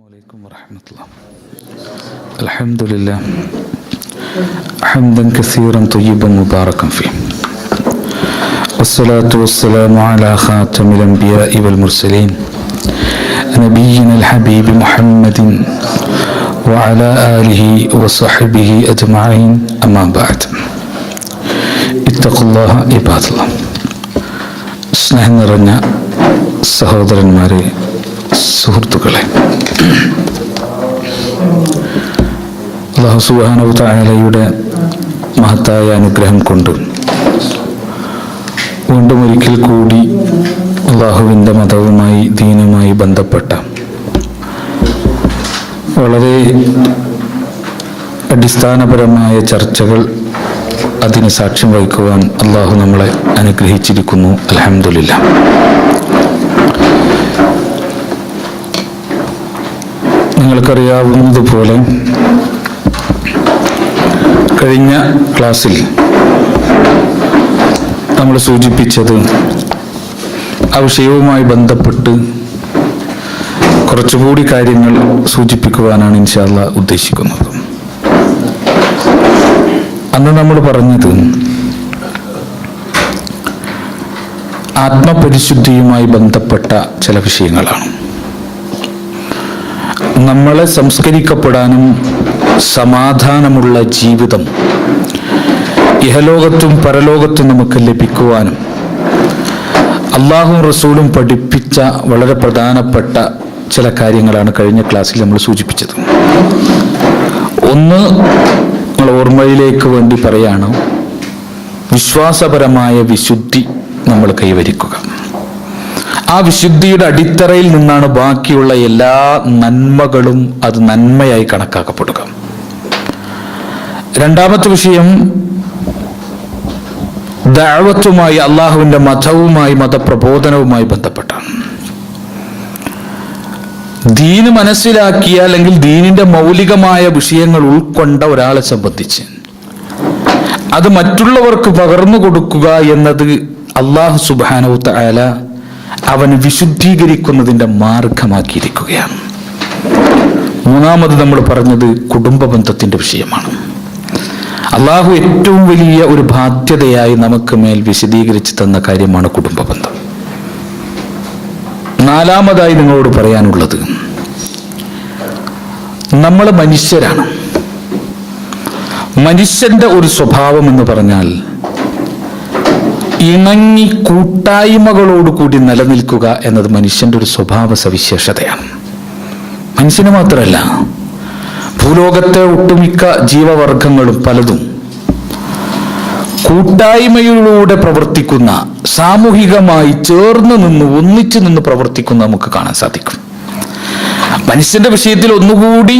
عليكم ورحمة الله. الحمد لله حمدا كثيرا طيبا مباركا فيه، والصلاة والسلام على خاتم الأنبياء والمرسلين نبينا الحبيب محمد وعلى آله وصحبه أجمعين. أما بعد، اتقوا الله عباد الله. സ്നേഹം നിറഞ്ഞ സഹോദരന്മാരെ, സുഹൃത്തുക്കളെ, അല്ലാഹു സുബ്ഹാനഹു വ തആലയുടെ മഹത്തായ അനുഗ്രഹം കൊണ്ട് വീണ്ടും ഒരിക്കൽ കൂടി അല്ലാഹുവിൻ്റെ മതവുമായി ദീനുമായി ബന്ധപ്പെട്ട വളരെ അടിസ്ഥാനപരമായ ചർച്ചകൾ, അതിന് സാക്ഷ്യം വഹിക്കുവാൻ അല്ലാഹു നമ്മളെ അനുഗ്രഹിച്ചിരിക്കുന്നു. അൽഹംദുലില്ലാഹ്. നിങ്ങൾക്കറിയാവുന്നതുപോലെ കഴിഞ്ഞ ക്ലാസ്സിൽ നമ്മൾ സൂചിപ്പിച്ചത് ആ വിഷയവുമായി ബന്ധപ്പെട്ട് കുറച്ചുകൂടി കാര്യങ്ങൾ സൂചിപ്പിക്കുവാനാണ് ഇൻഷാ അല്ലാഹ് ഉദ്ദേശിക്കുന്നത്. അന്ന് നമ്മൾ പറഞ്ഞത് ആത്മപരിശുദ്ധിയുമായി ബന്ധപ്പെട്ട ചില വിഷയങ്ങളാണ്. നമ്മളെ സംസ്കരിക്കപ്പെടാനും സമാധാനമുള്ള ജീവിതം ഇഹലോകത്തും പരലോകത്തും നമുക്ക് ലഭിക്കുവാനും അല്ലാഹുവും റസൂലും പഠിപ്പിച്ച വളരെ പ്രധാനപ്പെട്ട ചില കാര്യങ്ങളാണ് കഴിഞ്ഞ ക്ലാസ്സിൽ നമ്മൾ സൂചിപ്പിച്ചത്. ഒന്ന്, നമ്മൾ ഓർമ്മയിലേക്ക് വേണ്ടി പറയാണ്, വിശ്വാസപരമായ വിശുദ്ധി നമ്മൾ കൈവരിക്കുക. ആ വിശുദ്ധിയുടെ അടിത്തറയിൽ നിന്നാണ് ബാക്കിയുള്ള എല്ലാ നന്മകളും അത് നന്മയായി കണക്കാക്കപ്പെടുക. രണ്ടാമത്തെ വിഷയം ദഅവത്തുമായി, അള്ളാഹുവിൻ്റെ മതവുമായി, മതപ്രബോധനവുമായി ബന്ധപ്പെട്ടാണ്. ദീന് മനസ്സിലാക്കിയ അല്ലെങ്കിൽ ദീനിന്റെ മൗലികമായ വിഷയങ്ങൾ ഉൾക്കൊണ്ട ഒരാളെ സംബന്ധിച്ച് അത് മറ്റുള്ളവർക്ക് പകർന്നു കൊടുക്കുക എന്നത് അല്ലാഹു സുബ്ഹാനഹു വ തആല അവന് വിശുദ്ധീകരിക്കുന്നതിൻ്റെ മാർഗമാക്കിയിരിക്കുകയാണ്. മൂന്നാമത് നമ്മൾ പറഞ്ഞത് കുടുംബ ബന്ധത്തിന്റെ വിഷയമാണ്. അല്ലാഹു ഏറ്റവും വലിയ ഒരു ബാധ്യതയായി നമുക്ക് മേൽ വിശദീകരിച്ചു തന്ന കാര്യമാണ് കുടുംബ ബന്ധം. നാലാമതായി നിങ്ങളോട് പറയാനുള്ളത്, നമ്മൾ മനുഷ്യരാണ്. മനുഷ്യന്റെ ഒരു സ്വഭാവം എന്ന് പറഞ്ഞാൽ ഇണങ്ങി കൂട്ടായ്മകളോടുകൂടി നിലനിൽക്കുക എന്നത് മനുഷ്യന്റെ ഒരു സ്വഭാവ സവിശേഷതയാണ്. മനുഷ്യന് മാത്രമല്ല, ഭൂലോകത്തെ ഒട്ടുമിക്ക ജീവവർഗങ്ങളും പലതും കൂട്ടായ്മയിലൂടെ പ്രവർത്തിക്കുന്ന, സാമൂഹികമായി ചേർന്ന് നിന്ന് ഒന്നിച്ചു നിന്ന് പ്രവർത്തിക്കുന്ന നമുക്ക് കാണാൻ സാധിക്കും. മനുഷ്യന്റെ വിഷയത്തിൽ ഒന്നുകൂടി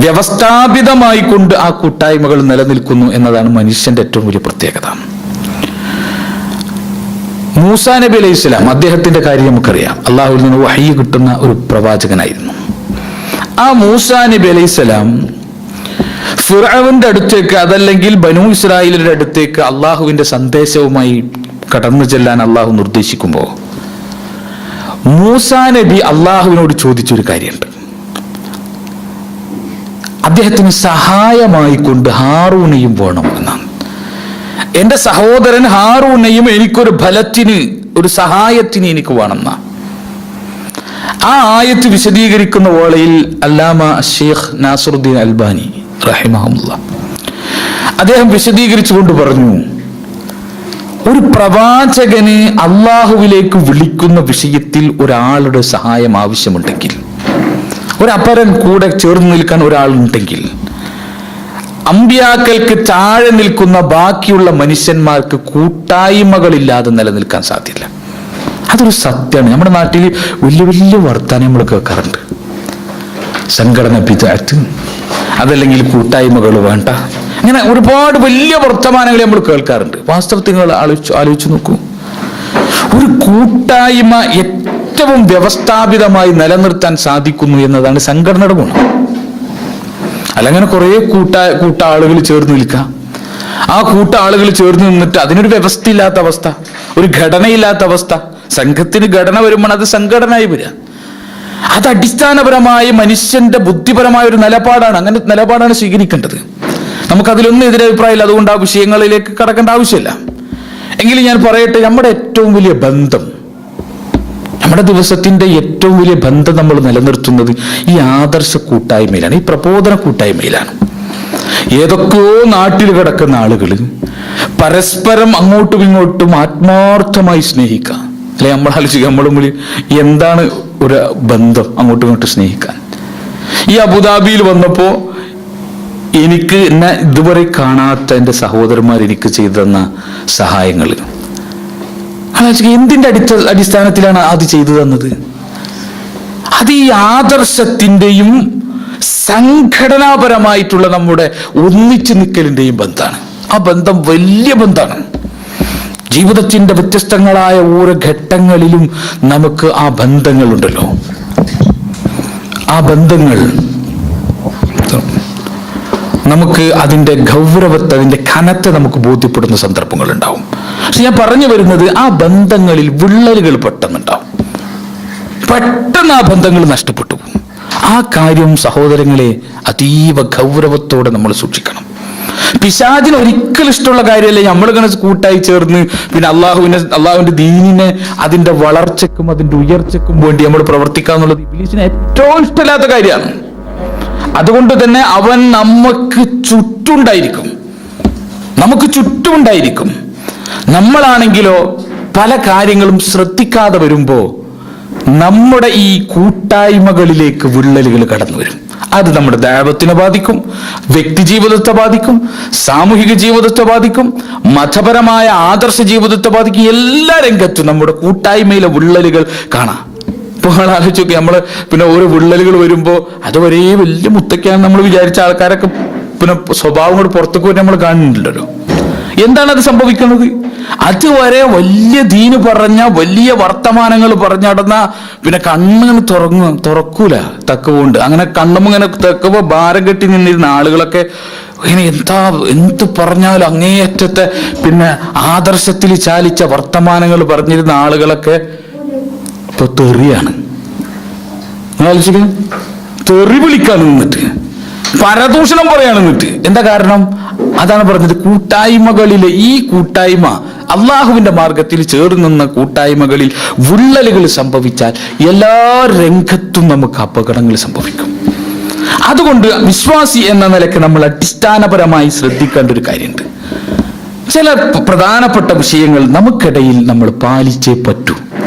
വ്യവസ്ഥാപിതമായി കൊണ്ട് ആ കൂട്ടായ്മകൾ നിലനിൽക്കുന്നു എന്നതാണ് മനുഷ്യന്റെ ഏറ്റവും വലിയ പ്രത്യേകത. മൂസാ നബി അലൈഹി സ്വലാം, അദ്ദേഹത്തിന്റെ കാര്യം നമുക്കറിയാം. അള്ളാഹുവിൽ നിന്ന് വഹീ കിട്ടുന്ന ഒരു പ്രവാചകനായിരുന്നു. ആ മൂസാ നബി അലൈഹി സ്വലാം ഫിർഔന്റെ അടുത്തേക്ക്, അതല്ലെങ്കിൽ ബനൂ ഇസ്രായേലിന്റെ അടുത്തേക്ക് അള്ളാഹുവിന്റെ സന്ദേശവുമായി കടന്നു ചെല്ലാൻ അള്ളാഹു നിർദ്ദേശിക്കുമ്പോൾ മൂസാ നബി അള്ളാഹുവിനോട് ചോദിച്ചൊരു കാര്യമുണ്ട്. അദ്ദേഹത്തിന് സഹായമായി കൊണ്ട് ഹാറൂനെയും വേണം എന്നാണ്. എന്റെ സഹോദരൻ ഹാറൂനെയും എനിക്കൊരു ഫലത്തിന്, ഒരു സഹായത്തിന് എനിക്ക് വേണമെന്ന ആ ആയത്ത് വിശദീകരിക്കുന്ന വേളയിൽ അല്ലാമ ഷെയ്ഖ് നാസറുദ്ദീൻ അൽബാനി റഹിമഹുല്ലാഹ് അദ്ദേഹം വിശദീകരിച്ചുകൊണ്ട് പറഞ്ഞു, ഒരു പ്രവാചകന് അള്ളാഹുവിലേക്ക് വിളിക്കുന്ന വിഷയത്തിൽ ഒരാളുടെ സഹായം ആവശ്യമുണ്ടെങ്കിൽ, ഒരപരൻ കൂടെ ചേർന്ന് നിൽക്കാൻ ഒരാളുണ്ടെങ്കിൽ, അമ്പിയാക്കൾക്ക് താഴെ നിൽക്കുന്ന ബാക്കിയുള്ള മനുഷ്യന്മാർക്ക് കൂട്ടായ്മകളില്ലാതെ നിലനിൽക്കാൻ സാധ്യല്ല. അതൊരു സത്യമാണ്. നമ്മുടെ നാട്ടിൽ വലിയ വലിയ വർത്താനം നമ്മൾ കേൾക്കാറുണ്ട്. സംഘടന ബിദ്അത്ത്, അതല്ലെങ്കിൽ കൂട്ടായ്മകൾ വേണ്ട, ഇങ്ങനെ ഒരുപാട് വലിയ വർത്തമാനങ്ങൾ നമ്മൾ കേൾക്കാറുണ്ട്. വാസ്തവത്തിൽ നിങ്ങൾ ആലോചിച്ചു നോക്കൂ, ഒരു കൂട്ടായ്മ ഏറ്റവും വ്യവസ്ഥാപിതമായി നിലനിർത്താൻ സാധിക്കുന്നു എന്നതാണ് സംഘടനയുടെ ഗുണം. അല്ലങ്ങനെ കുറെ കൂട്ട ആളുകൾ ചേർന്ന് നിൽക്കാം. ആ കൂട്ട ആളുകൾ ചേർന്ന് നിന്നിട്ട് അതിനൊരു വ്യവസ്ഥയില്ലാത്ത അവസ്ഥ, ഒരു ഘടനയില്ലാത്ത അവസ്ഥ. സംഘത്തിന് ഘടന വരുമ്പോൾ അത് സംഘടനയായി വരിക. അത് അടിസ്ഥാനപരമായ മനുഷ്യന്റെ ബുദ്ധിപരമായ ഒരു നിലപാടാണ്. അങ്ങനെ നിലപാടാണ് സ്വീകരിക്കേണ്ടത്. നമുക്കതിലൊന്നും എതിരഭിപ്രായമില്ല. അതുകൊണ്ട് ആ വിഷയങ്ങളിലേക്ക് കടക്കേണ്ട ആവശ്യമില്ല. എങ്കിലും ഞാൻ പറയട്ടെ, നമ്മുടെ ഏറ്റവും വലിയ ബന്ധം, നമ്മുടെ ദിവസത്തിന്റെ ഏറ്റവും വലിയ ബന്ധം നമ്മൾ നിലനിർത്തുന്നത് ഈ ആദർശ കൂട്ടായ്മയിലാണ്, ഈ പ്രബോധന കൂട്ടായ്മയിലാണ്. ഏതൊക്കെയോ നാട്ടിൽ കിടക്കുന്ന ആളുകൾ പരസ്പരം അങ്ങോട്ടും ഇങ്ങോട്ടും ആത്മാർത്ഥമായി സ്നേഹിക്കുക. അല്ലെ, നമ്മൾ ആലോചിക്കുക, നമ്മളും എന്താണ് ഒരു ബന്ധം അങ്ങോട്ടും ഇങ്ങോട്ടും സ്നേഹിക്കാൻ. ഈ അബുദാബിയിൽ വന്നപ്പോ എനിക്ക് എന്നെ ഇതുവരെ കാണാത്ത എൻ്റെ സഹോദരന്മാർ എനിക്ക് ചെയ്തു തന്ന സഹായങ്ങൾ എന്തിന്റെ അടിസ്ഥാനത്തിലാണ് അത് ചെയ്തു തന്നത്? അത് ഈ ആദർശത്തിന്റെയും സംഘടനാപരമായിട്ടുള്ള നമ്മുടെ ഒന്നിച്ചു നിൽക്കലിന്റെയും ബന്ധമാണ്. ആ ബന്ധം വലിയ ബന്ധമാണ്. ജീവിതത്തിന്റെ വ്യത്യസ്തങ്ങളായ ഓരോ ഘട്ടങ്ങളിലും നമുക്ക് ആ ബന്ധങ്ങളുണ്ടല്ലോ. ആ ബന്ധങ്ങൾ നമുക്ക് അതിന്റെ ഗൗരവത്തെ, അതിന്റെ ഘനത്തെ നമുക്ക് ബോധ്യപ്പെടുന്ന സന്ദർഭങ്ങൾ ഉണ്ടാവും. പക്ഷെ ഞാൻ പറഞ്ഞു വരുന്നത്, ആ ബന്ധങ്ങളിൽ വിള്ളലുകൾ പെട്ടെന്നുണ്ടാവും. പെട്ടെന്ന് ആ ബന്ധങ്ങൾ നഷ്ടപ്പെട്ടു പോകും. ആ കാര്യം സഹോദരങ്ങളെ അതീവ ഗൗരവത്തോടെ നമ്മൾ സൂക്ഷിക്കണം. പിശാചിന് ഒരിക്കലും ഇഷ്ടമുള്ള കാര്യമല്ല നമ്മളിങ്ങനെ കൂട്ടായി ചേർന്ന് പിന്നെ അള്ളാഹുവിന്റെ ദീനിനെ അതിന്റെ വളർച്ചയ്ക്കും അതിന്റെ ഉയർച്ചയ്ക്കും വേണ്ടി നമ്മൾ പ്രവർത്തിക്കാന്നുള്ളത് ഇബ്ലീസിന് ഏറ്റവും ഇഷ്ടമില്ലാത്ത കാര്യമാണ്. അതുകൊണ്ട് തന്നെ അവൻ നമുക്ക് ചുറ്റുണ്ടായിരിക്കും. നമ്മളാണെങ്കിലോ പല കാര്യങ്ങളും ശ്രദ്ധിക്കാതെ വരുമ്പോ നമ്മുടെ ഈ കൂട്ടായ്മകളിലേക്ക് വിള്ളലുകൾ കടന്നു വരും. അത് നമ്മുടെ ദഅവത്തിനെ ബാധിക്കും, വ്യക്തി ജീവിതത്തെ ബാധിക്കും, സാമൂഹിക ജീവിതത്തെ ബാധിക്കും, മതപരമായ ആദർശ ജീവിതത്തെ ബാധിക്കും. എല്ലാ രംഗത്തും നമ്മുടെ കൂട്ടായ്മയിലെ വിള്ളലുകൾ കാണാം. ഇപ്പോൾ ആലോചിച്ച് നോക്കി, നമ്മള് പിന്നെ ഓരോ വിള്ളലുകൾ വരുമ്പോ അത് ഒരേ വലിയ മുത്തക്കാന്ന് നമ്മൾ വിചാരിച്ച ആൾക്കാരൊക്കെ പിന്നെ സ്വഭാവം കൊണ്ട് പുറത്തേക്ക് വരെ നമ്മൾ കാണുന്നുണ്ടല്ലോ. എന്താണ് അത് സംഭവിക്കുന്നത്? അതുവരെ വലിയ ദീന് പറഞ്ഞ വലിയ വർത്തമാനങ്ങൾ പറഞ്ഞു നടന്ന പിന്നെ കണ്ണിങ്ങനെ തുറക്കൂല തക്കുകൊണ്ട്. അങ്ങനെ കണ്ണും ഇങ്ങനെ തെക്കുമ്പോ ഭാരം കെട്ടി നിന്നിരുന്ന ആളുകളൊക്കെ ഇങ്ങനെ എന്ത് പറഞ്ഞാലും അങ്ങേയറ്റത്തെ പിന്നെ ആദർശത്തിൽ ചാലിച്ച വർത്തമാനങ്ങൾ പറഞ്ഞിരുന്ന ആളുകളൊക്കെ ഇപ്പൊ തെറിയാണ്. ആലോചിക്കണം, തെറി വിളിക്കാൻ നിന്നിട്ട് പരദൂഷണം പറയാൻ നിന്നിട്ട്. എന്താ കാരണം? അതാണ് പറഞ്ഞത്, കൂട്ടായ്മകളിലെ ഈ കൂട്ടായ്മ അള്ളാഹുവിന്റെ മാർഗത്തിൽ ചേർന്നുന്ന കൂട്ടായ്മകളിൽ വിള്ളലുകൾ സംഭവിച്ചാൽ എല്ലാ രംഗത്തും നമുക്ക് അപകടങ്ങൾ സംഭവിക്കും. അതുകൊണ്ട് വിശ്വാസി എന്ന നിലയ്ക്ക് നമ്മൾ അടിസ്ഥാനപരമായി ശ്രദ്ധിക്കേണ്ട ഒരു കാര്യമുണ്ട്. ചില പ്രധാനപ്പെട്ട വിഷയങ്ങൾ നമുക്കിടയിൽ നമ്മൾ പാലിച്ചേ പറ്റൂ.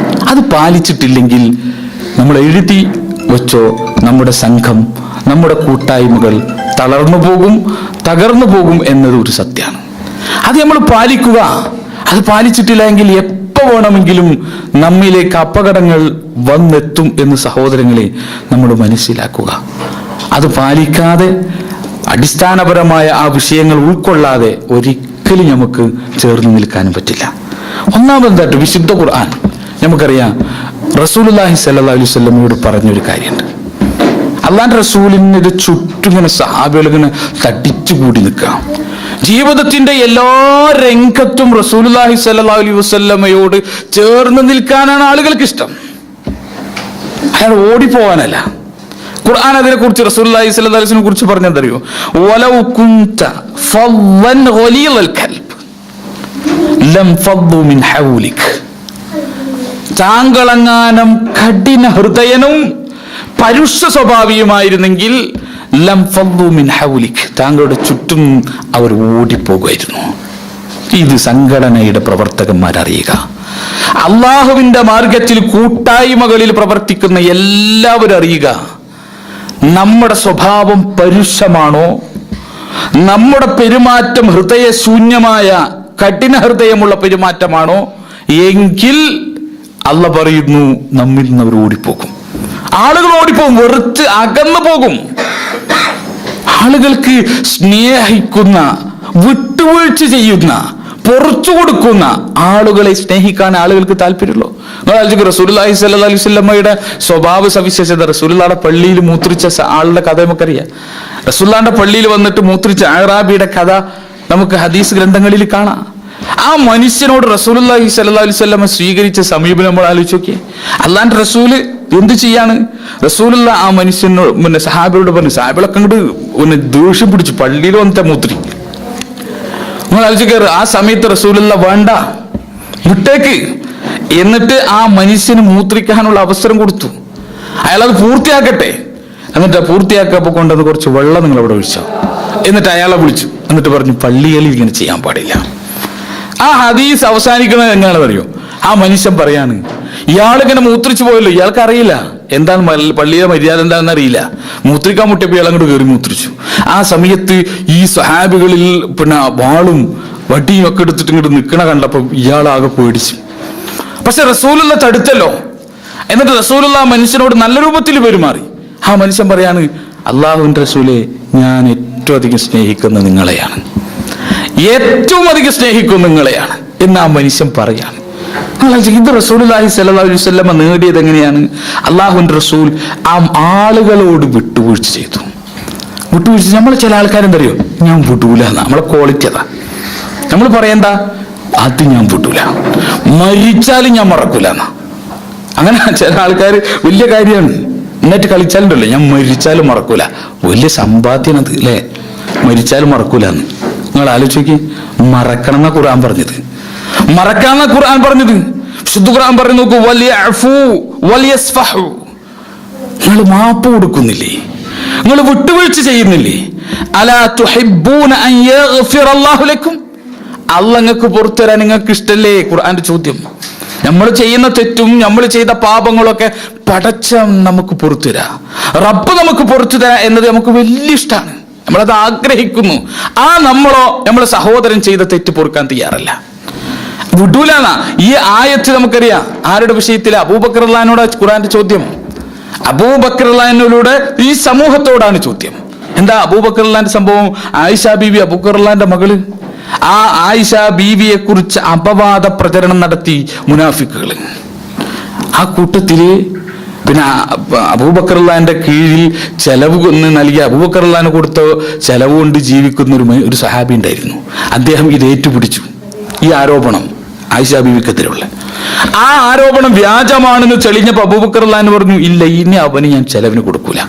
അത് പാലിച്ചിട്ടില്ലെങ്കിൽ നമ്മൾ എഴുതി വെച്ചോ, നമ്മുടെ സംഘം, നമ്മുടെ കൂട്ടായ്മകൾ തകർന്നു പോകും എന്നത് ഒരു സത്യമാണ്. അത് നമ്മൾ പാലിക്കുക. അത് പാലിച്ചിട്ടില്ല എങ്കിൽ എപ്പോ വേണമെങ്കിലും നമ്മിലേക്ക് അപകടങ്ങൾ വന്നെത്തും എന്ന് സഹോദരങ്ങളെ നമ്മൾ മനസ്സിലാക്കുക. അത് പാലിക്കാതെ അടിസ്ഥാനപരമായ ആ വിഷയങ്ങൾ ഉൾക്കൊള്ളാതെ ഒരിക്കലും നമുക്ക് ചേർന്ന് നിൽക്കാനും പറ്റില്ല. ഒന്നാമതായിട്ട് വിശുദ്ധ ഖുർആൻ നമുക്കറിയാം, റസൂലുള്ളാഹി സ്വല്ലല്ലാഹു അലൈഹി വസല്ലമയോട് പറഞ്ഞൊരു കാര്യമുണ്ട്. അള്ളാന്റെ റസൂലിന് ചുറ്റും ഇങ്ങനെ സഹാബികൾ ഇങ്ങനെ തടിച്ചു കൂടി നിൽക്കുക. ജീവിതത്തിന്റെ എല്ലാ രംഗത്തും റസൂലുള്ളാഹി സ്വല്ലല്ലാഹു അലൈഹി വസല്ലമയോട് ചേർന്ന് നിൽക്കാനാണ് ആളുകൾക്ക് ഇഷ്ടം, അയാൾ ഓടിപ്പോവാനല്ല. ഖുർആൻ അതിനെ കുറിച്ച് റസൂലുള്ളാഹി സ്വല്ലല്ലാഹു അലൈഹി വസല്ലമയെ കുറിച്ച് പറഞ്ഞതറിയോ? വലൗ കുൻത ഫവ്വൻ ഗലീലൽ ഖൽബ് ലം ഫദ്ദു മിൻ ഹൗലിക്. താങ്കളെങ്ങാനും കഠിന ഹൃദയനും പരുഷ സ്വഭാവിയുമായിരുന്നെങ്കിൽ ലം ഫദ്ദു മിൻ ഹൗലിക്, താങ്കളുടെ ചുറ്റും അവർ ഓടിപ്പോകുമായിരുന്നു. ഇത് സംഘടനയുടെ പ്രവർത്തകന്മാരറിയുക. അള്ളാഹുവിന്റെ മാർഗത്തിൽ കൂട്ടായ്മകളിൽ പ്രവർത്തിക്കുന്ന എല്ലാവരും അറിയുക, നമ്മുടെ സ്വഭാവം പരുഷമാണോ, നമ്മുടെ പെരുമാറ്റം ഹൃദയശൂന്യമായ കഠിന ഹൃദയമുള്ള പെരുമാറ്റമാണോ എങ്കിൽ അള്ളാഹ് പറയുന്നു നമ്മിൽ നിന്ന് അവർ ഓടിപ്പോകും. ആളുകൾ ഓടിപ്പോകും, വെറുത്ത് അകന്നു പോകും. ആളുകൾക്ക് സ്നേഹിക്കുന്ന, വിട്ടുവീഴ്ച ചെയ്യുന്ന, പൊറുച്ചു കൊടുക്കുന്ന ആളുകളെ സ്നേഹിക്കാൻ ആളുകൾക്ക് താല്പര്യമുള്ളൂ. റസൂലുള്ളാഹി സ്വല്ലല്ലാഹു അലൈഹി വസല്ലമയുടെ സ്വഭാവ സവിശേഷത, റസൂലുള്ളാഹിയുടെ പള്ളിയിൽ മൂത്രിച്ച ആളുടെ കഥ നമുക്കറിയാം. റസൂലുള്ളാഹിയുടെ പള്ളിയിൽ വന്നിട്ട് മൂത്രിച്ച അഅറാബിയുടെ കഥ നമുക്ക് ഹദീസ് ഗ്രന്ഥങ്ങളിൽ കാണാം. ആ മനുഷ്യനോട് റസൂലുള്ളാഹി സ്വല്ലല്ലാഹു അലൈഹി വസല്ലമ സ്വീകരിച്ച സമീപനം നമ്മൾ ആലോചിച്ച് നോക്കിയേ. അള്ളാന്റെ റസൂല് എന്ത് ചെയ്യാണ്? റസൂലുള്ള ആ മനുഷ്യനോട് പിന്നെ സഹാബിയോട് പറഞ്ഞു. സഹാബികളൊക്കെ അങ്ങോട്ട് ദേഷ്യം പിടിച്ചു, പള്ളിയിൽ വന്നിട്ട് മൂത്രി. നിങ്ങൾ ആലോചിച്ച് കയറ്. ആ സമയത്ത് റസൂലുള്ള വേണ്ട, വിട്ടേക്ക്, എന്നിട്ട് ആ മനുഷ്യന് മൂത്രിക്കാനുള്ള അവസരം കൊടുത്തു. അയാളത് പൂർത്തിയാക്കട്ടെ. എന്നിട്ട് പൂർത്തിയാക്കപ്പോൾ കൊണ്ടുവന്ന് കുറച്ച് വെള്ളം നിങ്ങൾ അവിടെ ഒഴിച്ചോ. എന്നിട്ട് അയാളെ വിളിച്ചു. എന്നിട്ട് പറഞ്ഞു, പള്ളിയിൽ ഇങ്ങനെ ചെയ്യാൻ പാടില്ല. ആ ഹദീസ് അവസാനിക്കുന്നത് എങ്ങനെയാണെന്ന് അറിയോ? ആ മനുഷ്യൻ പറയാണ്, ഇയാളിങ്ങനെ മൂത്രിച്ചു പോയല്ലോ, ഇയാൾക്ക് അറിയില്ല എന്താണ് പള്ളിയിലെ മര്യാദ എന്താണെന്ന് അറിയില്ല. മൂത്രിക്കാൻ മുട്ടിയപ്പോൾ ഇയാൾ അങ്ങോട്ട് കയറി മൂത്രിച്ചു. ആ സമയത്ത് ഈ സ്വഹാബികളിൽ പിന്നെ വാളും വടിയും ഒക്കെ എടുത്തിട്ട് ഇങ്ങോട്ട് നിൽക്കണ കണ്ടപ്പോൾ ഇയാളാകെ പേടിച്ചു. പക്ഷെ റസൂലുള്ള തടുത്തല്ലോ. എന്നിട്ട് റസൂലുള്ള ആ മനുഷ്യനോട് നല്ല രൂപത്തിൽ പെരുമാറി. ആ മനുഷ്യൻ പറയാണ്, അള്ളാഹുവിന്റെ റസൂലെ, ഞാൻ ഏറ്റവും അധികം സ്നേഹിക്കുന്ന നിങ്ങളെയാണ്, ഏറ്റവും അധികം സ്നേഹിക്കുന്ന നിങ്ങളെയാണ് എന്ന് ആ മനുഷ്യൻ പറയാണ്. ഇത് റസൂലുള്ളാഹി സ്വല്ലല്ലാഹു അലൈഹി വസല്ലം നേടിയത് എങ്ങനെയാണ്? അള്ളാഹുവിന്റെ റസൂൽ ആ ആളുകളോട് വിട്ടുവീഴ്ച ചെയ്തു. വിട്ടുവീഴ്ച, നമ്മൾ ചില ആൾക്കാരെന്തറിയോ, ഞാൻ വിടൂല, നമ്മളെ ക്വാളിറ്റി അതാ. നമ്മൾ പറയണ്ട, അത് ഞാൻ വിടൂല, മരിച്ചാലും ഞാൻ മറക്കൂല എന്നാ. അങ്ങനെ ചില ആൾക്കാർ വലിയ കാര്യമാണ്, എന്നിട്ട് കളിച്ചാലുണ്ടല്ലോ, ഞാൻ മരിച്ചാലും മറക്കൂല. വലിയ സമ്പാദ്യനത് അല്ലേ, മരിച്ചാലും മറക്കൂല എന്ന്. നിങ്ങൾ ആലോചിക്ക്, മറക്കണം എന്ന ഖുർആൻ പറഞ്ഞത്, മറക്കാന്ന ഖുർആൻ പറഞ്ഞത്. ശുദ്ധ ഖുർആൻ പറഞ്ഞു നോക്കൂ, വലിയഅഫു വലിയസ്ഫഹു. നിങ്ങൾ മാപ്പ് കൊടുക്കുന്നില്ലേ? നിങ്ങൾ വിട്ടുവീഴ്ച ചെയ്യുന്നില്ലേ? അലാ തുഹിബ്ബൂന അൻ യഗ്ഫിറല്ലാഹു ലക്കും. അല്ലാഹ് നിങ്ങൾക്ക് പുറത്തു തരാൻ നിങ്ങൾക്ക് ഇഷ്ടല്ലേ? ഖുർആന്റെ ചോദ്യം. നമ്മൾ ചെയ്യുന്ന തെറ്റും നമ്മൾ ചെയ്ത പാപങ്ങളൊക്കെ പടച്ച നമുക്ക് പുറത്തു തരാ, റബ്ബ് നമുക്ക് പുറത്തു തരാ എന്നത് നമുക്ക് വലിയ ഇഷ്ടമാണ്, നമ്മളത് ആഗ്രഹിക്കുന്നു. ആ നമ്മളോ നമ്മളെ സഹോദരൻ ചെയ്ത തെറ്റ് പൊറുക്കാൻ തയ്യാറല്ല, വിടൂലാന്നാ. ഈ ആയത്ത് നമുക്കറിയാം ആരുടെ വിഷയത്തിൽ? അബൂബക്കർ റളിയല്ലാഹുവിനോട് ഖുർആന്റെ ചോദ്യം. അബൂബക്കർ റളിയല്ലാഹുവിനോട് ഈ സമൂഹത്തോടാണ് ചോദ്യം. എന്താ അബൂബക്കർ റളിയല്ലാഹുവിന്റെ സംഭവം? ആയിഷ ബീവി, അബൂബക്കർ റളിയല്ലാഹുവിന്റെ മകള്, ആ ആയിഷ ബീവിയെ കുറിച്ച് അപവാദ പ്രചരണം നടത്തി മുനാഫിക്കുകൾ. ആ കൂട്ടത്തില് പിന്നെ അബൂബക്കർ റളിയല്ലാഹുവിന്റെ കീഴിൽ ചെലവ് നൽകിയ, അബൂബക്കർ റളിയല്ലാഹുവിന് കൊടുത്ത ചെലവ് കൊണ്ട് ജീവിക്കുന്ന ഒരു സഹാബി ഉണ്ടായിരുന്നു. അദ്ദേഹം ഇത് ഏറ്റുപിടിച്ചു. ഈ ആരോപണം ആയിഷ ബീവിക്കെതിരെയുള്ള ആ ആരോപണം വ്യാജമാണെന്ന് തെളിഞ്ഞപ്പോൾ അബൂബക്കർ റളിയല്ലാഹു പറഞ്ഞു, ഇല്ല, ഇനി അവന് ഞാൻ ചെലവിന് കൊടുക്കൂല.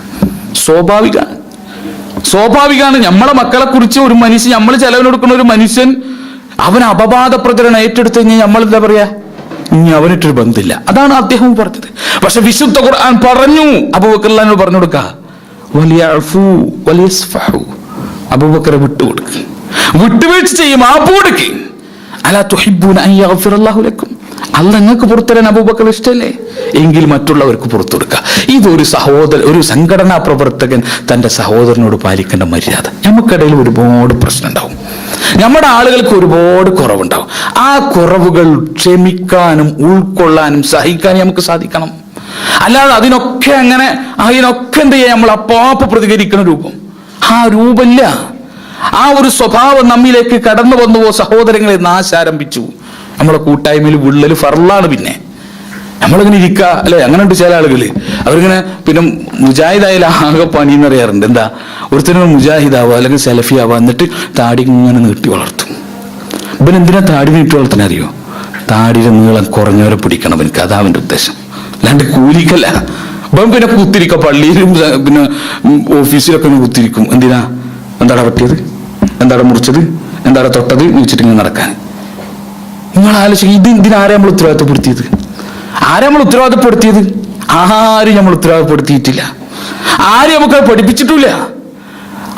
സ്വാഭാവികമാണ്. നമ്മളെ മക്കളെ കുറിച്ച് ഒരു മനുഷ്യൻ, നമ്മൾ ചെലവിന് കൊടുക്കുന്ന ഒരു മനുഷ്യൻ, അവൻ അപവാദ പ്രചരണം ഏറ്റെടുത്ത് കഴിഞ്ഞാൽ നമ്മൾ എന്താ പറയാ? ഇനി അവനിട്ടൊരു ബന്ധമില്ല. അതാണ് അദ്ദേഹം പറഞ്ഞത്. പക്ഷെ വിശുദ്ധ ഖുർആൻ പറഞ്ഞു, അബൂബക്കർ റളിയല്ലാഹു പറഞ്ഞു കൊടുക്ക, വലിയഅഫു വലിയസ്ഫഹു. അബൂബക്കറെ വിട്ടുകൊടുക്ക, വിട്ടുവീഴ്ച ചെയ്യും, മാപ്പ് കൊടുക്ക്. അലാ തുഹിബ്ബൂന അൻ യഗ്ഫിറല്ലാഹു ലക്കും. അല്ലാഹ് നിങ്ങൾക്ക് പുറത്തു തരാൻ അബൂബക്കർ ഇഷ്ടല്ലേ? എങ്കിൽ മറ്റുള്ളവർക്ക് പുറത്തു കൊടുക്കുക. ഇതൊരു ഒരു സംഘടനാ പ്രവർത്തകൻ തന്റെ സഹോദരനോട് പാലിക്കേണ്ട മര്യാദ. നമുക്കിടയിൽ ഒരുപാട് പ്രശ്നം ഉണ്ടാവും, നമ്മുടെ ആളുകൾക്ക് ഒരുപാട് കുറവുണ്ടാവും. ആ കുറവുകൾ ക്ഷമിക്കാനും ഉൾക്കൊള്ളാനും സഹിക്കാനും നമുക്ക് സാധിക്കണം. അല്ലാതെ അതിനൊക്കെ എന്ത് ചെയ്യാം? നമ്മൾ അപ്പാപ്പ് പ്രതികരിക്കുന്ന രൂപം, ആ രൂപമില്ല. ആ ഒരു സ്വഭാവം നമ്മിലേക്ക് കടന്നു വന്നുവോ സഹോദരങ്ങളെ, നാശാരംഭിച്ചു. നമ്മളെ കൂട്ടായ്മയിൽ വിള്ളൽ ഫർളാണ്. പിന്നെ നമ്മളിങ്ങനെ ഇരിക്കുക അല്ലെ? അങ്ങനെ ഉണ്ട് ചില ആളുകൾ, അവരിങ്ങനെ പിന്നെ മുജാഹിദായാലും ആകെ പണിന്ന് അറിയാറുണ്ട്. എന്താ, ഒരുത്തരും മുജാഹിദാവുക അല്ലെങ്കിൽ സെലഫിയാവുക, എന്നിട്ട് താടി ഇങ്ങനെ നീട്ടി വളർത്തും. ഇവൻ എന്തിനാ താടി നീട്ടി വളർത്താൻ അറിയോ? താടിയുടെ നീളം കുറഞ്ഞവരെ പിടിക്കണം എനിക്ക്, അതാ അവൻ്റെ ഉദ്ദേശം, അല്ലാണ്ട് കൂലിക്കല്ല. ഇവൻ പിന്നെ കുത്തിരിക്കുക, പള്ളിയിലും പിന്നെ ഓഫീസിലൊക്കെ കുത്തിരിക്കും. എന്തിനാ? എന്താടാ പറ്റിയത്, എന്താടാ മുറിച്ചത്, എന്താടാ തൊട്ടത് വെച്ചിട്ട് ഇങ്ങനെ നടക്കാൻ. നിങ്ങൾ ആലോചിക്കും, ഇതിനാരെ നമ്മൾ ഉത്തരവാദിത്തപ്പെടുത്തിയത്? ആരും നമ്മൾ ഉത്തരവാദിത്തപ്പെടുത്തിയിട്ടില്ല. ആരും നമുക്ക് പഠിപ്പിച്ചിട്ടില്ല.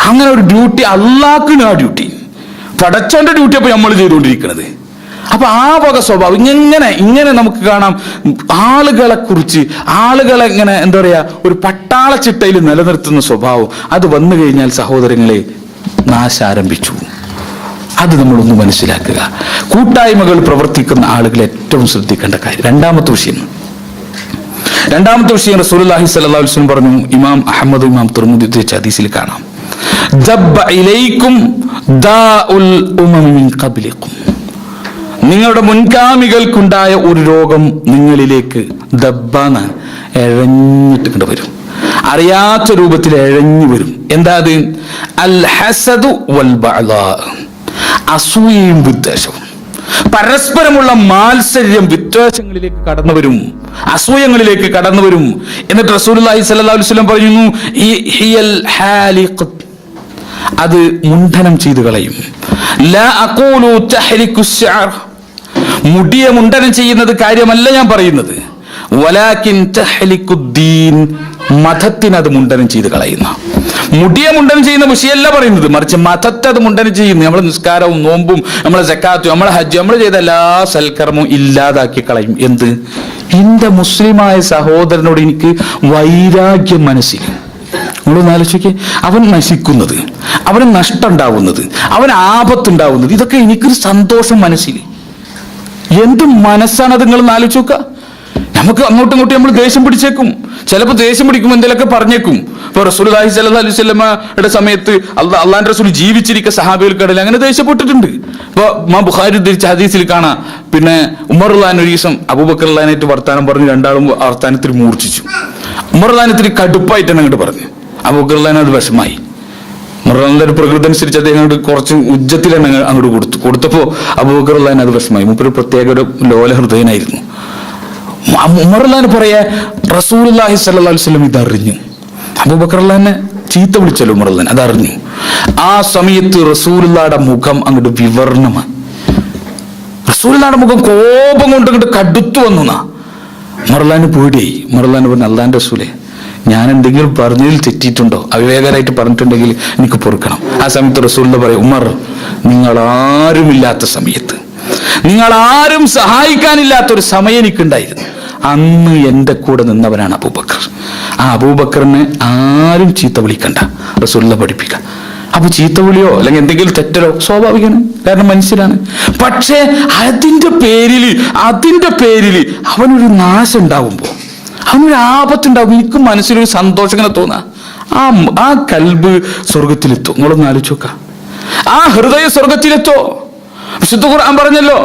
അങ്ങനെ ഒരു ഡ്യൂട്ടി അള്ളാഹ്ക്കിന്, ആ ഡ്യൂട്ടി പടച്ചവന്റെ ഡ്യൂട്ടി അപ്പൊ നമ്മൾ ചെയ്തുകൊണ്ടിരിക്കുന്നത്. അപ്പൊ ആ വക സ്വഭാവം ഇങ്ങനെ നമുക്ക് കാണാം. ആളുകളെ ഇങ്ങനെ എന്താ പറയാ, ഒരു പട്ടാള ചിട്ടയിൽ നിലനിർത്തുന്ന സ്വഭാവം, അത് വന്നു കഴിഞ്ഞാൽ സഹോദരങ്ങളെ നാശാരംഭിച്ചു. അത് നമ്മളൊന്ന് മനസ്സിലാക്കുക. കൂട്ടായ്മകൾ പ്രവർത്തിക്കുന്ന ആളുകൾ ഏറ്റവും ശ്രദ്ധിക്കേണ്ട കാര്യം. രണ്ടാമത്തെ വിഷയം റസൂലുള്ളാഹി സ്വല്ലല്ലാഹു അലൈഹി വസല്ലം പറഞ്ഞു. ഇമാം അഹ്മദ്, ഇമാം തുർമുദി ഉദ്ധരിച്ച ഹദീസിൽ കാണാം, ദബ്ബ ഇലൈക്കും ദാഉൽ ഉമമി മിൻ ഖബ്ലിക്കും. നിങ്ങളുടെ മുൻഗാമികൾക്കുണ്ടായ ഒരു രോഗം നിങ്ങളിലേക്ക് ദബ്ബാന എഴഞ്ഞിട്ട് വരും, അറിയാത്ത രൂപത്തിൽ എഴഞ്ഞു വരും. എന്താ അത്? അൽ ഹസദു വൽ ബഅദാ, അസൂയയും വിദ്വേഷവും. പരസ്പരമുള്ള മാത്സര്യം, വിദ്വേഷങ്ങളിലേക്ക് കടന്നുവരും, അസൂയങ്ങളിലേക്ക് കടന്നുവരും. എന്നിട്ട് റസൂലുള്ളാഹി സ്വല്ലല്ലാഹു അലൈഹി വസല്ലം പറയുന്നു, ഈ ഹിയൽ ഹാലിഖ്, അത് മുണ്ഡനം ചെയ്തു കളയും. ലാ അഖൂലു തഹ്രിഖു ശഅർ, മുടിയെ മുണ്ഡനം ചെയ്യുന്നത് കാര്യമല്ല ഞാൻ പറയുന്നത്. വലാകിൻ തഹ്ലിഖുദ്ദീൻ, മതത്തിന് അത് മുണ്ഡനം ചെയ്ത് കളയുന്ന, മുടിയെ മുണ്ഡനം ചെയ്യുന്ന വിഷയമല്ല പറയുന്നത്, മറിച്ച് മതത്തെ അത് മുണ്ഡനം ചെയ്യുന്നു. നമ്മളെ നിസ്കാരവും നോമ്പും നമ്മളെ സക്കാത്തും നമ്മളെ ഹജ്ജ് നമ്മൾ ചെയ്ത എല്ലാ സൽക്കർമ്മവും ഇല്ലാതാക്കി കളയും. എന്ത്? എന്റെ മുസ്ലിമായ സഹോദരനോട് എനിക്ക് വൈരാഗ്യം മനസ്സിൽ. നമ്മളൊന്ന് ആലോചിക്കേ, അവൻ നശിക്കുന്നത്, അവന് നഷ്ടം ഉണ്ടാവുന്നത്, അവന് ആപത്തുണ്ടാവുന്നത്, ഇതൊക്കെ എനിക്കൊരു സന്തോഷം മനസ്സിൽ. എന്ത് മനസ്സാണ് അത്? നിങ്ങളൊന്ന് ആലോചിച്ച് നോക്കുക. നമുക്ക് അങ്ങോട്ടും ഇങ്ങോട്ടും നമ്മൾ ദേഷ്യം പിടിച്ചേക്കും, ചിലപ്പോൾ ദേഷ്യം പിടിക്കുമ്പോൾ എന്തെങ്കിലുമൊക്കെ പറഞ്ഞേക്കും. ഇപ്പൊ റസൂലുള്ളാഹി സ്വല്ലല്ലാഹു അലൈഹി വസല്ലമയുടെ സമയത്ത് അള്ളാഹുവിന്റെ റസൂൽ ജീവിച്ചിരിക്കുന്ന സഹാബികൾക്കിടയിൽ അങ്ങനെ ദേഷ്യപ്പെട്ടിട്ടുണ്ട്. ഇപ്പൊ ബുഖാരി ഉദ്ധരിച്ച ഹദീസിൽ കാണാം, പിന്നെ ഉമർ റളിയല്ലാഹു ഒരു ദിവസം അബൂബക്കർ റളിയല്ലാഹുവിനായിട്ട് വർത്താനം പറഞ്ഞ് രണ്ടാളും വർത്താനത്തിൽ മൂർച്ഛിച്ചു. ഉമർ റളിയല്ലാഹു കടുപ്പായിട്ട് തന്നെ അങ്ങോട്ട് പറഞ്ഞു. അബൂബക്കർ റളിയല്ലാഹു അത് വിഷമായി. ഉമർ റളിയല്ലാഹുവിന്റെ ഒരു പ്രകൃതി അനുസരിച്ച് അദ്ദേഹം കുറച്ച് ഉജ്ജത്തിൽ തന്നെ അങ്ങോട്ട് കൊടുത്തപ്പോ അബൂബക്കർ റളിയല്ലാഹു അത് വിഷമായി. മൂപ്പര് പ്രത്യേക ഒരു ലോല ഹൃദയനായിരുന്നു. ഉമർ റളിയല്ലാഹു പറയാ, റസൂലുള്ളാഹി സ്വല്ലല്ലാഹു അലൈഹി വസല്ലം ഇതറിഞ്ഞു. അബൂബക്കർ റളിയല്ലാഹുവിനെ ചീത്ത വിളിച്ചല്ലോ ഉമർ റളിയല്ലാഹു, അതറിഞ്ഞു. ആ സമയത്ത് റസൂലുള്ളാഹിയുടെ മുഖം അങ്ങോട്ട് വിവർണമാണ്. റസൂലുള്ളാഹിയുടെ മുഖം കോപം കൊണ്ട് അങ്ങോട്ട് കടുത്തു വന്നു. ഉമർ റളിയല്ലാഹുവിന് പേടിയായി. ഉമർ റളിയല്ലാഹു പറഞ്ഞു, അള്ളാഹിന്റെ റസൂലേ, ഞാൻ എന്തെങ്കിലും പറഞ്ഞതിൽ തെറ്റിയിട്ടുണ്ടോ, അവിവേകരായിട്ട് പറഞ്ഞിട്ടുണ്ടെങ്കിൽ എനിക്ക് പൊറുക്കണം. ആ സമയത്ത് റസൂലുള്ളാഹി പറയും, ഉമർ, നിങ്ങൾ ആരുമില്ലാത്ത സമയത്ത്, നിങ്ങൾ ആരും സഹായിക്കാനില്ലാത്തൊരു സമയം എനിക്കുണ്ടായിരുന്നു, അന്ന് എൻ്റെ കൂടെ നിന്നവനാണ് അബൂബക്കർ. ആ അബൂബക്കറിനെ ആരും ചീത്ത വിളിക്കണ്ട, റസൂലുള്ളാഹി പഠിപ്പിക്കാം. അപ്പൊ ചീത്ത വിളിയോ അല്ലെങ്കിൽ എന്തെങ്കിലും തെറ്റലോ സ്വാഭാവികമാണ്, കാരണം മനുഷ്യരാണ്. പക്ഷേ അതിന്റെ പേരിൽ അവനൊരു നാശം ഉണ്ടാവുമ്പോ, അവനൊരു ആപത്തുണ്ടാവും, എനിക്ക് മനസ്സിലൊരു സന്തോഷം ഇങ്ങനെ തോന്നാ. ആ കൽബ് സ്വർഗത്തിലെത്തും. നിങ്ങളൊന്ന് ആലോചിച്ച് നോക്കാം, ആ ഹൃദയ സ്വർഗത്തിലെത്തോ? വിശുദ്ധ ഖുർആൻ പറഞ്ഞല്ലോ,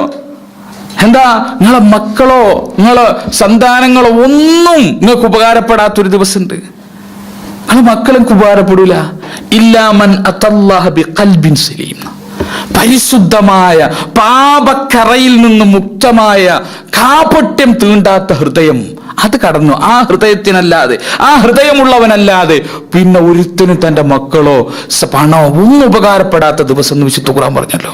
എന്താ, നിങ്ങളെ മക്കളോ നിങ്ങളെ സന്താനങ്ങളോ ഒന്നും നിങ്ങൾക്ക് ഉപകാരപ്പെടാത്തൊരു ദിവസമുണ്ട്. നിങ്ങളെ മക്കളും ഉപകാരപ്പെടൂല. ഇല്ലാ മൻ അത്തല്ലാഹ ബിഖൽബിൻ സലീം, പരിശുദ്ധമായ പാപക്കറയിൽ നിന്ന് മുക്തമായ കാപട്യം തീണ്ടാത്ത ഹൃദയം, അത് കടന്നു. ആ ഹൃദയത്തിനല്ലാതെ, ആ ഹൃദയമുള്ളവനല്ലാതെ പിന്നെ ഒരുത്തനും തൻ്റെ മക്കളോ പണമോ ഒന്നും ഉപകാരപ്പെടാത്ത ദിവസം എന്ന് വിശുദ്ധ ഖുർആൻ പറഞ്ഞല്ലോ.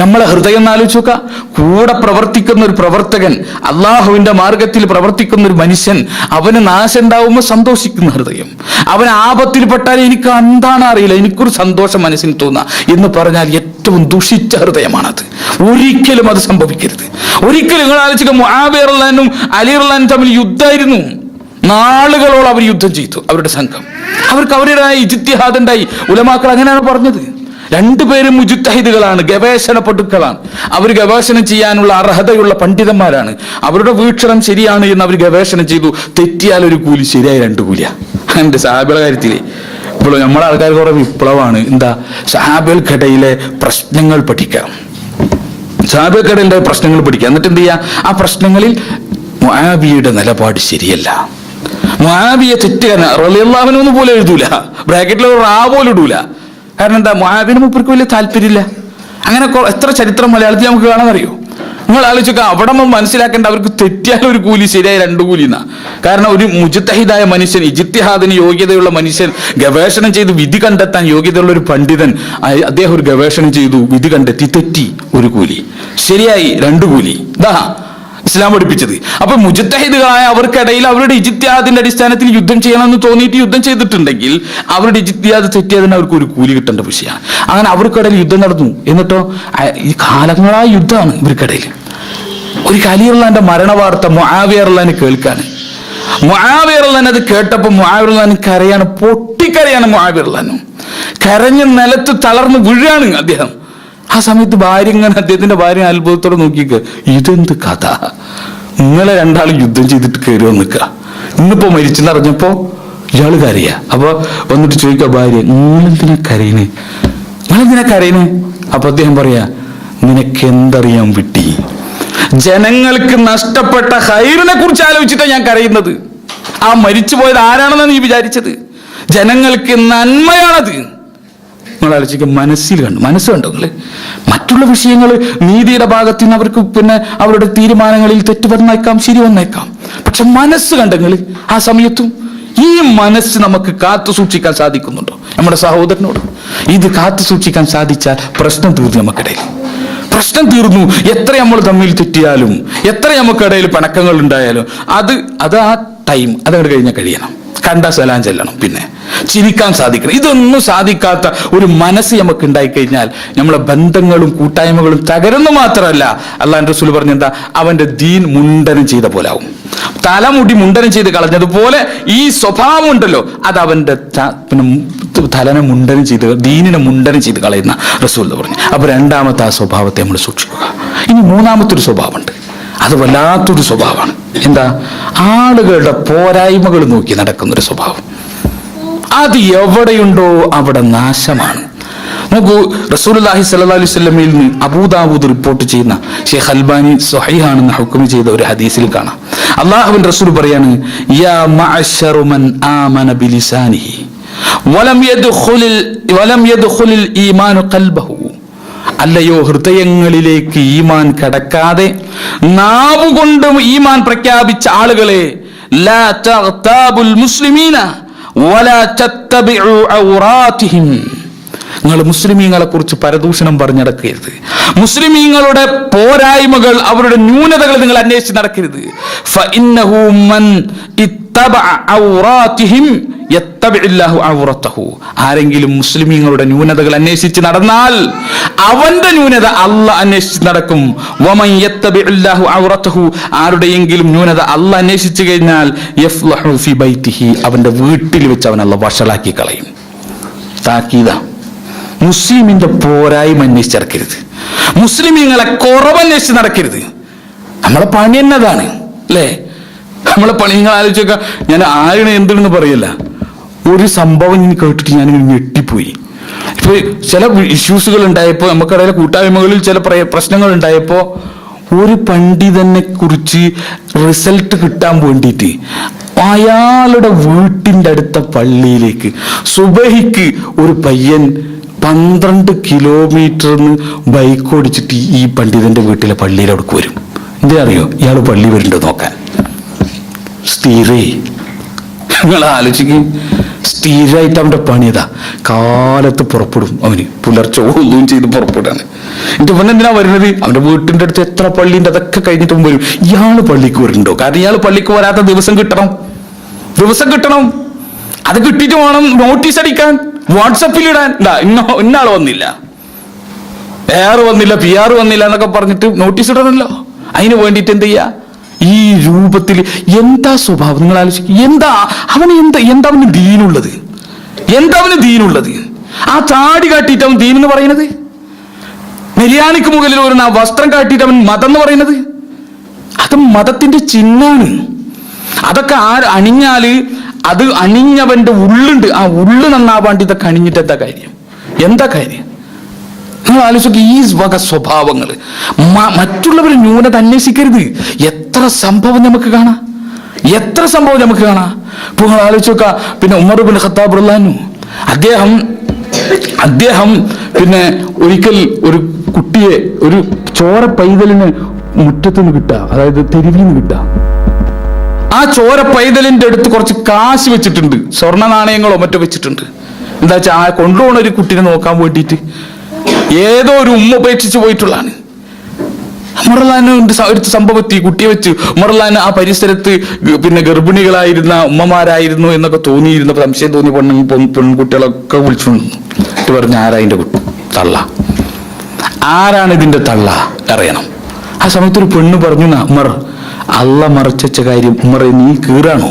നമ്മളെ ഹൃദയം ആലോചിച്ച് നോക്കുക. കൂടെ പ്രവർത്തിക്കുന്ന ഒരു പ്രവർത്തകൻ, അള്ളാഹുവിന്റെ മാർഗത്തിൽ പ്രവർത്തിക്കുന്ന ഒരു മനുഷ്യൻ, അവന് നാശം ഉണ്ടാവുമ്പോൾ സന്തോഷിക്കുന്ന ഹൃദയം, അവൻ ആപത്തിൽപ്പെട്ടാൽ എനിക്ക് എന്താണ് അറിയില്ല, എനിക്കൊരു സന്തോഷം മനസ്സിന് തോന്നുക എന്ന് പറഞ്ഞാൽ ഏറ്റവും ദുഷിച്ച ഹൃദയമാണത്. ഒരിക്കലും അത് സംഭവിക്കരുത്. ഒരിക്കലും. നിങ്ങൾ ആലോചിക്കുക, മുആവിയ റളിയല്ലാഹു അലി റളിയല്ലാഹു തമ്മിൽ യുദ്ധമായിരുന്നു. നാളുകളോളം അവർ യുദ്ധം ചെയ്തു. അവരുടെ സംഘം, അവർക്ക് അവരുടേതായ ഇജ്തിഹാദ് ഉണ്ടായി. ഉലമാക്കൾ അങ്ങനെയാണ് പറഞ്ഞത്. രണ്ടുപേരും മുജ്തഹിദുകളാണ്, ഗവേഷണ പടുക്കളാണ്. അവർ ഗവേഷണം ചെയ്യാനുള്ള അർഹതയുള്ള പണ്ഡിതന്മാരാണ്. അവരുടെ വീക്ഷണം ശരിയാണ് എന്ന് അവർ ഗവേഷണം ചെയ്തു. തെറ്റിയാൽ ഒരു കൂലി, ശരിയായ 2 കൂലിയാ. എൻ്റെ സഹാബികളുടെ കാര്യത്തില് ഇപ്പോൾ നമ്മളെ ആൾക്കാർ കുറെ വിപ്ലവമാണ്. എന്താ, സഹാബികൾക്കിടയിലെ പ്രശ്നങ്ങൾ പഠിക്കാം, സഹാബികൾക്കിടയിലെ പ്രശ്നങ്ങൾ പഠിക്കാം. എന്നിട്ട് എന്ത് ചെയ്യാ, ആ പ്രശ്നങ്ങളിൽ മുആവിയയുടെ നിലപാട് ശരിയല്ല, മുആവിയ തെറ്റുകാരൻ, റളിയല്ലാഹു അൻഹു പോലും എഴുതൂല, ബ്രാക്കറ്റിൽ ഒരു റാ പോലും ഇടൂല. കാരണം എന്താ, മുആവിയന് മൂപ്പർക്ക് വലിയ താല്പര്യമില്ല. അങ്ങനെ എത്ര ചരിത്രം മലയാളത്തിൽ നമുക്ക് കാണാനറിയോ? നിങ്ങൾ ആലോചിക്കുക, അവിടെ നമ്മൾ മനസ്സിലാക്കേണ്ട, അവർക്ക് തെറ്റിയാൽ ഒരു കൂലി, ശരിയായ 2 കൂലി എന്നാ. കാരണം ഒരു മുജ്തഹിദായ മനുഷ്യൻ, ഇജ്തിഹാദിന് യോഗ്യതയുള്ള മനുഷ്യൻ, ഗവേഷണം ചെയ്ത് വിധി കണ്ടെത്താൻ യോഗ്യതയുള്ള ഒരു പണ്ഡിതൻ, അദ്ദേഹം ഒരു ഗവേഷണം ചെയ്തു, വിധി കണ്ടെത്തി, തെറ്റി 1 കൂലി, ശരിയായി 2 കൂലി. ഇതാ ഇസ്ലാം പഠിപ്പിച്ചത്. അപ്പൊ മുജ്തഹിദുകളായ അവർക്കിടയിൽ അവരുടെ ഇജ്തിഹാദിന്റെ അടിസ്ഥാനത്തിൽ യുദ്ധം ചെയ്യണമെന്ന് തോന്നിയിട്ട് യുദ്ധം ചെയ്തിട്ടുണ്ടെങ്കിൽ അവരുടെ ഇജ്തിഹാദ് തെറ്റിയതിന് അവർക്ക് ഒരു കൂലി കിട്ടേണ്ട വിഷയമാണ്. അങ്ങനെ അവർക്കിടയിൽ യുദ്ധം നടന്നു. എന്നിട്ടോ ഈ കാലങ്ങളായ യുദ്ധമാണ് ഇവർക്കിടയിൽ. ഒരു അലി റളിയല്ലാഹുവിന്റെ മരണ വാർത്ത മുആവിയ റളിയല്ലാഹു കേൾക്കാണ്. മുആവിയ റളിയല്ലാഹു അത് കേട്ടപ്പോൾ മുആവിയ റളിയല്ലാഹു കരയാണ്, പൊട്ടിക്കരയാണ്. മുആവിയ റളിയല്ലാഹു കരഞ്ഞ് നിലത്ത് തളർന്ന് വീഴാണ് അദ്ദേഹം. ആ സമയത്ത് ഭാര്യ ഇങ്ങനെ, അദ്ദേഹത്തിന്റെ ഭാര്യ അത്ഭുതത്തോടെ നോക്കിക്കുക, ഇതെന്ത് കഥ, നിങ്ങളെ 2 ആളും യുദ്ധം ചെയ്തിട്ട് കയറി വന്നിക്കുക, ഇന്നിപ്പോ മരിച്ചെന്നറിഞ്ഞപ്പോ ഇയാള് കരയാ. അപ്പൊ വന്നിട്ട് ചോദിക്കുക ഭാര്യ, നിങ്ങളെന്തിനാ കരയുന്നേ? അപ്പൊ അദ്ദേഹം പറയാ, നിനക്ക് എന്തറിയാൻ വിട്ടി, ജനങ്ങൾക്ക് നഷ്ടപ്പെട്ട ഖൈറിനെ കുറിച്ച് ആലോചിച്ചിട്ടാണ് ഞാൻ കരയുന്നത്. ആ മരിച്ചു പോയത് ആരാണെന്ന് നീ വിചാരിച്ചത്? ജനങ്ങൾക്ക് നന്മയാണത്. നിങ്ങൾ ആലോചിക്കുക, മനസ്സ് കണ്ടോ നിങ്ങൾ? മറ്റുള്ള വിഷയങ്ങൾ നീതിയുടെ ഭാഗത്ത് നിന്ന് അവർക്ക് പിന്നെ അവരുടെ തീരുമാനങ്ങളിൽ തെറ്റ് വന്നേക്കാം, ശരി വന്നേക്കാം. പക്ഷെ മനസ്സ് കണ്ടെങ്കിൽ ആ സമയത്തും ഈ മനസ്സ് നമുക്ക് കാത്തു സൂക്ഷിക്കാൻ സാധിക്കുന്നുണ്ടോ? നമ്മുടെ സഹോദരനോട് ഇത് കാത്തു സൂക്ഷിക്കാൻ സാധിച്ചാൽ പ്രശ്നം തീർന്നു. നമുക്കിടയിൽ പ്രശ്നം തീർന്നു. എത്ര നമ്മൾ തമ്മിൽ തെറ്റിയാലും, എത്ര നമുക്കിടയിൽ പിണക്കങ്ങൾ ഉണ്ടായാലും അത് ആ ടൈം അതങ്ങോട്ട് കഴിഞ്ഞാൽ കഴിയണം. കണ്ട സലാം ചെല്ലണം, പിന്നെ ചിരിക്കാൻ സാധിക്കണം. ഇതൊന്നും സാധിക്കാത്ത ഒരു മനസ്സ് നമുക്ക് ഉണ്ടായിക്കഴിഞ്ഞാൽ നമ്മളെ ബന്ധങ്ങളും കൂട്ടായ്മകളും തകരുന്നു മാത്രമല്ല, അള്ളാഹുവിന്റെ റസൂൽ പറഞ്ഞെന്താ, അവന്റെ ദീൻ മുണ്ടനം ചെയ്ത പോലെ ആവും. തലമുടി മുണ്ടനം ചെയ്ത് കളഞ്ഞതുപോലെ ഈ സ്വഭാവം ഉണ്ടല്ലോ, അത് അവന്റെ തലനെ മുണ്ടനം ചെയ്ത്, ദീനിനെ മുണ്ടനം ചെയ്ത് കളയുന്ന റസൂൽ പറഞ്ഞു. അപ്പൊ രണ്ടാമത്തെ ആ സ്വഭാവത്തെ നമ്മൾ സൂക്ഷിക്കുക. ഇനി മൂന്നാമത്തൊരു സ്വഭാവമുണ്ട്, അത് വല്ലാത്തൊരു സ്വഭാവമാണ്. എന്താ? ആളുകളുടെ പോരായ്മകൾ നോക്കി നടക്കുന്നൊരു സ്വഭാവം. അത് എവിടെയുണ്ടോ അവിടെ നാശമാണ്. നോക്കൂ, റസൂലുള്ളാഹി സ്വല്ലല്ലാഹു അലൈഹി വസല്ലമയിൽ നിന്ന് അബൂദാവൂദ് റിപ്പോർട്ട് ചെയ്യുന്ന ഷെയ്ഖ് അൽബാനി സ്വഹീഹാണെന്ന് ഹുക്കം ചെയ്ത ഒരു ഹദീസിൽ കാണാം, അല്ലാഹുവിന്റെ റസൂൽ പറയാണ്, യാ മഅശറു മൻ ആമന ബിലിസാനിഹി വലം യദ്ഖുലിൽ ഈമാനു ഖൽബഹു. അല്ലയോ ഹൃദയങ്ങളിലേക്ക് ഈമാൻ കടക്കാതെ നാവുകൊണ്ട് ഈമാൻ പ്രഖ്യാപിച്ച ആളുകളെ, ലാ തഗ്താബുൽ മുസ്ലിമീന വലാ തത്തബിഉ ഔറാതിഹിം. നിങ്ങൾ മുസ്ലിമീങ്ങളെ കുറിച്ച് പരദൂഷണം പറഞ്ഞു നടക്കരുത്. മുസ്ലിമീങ്ങളുടെ പോരായ്മകൾ, അവരുടെ ന്യൂനതകൾ നിങ്ങൾ അന്വേഷിച്ച് നടക്കരുത്. ഫഇന്നഹു മൻ ഇത്തബഅ ഔറാതിഹിം യത്തബിഉല്ലാഹു ഔറതഹു. ആരെങ്കിലും മുസ്ലിമീങ്ങളുടെ ന്യൂനതകൾ അന്വേഷിച്ച് നടന്നാൽ അവന്റെ ന്യൂനത അല്ലാഹ് അന്വേഷിച്ച് നടക്കും. വമൻ യത്തബിഉല്ലാഹു ഔറതഹു. ആരുടെയെങ്കിലും ന്യൂനത അല്ലാഹ് അന്വേഷിച്ചു കഴിഞ്ഞാൽ യഫ്ലഹു ഫി ബൈതിഹി. അവന്റെ വീട്ടിൽ വെച്ച് അവൻ അല്ലാഹ് വഷളാക്കി കളയും. താക്കീത. മുസ്ലിമിന്റെ പോരായ്മ അന്വേഷിച്ച് നടക്കരുത്. മുസ്ലിമീങ്ങളെ കുറവന്വേഷിച്ച് നടക്കരുത്. നമ്മളെ പണി എന്നതാണ് അല്ലേ? നമ്മളെ പണി നിങ്ങൾ ആലോചിച്ചൊക്കെ. ഞാൻ ആരുടെ എന്തെന്ന് പറയല്ല, ഒരു സംഭവം ഞാൻ കേട്ടിട്ട് ഞാനിങ്ങനെ ഞെട്ടിപ്പോയി. ഇപ്പൊ ചില ഇഷ്യൂസുകൾ ഉണ്ടായപ്പോ, നമുക്കിടയിലെ കൂട്ടായ്മകളിൽ ചില പ്രശ്നങ്ങൾ ഉണ്ടായപ്പോ, ഒരു പണ്ഡിതനെ കുറിച്ച് റിസൾട്ട് കിട്ടാൻ വേണ്ടിയിട്ട് അയാളുടെ വീട്ടിൻ്റെ അടുത്ത പള്ളിയിലേക്ക് സുബഹിക്ക് ഒരു പയ്യൻ 12 കിലോമീറ്ററിന് ബൈക്ക് ഓടിച്ചിട്ട് ഈ പണ്ഡിതന്റെ വീട്ടിലെ പള്ളിയിൽ അവിടേക്ക് വരും. എന്താ അറിയോ? ഇയാൾ പള്ളി വരുന്നുണ്ടോ നോക്കാൻ. സ്ഥിരേ, നിങ്ങൾ ആലോചിക്കും, സ്ഥിരമായിട്ട് അവന്റെ പണിയതാ. കാലത്ത് പുറപ്പെടും, അവന് പുലർച്ചെ ഒന്നും ചെയ്ത് പുറപ്പെടാണ്. എന്റെ പിന്നെ എന്തിനാ വരുന്നത്? അവന്റെ വീട്ടിന്റെ അടുത്ത് എത്ര പള്ളിയുണ്ട്, അതൊക്കെ കഴിഞ്ഞിട്ടും വരും. ഇയാള് പള്ളിക്ക് വരുന്നുണ്ടോ? കാരണം ഇയാൾ പള്ളിക്ക് വരാത്ത ദിവസം കിട്ടണം. അത് കിട്ടിയിട്ട് വേണം നോട്ടീസ് അടിക്കാൻ, വാട്സപ്പിൽ ഇടാൻ. ഇന്നാള് വന്നില്ല, PR വന്നില്ല എന്നൊക്കെ പറഞ്ഞിട്ട് നോട്ടീസ് ഇടണല്ലോ. അതിന് വേണ്ടിയിട്ട് എന്ത് ചെയ്യാ? ഈ രൂപത്തിൽ എന്താ സ്വഭാവം നിങ്ങൾ ആലോചിക്കും. എന്താ അവന് ദീനുള്ളത്? ആ താടി കാട്ടിയിട്ട് അവൻ ദീൻ എന്ന് പറയുന്നത്? നെര്യാണിക്ക് മുകളിൽ ഒരു വസ്ത്രം കാട്ടിയിട്ട് അവൻ മതം എന്ന് പറയുന്നത്? അത് മതത്തിന്റെ ചിഹ്നാണ്. അതൊക്കെ അണിഞ്ഞാല് അത് അണിഞ്ഞവന്റെ ഉള്ളുണ്ട്, ആ ഉള്ളു നന്നാവാണ്ട് ഇതൊക്കെ അണിഞ്ഞിട്ട് എന്താ കാര്യം? നിങ്ങൾ ആലോചിക്കുക. ഈ വക സ്വഭാവങ്ങൾ, മറ്റുള്ളവർ ന്യൂനത അന്വേഷിക്കരുത്. എത്ര സംഭവം നമുക്ക് കാണാം. ഇപ്പോൾ നിങ്ങൾ ആലോചിച്ച് നോക്കുക. പിന്നെ ഉമർ ഇബ്നു ഖത്താബ് റളിയല്ലാഹു അൻഹു, അദ്ദേഹം പിന്നെ ഒരിക്കൽ ഒരു കുട്ടിയെ, ഒരു ചോര പൈതലിന് മുറ്റത്തുനിന്ന് കിട്ടുക, അതായത് തെരുവിൽ നിന്ന് കിട്ടുക. ആ ചോര പൈതലിന്റെ അടുത്ത് കുറച്ച് കാശ് വെച്ചിട്ടുണ്ട്, സ്വർണ്ണ നാണയങ്ങളോ മറ്റോ വെച്ചിട്ടുണ്ട്. എന്താ വെച്ചാൽ ആ കൊണ്ടുപോകണ ഒരു കുട്ടീനെ നോക്കാൻ വേണ്ടിയിട്ട് ഏതോ ഒരു ഉമ്മ ഉപേക്ഷിച്ച് പോയിട്ടുള്ളതാണ്. ഒരു സംഭവത്തി കുട്ടിയെ വെച്ച് ഉമറുല്ലാൻ ആ പരിസരത്ത് പിന്നെ ഗർഭിണികളായിരുന്ന ഉമ്മമാരായിരുന്നു എന്നൊക്കെ തോന്നിയിരുന്ന സംശയം തോന്നി പെൺകുട്ടികളൊക്കെ വിളിച്ചുകൊണ്ടു പറഞ്ഞു, ആരാ ഇതിന്റെ തള്ള, ആരാണ് ഇതിന്റെ തള്ള അറിയണം. ആ സമയത്ത് ഒരു പെണ്ണ് പറഞ്ഞു, ഉമർ, അള്ള മറച്ച കാര്യം ഉമറെ നീ കീറാണോ?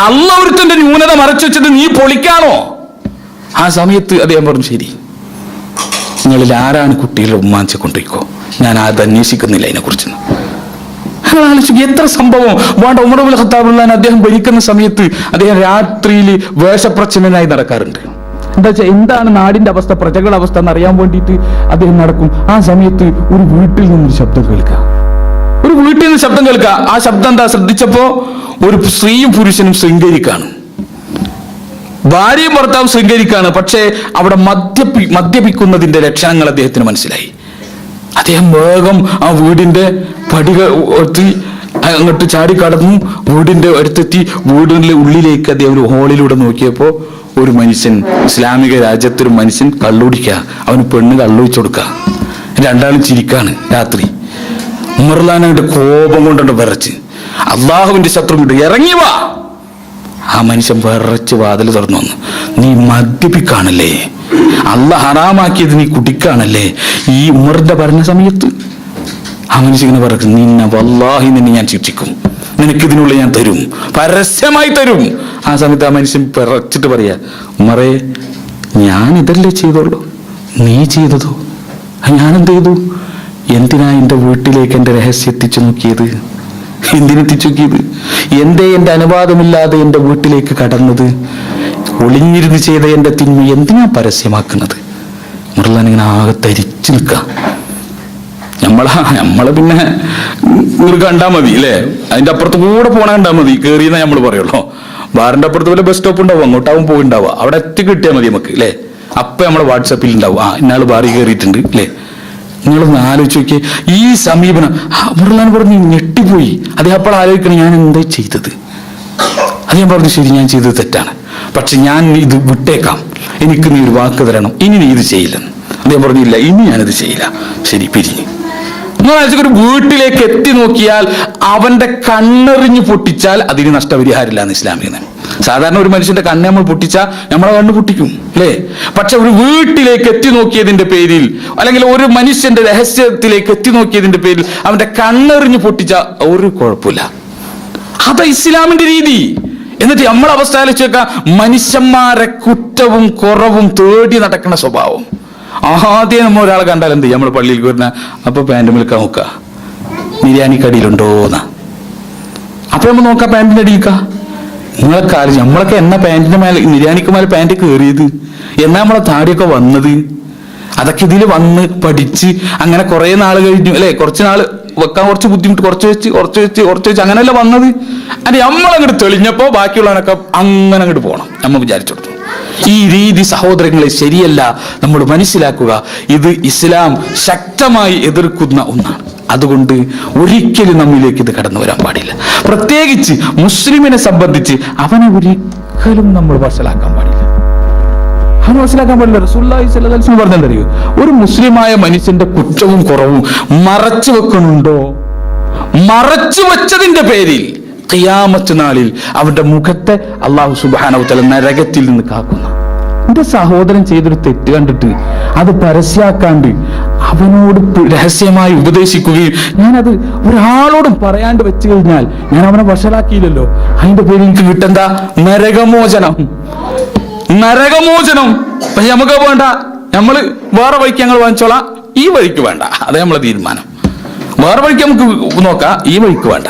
അള്ള ഒരുത്തന്റെ ന്യൂനത മറച്ചു വെച്ചത് നീ പൊളിക്കാണോ? ആ സമയത്ത് അദ്ദേഹം പറഞ്ഞു, ശരി, നിങ്ങളിൽ ആരാണ് കുട്ടികളെ ഉമ്മാഞ്ചെ കൊണ്ടിരിക്കോ, ഞാൻ അത് അന്വേഷിക്കുന്നില്ല അതിനെക്കുറിച്ച്. എത്ര സംഭവം വേണ്ട. ഉമർ ഇബ്നു ഖത്താബ് റളിയല്ലാഹു അൻഹു അദ്ദേഹം ഭരിക്കുന്ന സമയത്ത് അദ്ദേഹം രാത്രിയിൽ വേഷപ്രച്ഛന്നനായി നടക്കാറുണ്ട്. എന്താ വെച്ചാൽ എന്താണ് നാടിന്റെ അവസ്ഥ, പ്രജകളുടെ അവസ്ഥ എന്നറിയാൻ വേണ്ടിയിട്ട് അദ്ദേഹം നടക്കും. ആ സമയത്ത് ഒരു വീട്ടിൽ നിന്നൊരു ശബ്ദം കേൾക്കുക. ആ ശബ്ദം എന്താ ശ്രദ്ധിച്ചപ്പോ ഒരു സ്ത്രീയും പുരുഷനും ശൃംഗരിക്കാണ്. ഭാര്യയും ഭർത്താവും ശൃംഗരിക്കാണ്. പക്ഷേ അവിടെ മദ്യപിക്കുന്നതിന്റെ ലക്ഷണങ്ങൾ അദ്ദേഹത്തിന് മനസ്സിലായി. അദ്ദേഹം വേഗം ആ വീടിന്റെ പടികൾ അങ്ങോട്ട് ചാടിക്കടന്നു വീടിന്റെ അടുത്തെത്തി. വീടിന്റെ ഉള്ളിലേക്ക് അദ്ദേഹം ഒരു ഹോളിലൂടെ നോക്കിയപ്പോ ഒരു മനുഷ്യൻ, ഇസ്ലാമിക രാജ്യത്തൊരു മനുഷ്യൻ കള്ളുടിക്കുക, അവന് പെണ്ണ് കള്ളുവെച്ചു കൊടുക്കുക. രണ്ടാളും ചിരിക്കാണ്. രാത്രി ഉമർലാനയുടെ കോപം കൊണ്ടുണ്ട് വിറച്ച്, അള്ളാഹുവിന്റെ ശത്രു കൊണ്ട് ഇറങ്ങി വാ. ആ മനുഷ്യൻ വിറച്ച് വാതിൽ തുറന്നു വന്നു. നീ മദ്യപിക്കാണല്ലേ, അള്ളാഹ് ഹറാമാക്കിയത് നീ കുടിക്കാണല്ലേ ഈ ഉമറിന്റെ ഭരണ സമയത്ത്? ആ മനുഷ്യൻ ഇങ്ങനെ പറഞ്ഞു, നിന്നെ വല്ലാഹി നിന്നെ ഞാൻ ശിക്ഷിക്കും, നിനക്കിതിനുള്ളിൽ ഞാൻ തരും, പരസ്യമായി തരും. ആ സമയത്ത് ആ മനുഷ്യൻ പിറച്ചിട്ട് പറയാ, ഉമറേ ഞാൻ ഇതല്ലേ ചെയ്തോളൂ, നീ ചെയ്തതോ? ഞാനെന്ത് ചെയ്തു? എന്തിനാ എൻ്റെ വീട്ടിലേക്ക് എൻ്റെ രഹസ്യം എത്തിച്ചു നോക്കിയത്? എന്തിനെത്തിച്ചു നോക്കിയത്? എന്തേ എൻ്റെ അനുവാദമില്ലാതെ എൻ്റെ വീട്ടിലേക്ക് കടന്നത്? ഒളിഞ്ഞിരുന്ന് ചെയ്ത എൻ്റെ തിന്മ എന്തിനാ പരസ്യമാക്കുന്നത്? മുറലാനിങ്ങനെ ആകെ തരിച്ചു നിൽക്കാം. നമ്മളെ പിന്നെ നിങ്ങൾ കണ്ടാൽ മതി അല്ലേ, അതിന്റെ അപ്പുറത്ത് കൂടെ പോണ കണ്ടാൽ മതി, കയറിയെന്നേ നമ്മൾ പറയുള്ളൂ. ബാറിന്റെ അപ്പുറത്ത് വല്ല ബസ് സ്റ്റോപ്പ് ഉണ്ടാവും, അങ്ങോട്ടാവും പോയിണ്ടാവുക, അവിടെ ഒറ്റ കിട്ടിയാൽ മതി നമുക്ക് അല്ലേ. അപ്പൊ നമ്മളെ വാട്സാപ്പിൽ ഉണ്ടാവും, ഇന്നാള് ബാറി കയറിയിട്ടുണ്ട് അല്ലേ. നിങ്ങളൊന്ന് ആലോചിച്ച് നോക്കിയേ ഈ സമീപനം. മുറലാൻ പറഞ്ഞ് ഞെട്ടിപ്പോയി. അദ്ദേഹം അപ്പോൾ ആലോചിക്കണം, ഞാൻ എന്താ ചെയ്തത്? അദ്ദേഹം പറഞ്ഞു, ശരി ഞാൻ ചെയ്തത് തെറ്റാണ്, പക്ഷെ ഞാൻ ഇത് വിട്ടേക്കാം, എനിക്ക് നീ ഒരു വാക്ക് തരണം, ഇനി നീ ഇത് ചെയ്യില്ലെന്ന്. അദ്ദേഹം പറഞ്ഞില്ല, ഇനി ഞാനിത് ചെയ്യില്ല. ശരി, പിരിഞ്ഞു. ഒരു വീട്ടിലേക്ക് എത്തി നോക്കിയാൽ അവന്റെ കണ്ണെറിഞ്ഞ് പൊട്ടിച്ചാൽ അതിന് നഷ്ടപരിഹാരമില്ല എന്ന് ഇസ്ലാമിക നിയമം. സാധാരണ ഒരു മനുഷ്യന്റെ കണ്ണ് നമ്മൾ പൊട്ടിച്ചാൽ നമ്മളെ കണ്ണ് പൊട്ടിക്കും അല്ലേ. പക്ഷെ ഒരു വീട്ടിലേക്ക് എത്തി നോക്കിയതിന്റെ പേരിൽ, അല്ലെങ്കിൽ ഒരു മനുഷ്യന്റെ രഹസ്യത്തിലേക്ക് എത്തി നോക്കിയതിന്റെ പേരിൽ അവന്റെ കണ്ണെറിഞ്ഞ് പൊട്ടിച്ചാൽ ഒരു കുഴപ്പമില്ല. അതാ ഇസ്ലാമിന്റെ രീതി. എന്നിട്ട് നമ്മളെ അവസ്ഥ ആലോചിച്ച് വെക്കാം, മനുഷ്യന്മാരെ കുറ്റവും കുറവും തേടി നടക്കുന്ന സ്വഭാവം. ആദ്യം നമ്മൾ ഒരാളെ കണ്ടാൽ എന്ത് ചെയ്യും? നമ്മൾ പള്ളിയിലേക്ക് വരുന്ന അപ്പൊ പാൻറ് മിൽക്കാൻ നോക്ക, ബിരിയാണി കടിയിലുണ്ടോന്ന. അപ്പൊ നമ്മൾ നോക്കാം പാൻറിന്റെ അടിയിക്ക. നിങ്ങളെ കാലം നമ്മളൊക്കെ എന്നാ പാൻറിന്റെ മേലെ, ബിരിയാണിക്ക് മേലെ പാൻറ് കയറിയത്? എന്നാ നമ്മളെ താടിയൊക്കെ വന്നത്? അതൊക്കെ ഇതിൽ വന്ന് പഠിച്ച് അങ്ങനെ കുറെ നാൾ കഴിഞ്ഞു അല്ലെ. കുറച്ച് നാള് വെക്കാൻ കുറച്ച് ബുദ്ധിമുട്ട്, കുറച്ച് വെച്ച് അങ്ങനെയല്ല വന്നത്. അത് നമ്മളങ്ങോട്ട് തെളിഞ്ഞപ്പോ ബാക്കിയുള്ളവനൊക്കെ അങ്ങനെ അങ്ങോട്ട് പോകണം നമ്മൾ വിചാരിച്ചു. ഈ രീതി സഹോദരങ്ങളെ ശരിയല്ല. നമ്മൾ മനസ്സിലാക്കുക, ഇത് ഇസ്ലാം ശക്തമായി എതിർക്കുന്ന ഒന്നാണ്. അതുകൊണ്ട് ഒരിക്കലും നമ്മിലേക്ക് ഇത് കടന്നു വരാൻ പാടില്ല. പ്രത്യേകിച്ച് മുസ്ലിമിനെ സംബന്ധിച്ച് അവനെ ഒരിക്കലും നമ്മൾ വഷളാക്കാൻ പാടില്ല. അവന് മനസ്സിലാക്കാൻ പാടില്ല. റസൂലുള്ളാഹി സ്വല്ലല്ലാഹു അലൈഹി വസല്ലം പറഞ്ഞെന്തറിയോ? ഒരു മുസ്ലിമായ മനുഷ്യന്റെ കുറ്റവും കുറവും മറച്ചു വെക്കണുണ്ടോ? മറച്ചു വെച്ചതിന്റെ പേരിൽ ഖിയാമത്ത് നാളിൽ അവന്റെ മുഖത്തെ അല്ലാഹു സുബ്ഹാനഹു വ തആല നരകത്തിൽ നിന്ന് കാക്കുന്ന. എന്റെ സഹോദരൻ ചെയ്തൊരു തെറ്റ് കണ്ടിട്ട് അത് പരസ്യമാക്കാണ്ട് അവനോട് രഹസ്യമായി ഉപദേശിക്കുകയും ഞാനത് ഒരാളോടും പറയാണ്ട് വെച്ചു കഴിഞ്ഞാൽ ഞാൻ അവനെ വഷളാക്കിയില്ലല്ലോ. അതിന്റെ പേരിൽ എനിക്ക് കിട്ടണ്ട നരകമോചനം. പക്ഷെ നമുക്ക് വേണ്ട, നമ്മള് വേറെ വഴിക്ക് ഞങ്ങൾ വാങ്ങിച്ചോളാം, ഈ വഴിക്ക് വേണ്ട. അതേ നമ്മളെ തീരുമാനം. വേറെ വഴിക്ക് നമുക്ക് നോക്കാം, ഈ വഴിക്ക് വേണ്ട.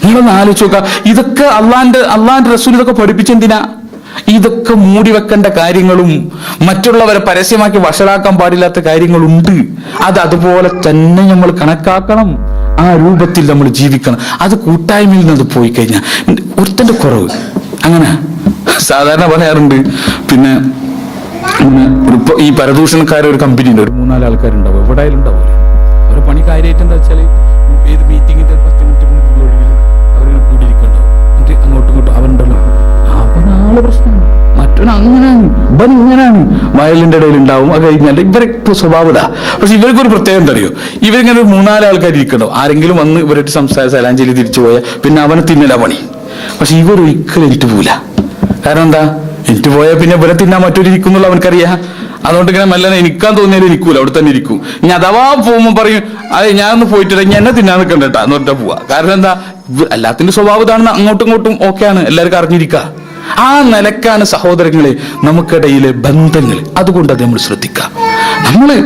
നിങ്ങളൊന്ന് ആലോചിച്ച് നോക്കുക. ഇതൊക്കെ അള്ളാന്റെ റസൂൽ ഇതൊക്കെ പഠിപ്പിച്ചെന്തിനാ? ഇതൊക്കെ മൂടി വെക്കേണ്ട കാര്യങ്ങളും മറ്റുള്ളവരെ പരസ്യമാക്കി വഷളാക്കാൻ പാടില്ലാത്ത കാര്യങ്ങളുണ്ട്. അത് അതുപോലെ തന്നെ നമ്മൾ കണക്കാക്കണം. ആ രൂപത്തിൽ നമ്മൾ ജീവിക്കണം. അത് കൂട്ടായ്മയിൽ നിന്ന് പോയി കഴിഞ്ഞാൽ ഒരുത്തന്റെ കുറവ് അങ്ങനെ സാധാരണ പറയാറുണ്ട്. പിന്നെ ഈ പരദൂഷണക്കാരെ ഒരു കമ്പനി ഉണ്ട്, ഒരു 3-4 ആൾക്കാരുണ്ടാവും, എവിടെ ഉണ്ടാവും. അവരുടെ പണി കാര്യമായിട്ട് എന്താ വെച്ചാൽ ഏത് മീറ്റിങ്ങിന്റെ 10 മിനിറ്റ് അവരിങ്ങനെ കൂടിയിരിക്കണ്ടാവും. എന്നിട്ട് അങ്ങോട്ടും ഇങ്ങോട്ടും അവരുണ്ടല്ലോ, അവനാള് പ്രശ്നമാണ്, മറ്റവൻ അങ്ങനെയാണ്, ഇവൻ ഇങ്ങനെയാണ്, വയലിന്റെ ഇടയിൽ ഉണ്ടാവും. അത് കഴിഞ്ഞാൽ ഇവരൊക്കെ സ്വഭാവത. പക്ഷെ ഇവർക്കൊരു പ്രത്യേകം എന്താ അറിയോ? ഇവരിങ്ങനെ ഒരു 3-4 ആൾക്കാർ ഇരിക്കണ്ടോ, ആരെങ്കിലും വന്ന് ഇവരായിട്ട് സംസാരിച്ച് സലാഞ്ചേരി തിരിച്ചു പോയാൽ പിന്നെ അവനെ തിന്നല പണി. പക്ഷെ ഇവർ ഒരിക്കലും എനിക്ക് പോവില്ല. കാരണം എന്താ? എനിക്ക് പോയാൽ പിന്നെ ഇവരെ തിന്നാൻ മറ്റൊരു ഇരിക്കുന്നുള്ള അവനക്കറിയാം. അതുകൊണ്ട് ഇങ്ങനെ മെല്ലനെ എനിക്കാൻ തോന്നിയാലും ഇരിക്കൂല, അവിടെ തന്നെ ഇരിക്കും. ഇനി അഥവാ പോകുമ്പോൾ പറയും, അതെ ഞാനൊന്ന് പോയിട്ടുണ്ടെങ്കിൽ എന്നെ തിന്നാൻ നിൽക്കണ്ടേട്ടാ എന്ന് പറഞ്ഞാൽ പോവാ. കാരണം എന്താ? എല്ലാത്തിന്റെ സ്വഭാവം ഇതാണെന്ന് അങ്ങോട്ടും ഇങ്ങോട്ടും ഓക്കെയാണ്, എല്ലാവർക്കും അറിഞ്ഞിരിക്കുക. ആ നിലക്കാണ് സഹോദരങ്ങളെ നമുക്കിടയിലെ ബന്ധങ്ങൾ. അതുകൊണ്ട് അത് നമ്മൾ ശ്രദ്ധിക്കുക. നമ്മള്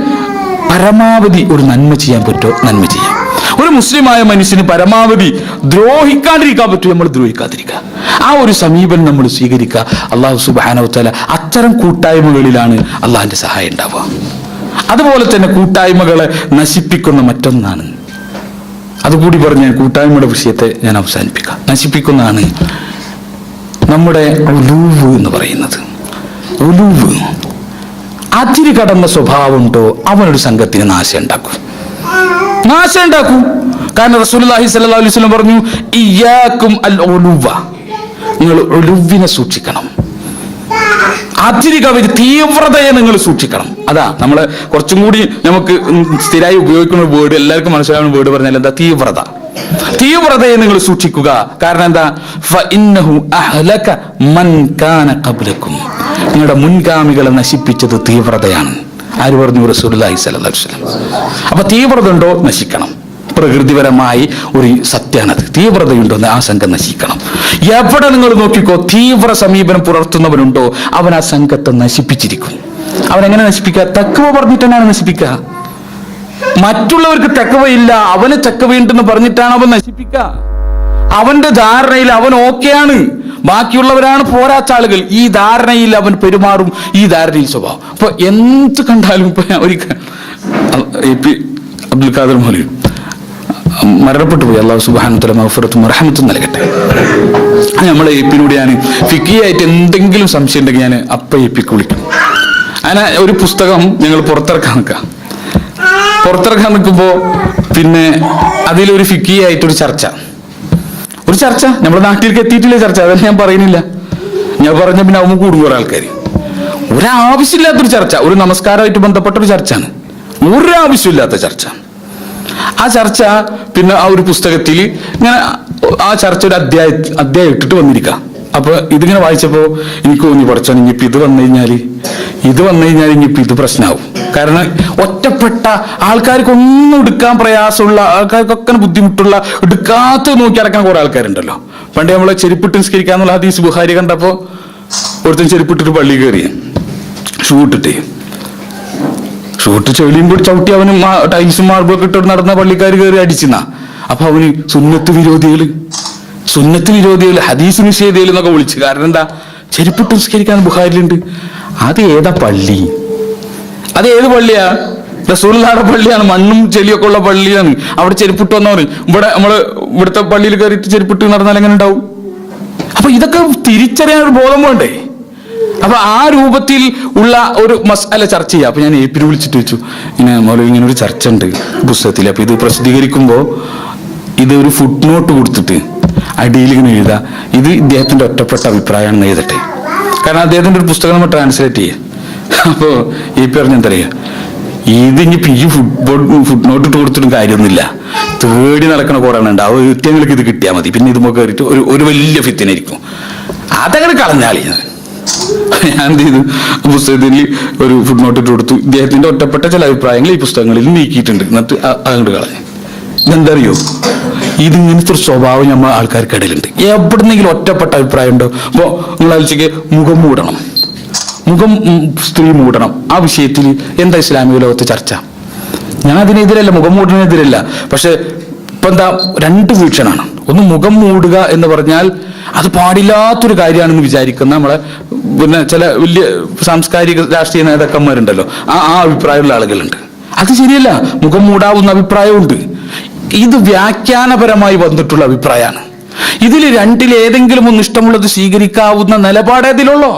പരമാവധി ഒരു നന്മ ചെയ്യാൻ പറ്റുമോ നന്മ ചെയ്യാം. ഒരു മുസ്ലിമായ മനുഷ്യന് പരമാവധി ദ്രോഹിക്കാതിരിക്കാൻ പറ്റുമോ നമ്മൾ ദ്രോഹിക്കാതിരിക്കുക. ആ ഒരു സമീപനം നമ്മൾ സ്വീകരിക്കുക. അല്ലാഹു സുബ്ഹാനഹു വ തആല അത്തരം കൂട്ടായ്മകളിലാണ് അള്ളാഹിന്റെ സഹായം ഉണ്ടാവുക. അതുപോലെ തന്നെ കൂട്ടായ്മകളെ നശിപ്പിക്കുന്ന മറ്റൊന്നാണ്, അതുകൂടി പറഞ്ഞ് കൂട്ടായ്മയുടെ വിഷയത്തെ ഞാൻ അവസാനിപ്പിക്കാം. നശിപ്പിക്കുന്നതാണ് നമ്മുടെ ഉലൂവ് എന്ന് പറയുന്നത്. ഉലൂവ് അതിര് കടന്ന സ്വഭാവമുണ്ടോ അവനൊരു സംഘത്തിന് നാശം ഉണ്ടാക്കും. കാരണം റസൂലുള്ളാഹി സ്വല്ലല്ലാഹു അലൈഹി വസല്ലം പറഞ്ഞു, ഇയ്യാക്കും അൽ ഉലുവ, നിങ്ങൾ ഉലുവിനെ സൂക്ഷിക്കണം, അതിര് കവിഞ്ഞ് തീവ്രതയെ നിങ്ങൾ സൂക്ഷിക്കണം. അതാ നമ്മള് കുറച്ചും കൂടി നമുക്ക് സ്ഥിരമായി ഉപയോഗിക്കുന്ന വേർഡ്, എല്ലാവർക്കും മനസ്സിലാവുന്ന വേർഡ് പറഞ്ഞാൽ എന്താ? തീവ്രത. തീവ്രതയെ നിങ്ങൾ സൂക്ഷിക്കുക. കാരണം എന്താ? ഫഇന്നഹു അഹ്ലക മൻ കാന ഖബ്ലകും, നിങ്ങളുടെ മുൻഗാമികളെ നശിപ്പിച്ചത് തീവ്രതയാണ്. ആര് പറഞ്ഞു? റസൂലുള്ളാഹി സ്വല്ലല്ലാഹു അലൈഹി വസല്ലം. അപ്പൊ തീവ്രത ഉണ്ടോ? നശിക്കണം. പ്രകൃതിപരമായി ഒരു സത്യാണത്. തീവ്രതയുണ്ടോ? ആ സംഘം നശിക്കണം. എവിടെ നിങ്ങൾ നോക്കിക്കോ, തീവ്ര സമീപനം പുലർത്തുന്നവനുണ്ടോ അവൻ ആ സംഘത്തെ നശിപ്പിച്ചിരിക്കും. അവനെങ്ങനെ നശിപ്പിക്കുക? തഖ്വ പറഞ്ഞിട്ട് തന്നെയാണ് നശിപ്പിക്കുക. മറ്റുള്ളവർക്ക് തഖ്വയില്ല, അവന് തഖ്വയുണ്ടെന്ന് പറഞ്ഞിട്ടാണ് അവൻ നശിപ്പിക്കുക. അവന്റെ ധാരണയിൽ അവൻ ഓക്കെയാണ്, ബാക്കിയുള്ളവരാണ് പോരാത്ത ആളുകൾ. ഈ ധാരണയിൽ അവൻ പെരുമാറും, ഈ ധാരണയിൽ സ്വഭാവം. അപ്പൊ എന്ത് കണ്ടാലും ഇപ്പൊ അബ്ദുൽ ഖാദർ മൗലവി മരണപ്പെട്ടു പോയി, അല്ലാഹു സുബ്ഹാനഹു വ തആല മഗ്ഫിറത്തും റഹ്മത്തും നൽകട്ടെ. നമ്മളെ എപ്പിനോട് ഞാൻ ഫിഖിയായിട്ട് എന്തെങ്കിലും സംശയം ഉണ്ടെങ്കിൽ ഞാൻ അപ്പ എപ്പിക്ക് വിളിക്കും. അങ്ങനെ ഒരു പുസ്തകം ഞങ്ങൾ പുറത്തിറക്കാൻ നിൽക്കുമ്പോ പിന്നെ അതിലൊരു ഫിഖിയായിട്ടൊരു ചർച്ച നമ്മുടെ നാട്ടിലേക്ക് എത്തിയിട്ടില്ല ചർച്ച. അതെന്നെ ഞാൻ പറയുന്നില്ല. ഞാൻ പറഞ്ഞ പിന്നെ അവൻ കൂടും കുറെ ആൾക്കാർ. ഒരാവശ്യമില്ലാത്തൊരു ചർച്ച, ഒരു നമസ്കാരമായിട്ട് ബന്ധപ്പെട്ടൊരു ചർച്ചയാണ്, ഒരാവശ്യമില്ലാത്ത ചർച്ച. ആ ചർച്ച പിന്നെ ആ ഒരു പുസ്തകത്തിൽ ഇങ്ങനെ ആ ചർച്ച ഒരു അധ്യായം ഇട്ടിട്ട് വന്നിരിക്കാം. അപ്പൊ ഇതിങ്ങനെ വായിച്ചപ്പോ എനിക്ക് തോന്നി, പഠിച്ചാൽ ഇനിയിപ്പോ ഇത് വന്നു കഴിഞ്ഞാൽ ഇനിയിപ്പോ ഇത് പ്രശ്നമാവും. കാരണം ഒറ്റപ്പെട്ട ആൾക്കാർക്കൊന്നും എടുക്കാൻ പ്രയാസമുള്ള ആൾക്കാർക്കൊക്കെ ബുദ്ധിമുട്ടുള്ള എടുക്കാത്ത നോക്കി അടക്കാൻ കുറെ ആൾക്കാരുണ്ടല്ലോ. പണ്ട് നമ്മളെ ചെരുപ്പിട്ട് നിസ്കരിക്കാന്നുള്ള ഹദീസ് ബുഖാരി കണ്ടപ്പോ ഒരുത്തൻ ചെരുപ്പിട്ടിട്ട് പള്ളി കയറി, ഷൂട്ട് ചെളിയും കൂടി ചവിട്ടി അവന് ടൈൽസും മാർബിളൊക്കെ ഇട്ട് നടന്ന പള്ളിക്കാർ കയറി അടിച്ചെന്നാ. അപ്പൊ അവന് സുന്നത്ത് വിരോധികൾ ഹദീസ് നിഷേധികൾ എന്നൊക്കെ വിളിച്ചു. കാരണം എന്താ? ചെരുപ്പിട്ട് നിസ്കരിക്കാൻ ബുഖാരിലുണ്ട്. അത് ഏതാ പള്ളി? അത് ഏത് പള്ളിയാ? റസൂലുള്ളാഹിയുടെ പള്ളിയാണ്, മണ്ണും ചെളിയൊക്കെ ഉള്ള പള്ളിയാണ്. അവിടെ ചെരുപ്പിട്ട് വന്നവർ ഇവിടുത്തെ പള്ളിയിൽ കയറിയിട്ട് ചെരുപ്പിട്ട് നടന്നാൽ എങ്ങനെ ഉണ്ടാവും? അപ്പൊ ഇതൊക്കെ തിരിച്ചറിയാനൊരു ബോധം വേണ്ടേ? അപ്പൊ ആ രൂപത്തിൽ ഉള്ള ഒരു മസാല ചർച്ച ചെയ്യാം. അപ്പൊ ഞാൻ എപ്പിനെ വിളിച്ചിട്ട് വെച്ചു, ഇങ്ങനെ ഒരു ചർച്ച ഉണ്ട് പുസ്തകത്തിൽ. അപ്പൊ ഇത് പ്രസിദ്ധീകരിക്കുമ്പോ ഇത് ഒരു ഫുട് നോട്ട് കൊടുത്തിട്ട് അടിയിൽ ഇങ്ങനെ എഴുതാ, ഇത് ഇദ്ദേഹത്തിന്റെ ഒറ്റപ്പെട്ട അഭിപ്രായമാണെന്ന് എഴുതട്ടെ. കാരണം അദ്ദേഹത്തിന്റെ ഒരു പുസ്തകം നമ്മൾ ട്രാൻസ്ലേറ്റ് ചെയ്യാം. അപ്പോ എ പി പറഞ്ഞ എന്താ പറയാ, ഇത് ഇനിയിപ്പോ ഈ ഫുട് നോട്ട് ഇട്ട് കൊടുത്തിട്ടും കാര്യമൊന്നുമില്ല, തേടി നടക്കണ കുറവാണ് ഉണ്ടാവും, എത്തിയങ്ങൾക്ക് ഇത് കിട്ടിയാൽ മതി, പിന്നെ ഇത് കയറിയിട്ട് ഒരു വലിയ ഫിത്തിനായിരിക്കും, അതങ്ങനെ കളഞ്ഞാളി. ഞാൻ എന്ത് ചെയ്തു, പുസ്തകത്തിൽ ഒരു ഫുട് നോട്ട് ഇട്ട് കൊടുത്തു, ഇദ്ദേഹത്തിന്റെ ഒറ്റപ്പെട്ട ചില അഭിപ്രായങ്ങൾ ഈ പുസ്തകങ്ങളിൽ നീക്കിയിട്ടുണ്ട്, എന്നിട്ട് അങ്ങോട്ട് കളഞ്ഞു. ഇതെന്താ അറിയോ, ഇതിങ്ങനത്തെ ഒരു സ്വഭാവം നമ്മൾ ആൾക്കാർക്കിടയിലുണ്ട്. എവിടുന്നെങ്കിലും ഒറ്റപ്പെട്ട അഭിപ്രായം ഉണ്ടോ? അപ്പോ നിങ്ങൾ ആലോചിക്ക്, മുഖം സ്ത്രീ മൂടണം, ആ വിഷയത്തിൽ എന്താ ഇസ്ലാമിക ലോകത്ത് ചർച്ച? ഞാൻ അതിനെതിരല്ല, മുഖം മൂടുന്നതിനെതിരല്ല. പക്ഷെ ഇപ്പൊ എന്താ, രണ്ട് വീക്ഷണമാണ്. ഒന്ന്, മുഖം മൂടുക എന്ന് പറഞ്ഞാൽ അത് പാടില്ലാത്തൊരു കാര്യമാണെന്ന് വിചാരിക്കുന്ന നമ്മളെ പിന്നെ ചില വലിയ സാംസ്കാരിക രാഷ്ട്രീയ നേതാക്കന്മാരുണ്ടല്ലോ, ആ അഭിപ്രായമുള്ള ആളുകളുണ്ട്. അത് ശരിയല്ല, മുഖം മൂടാവുന്ന അഭിപ്രായമുണ്ട്. ഇത് വ്യാഖ്യാനപരമായി വന്നിട്ടുള്ള അഭിപ്രായമാണ്. ഇതിൽ രണ്ടിലേതെങ്കിലും ഒന്ന് ഇഷ്ടമുള്ളത് സ്വീകരിക്കാവുന്ന നിലപാട് അതിലുള്ളോ?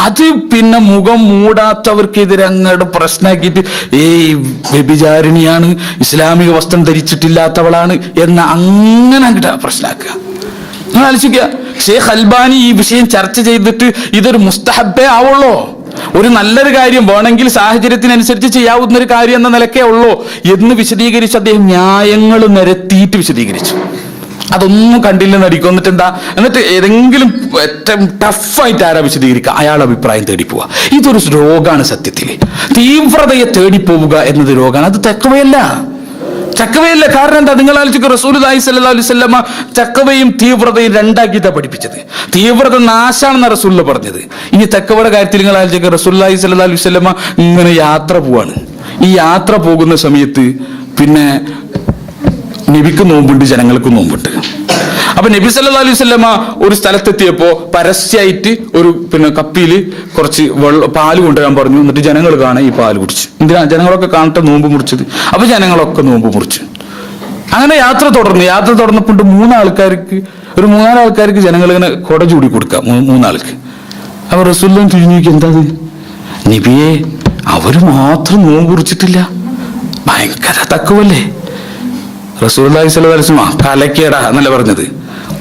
അത് പിന്നെ മുഖം മൂടാത്തവർക്കെതിരെ അങ്ങോട്ട് പ്രശ്നമാക്കിയിട്ട് വ്യഭിചാരിണിയാണ്, ഇസ്ലാമിക വസ്ത്രം ധരിച്ചിട്ടില്ലാത്തവളാണ് എന്ന അങ്ങനെ അങ്ങോട്ട് പ്രശ്നമാക്കുക. നിങ്ങൾ ആലോചിക്കുക, ഷെയ്ഖ് അൽബാനി ഈ വിഷയം ചർച്ച ചെയ്തിട്ട് ഇതൊരു മുസ്തഹബേ ആവുള്ളോ, ഒരു നല്ലൊരു കാര്യം വേണമെങ്കിൽ സാഹചര്യത്തിനനുസരിച്ച് ചെയ്യാവുന്ന ഒരു കാര്യം എന്ന നിലക്കേ ഉള്ളൂ എന്ന് വിശദീകരിച്ച് അദ്ദേഹം ന്യായങ്ങൾ നിരത്തിയിട്ട് വിശദീകരിച്ചു. അതൊന്നും കണ്ടില്ലെന്ന് അടിക്കും. എന്നിട്ട് ഏതെങ്കിലും ഏറ്റവും ടഫായിട്ട് ആരാ വിശദീകരിക്കുക, അയാളുടെ അഭിപ്രായം തേടിപ്പോവുക. ഇതൊരു രോഗമാണ് സത്യത്തിൽ. തീവ്രതയെ തേടിപ്പോവുക എന്നത് രോഗമാണ്, അത് തഖ്വയല്ല. കാരണം എന്താ, നിങ്ങൾ ആലോചിക്കുക, റസൂലുള്ളാഹി സ്വല്ലല്ലാഹു അലൈഹി വസല്ലമ തഖ്വയും തീവ്രതയും രണ്ടാക്കിയിട്ടാ പഠിപ്പിച്ചത്. തീവ്രത നാശാണെന്ന റസൂലുള്ള പറഞ്ഞത്. ഇനി തഖ്വയുടെ കാര്യത്തിൽ നിങ്ങൾ ആലോചിക്കുക, റസൂലുള്ളാഹി സ്വല്ലല്ലാഹു അലൈഹി വസല്ലമ ഇങ്ങനെ യാത്ര പോവാണ്. ഈ യാത്ര പോകുന്ന സമയത്ത് പിന്നെ നബിക്ക് നോമ്പുണ്ട്, ജനങ്ങൾക്ക് നോമ്പുണ്ട്. അപ്പൊ നബി സല്ലല്ലാഹു അലൈഹി വസല്ലമ ഒരു സ്ഥലത്തെത്തിയപ്പോ പരസ്യമായിട്ട് ഒരു പിന്നെ കപ്പിയിൽ കുറച്ച് പാല് കൊണ്ടുവരാൻ പറഞ്ഞു. എന്നിട്ട് ജനങ്ങൾ കാണാൻ ഈ പാല് കുടിച്ചു. എന്തിനാ? ജനങ്ങളൊക്കെ കാണട്ടെ നോമ്പ് മുറിച്ചത്. അപ്പൊ ജനങ്ങളൊക്കെ നോമ്പ് മുറിച്ചു. അങ്ങനെ യാത്ര തുടർന്നപ്പോൾ 3 ആൾക്കാർക്ക് ഒരു 3-4 ആൾക്കാർക്ക് ജനങ്ങൾ ഇങ്ങനെ കൊട ചൂടി കൊടുക്കാം, 3 ആൾക്ക്. അവർ റസൂലുള്ളാഹിനെ തിരിഞ്ഞു നോക്കി, എന്താ നബിയെ അവര് മാത്രം നോമ്പ് കുറിച്ചിട്ടില്ല, ഭയങ്കര തക്കുവല്ലേ. റസൂലുള്ളാഹി സ്വല്ലല്ലാഹു അലൈഹി വസല്ലം കലക്കേടാ എന്നല്ല പറഞ്ഞത്,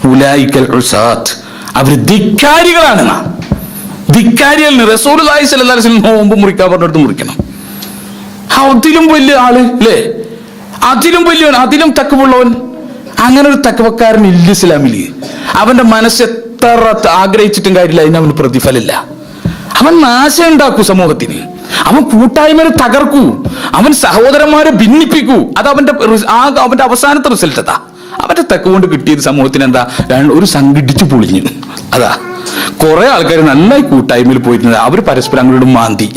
ഉലൈക്കൽ ഉസാത്ത്, അവര് ധിക്കാരികളാണ്. ധിക്കാരികളാണ്. റസൂലുള്ളാഹി സ്വല്ലല്ലാഹു അലൈഹി വസല്ലം നോമ്പ് മുറിക്കാൻ പറഞ്ഞിടത്ത് മുറിക്കണം. അതിലും വലിയ ആള് അല്ലേ, അതിലും വലിയവൻ, അതിലും തക്കവുള്ളവൻ. അങ്ങനെ ഒരു തക്കവക്കാരൻ ഇല്ല ഇസ്ലാമിൽ. അവന്റെ മനസ്സെത്ര ആഗ്രഹിച്ചിട്ടും കാര്യമില്ല, അതിന് അവന് പ്രതിഫലമില്ല. അവൻ നാശം ഉണ്ടാക്കൂ സമൂഹത്തിന്, അവൻ കൂട്ടായ്മയെ തകർക്കൂ, അവൻ സഹോദരന്മാരെ ഭിന്നിപ്പിക്കൂ. അത് അവന്റെ അവസാനത്തെ റിസൾട്ട് അതാ. അവന്റെ തക്കുകൊണ്ട് കിട്ടിയത് സമൂഹത്തിന് എന്താ, ഒരു സംഘടിച്ചു പൊളിഞ്ഞു. അതാ കുറെ ആൾക്കാർ നന്നായി കൂട്ടായ്മയിൽ പോയിരുന്നത്, അവർ പരസ്പരം അങ്ങോട്ട് മാന്തി.